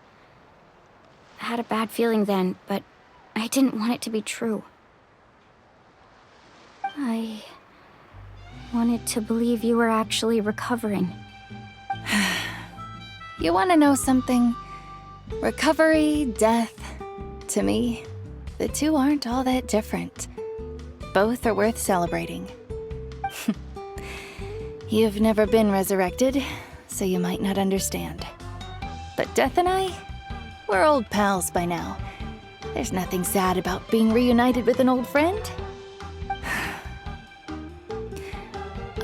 had a bad feeling then, but I didn't want it to be true. I wanted to believe you were actually recovering. You want to know something? Recovery, death, to me, the two aren't all that different. Both are worth celebrating. You've never been resurrected, so you might not understand. But Death and I, we're old pals by now. There's nothing sad about being reunited with an old friend.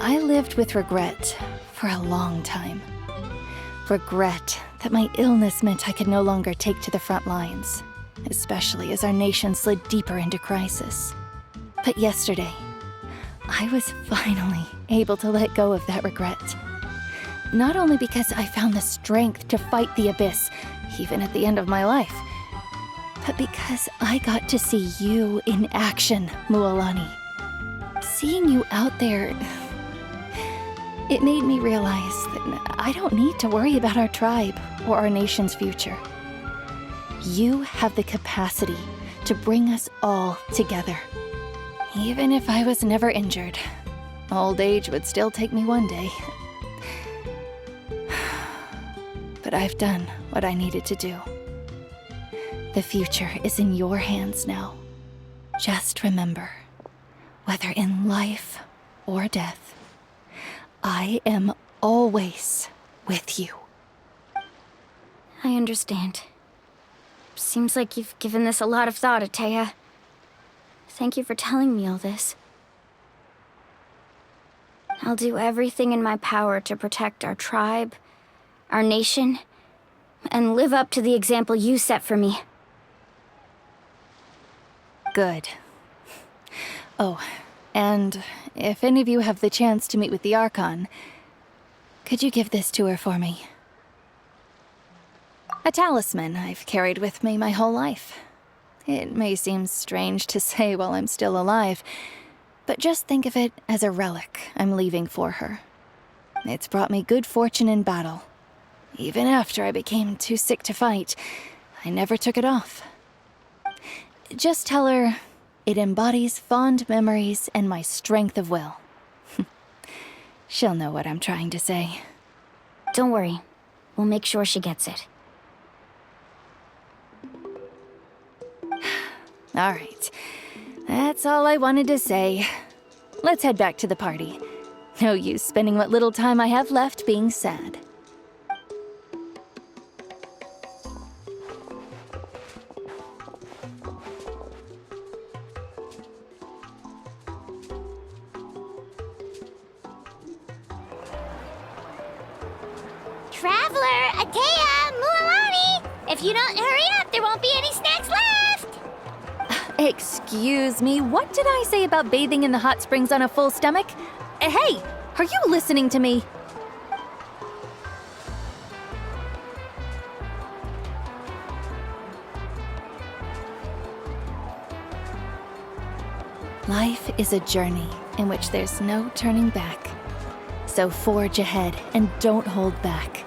I lived with regret for a long time. Regret that my illness meant I could no longer take to the front lines, especially as our nation slid deeper into crisis. But yesterday, I was finally able to let go of that regret. Not only because I found the strength to fight the abyss, even at the end of my life, but because I got to see you in action, Mualani. Seeing you out there, it made me realize that I don't need to worry about our tribe or our nation's future. You have the capacity to bring us all together. Even if I was never injured, old age would still take me one day. But I've done what I needed to do. The future is in your hands now. Just remember, whether in life or death, I am always with you. I understand. Seems like you've given this a lot of thought, Ateo. Thank you for telling me all this. I'll do everything in my power to protect our tribe, our nation, and live up to the example you set for me. Good. Oh, and if any of you have the chance to meet with the Archon, could you give this to her for me? A talisman I've carried with me my whole life. It may seem strange to say while I'm still alive, but just think of it as a relic I'm leaving for her. It's brought me good fortune in battle. Even after I became too sick to fight, I never took it off. Just tell her it embodies fond memories and my strength of will. She'll know what I'm trying to say. Don't worry. We'll make sure she gets it. All right. That's all I wanted to say. Let's head back to the party. No use spending what little time I have left being sad. Traveler, Atea, Mualani! If you don't hurry up, there won't be any snacks left! Excuse me, what did I say about bathing in the hot springs on a full stomach? Hey, are you listening to me? Life is a journey in which there's no turning back. So forge ahead and don't hold back.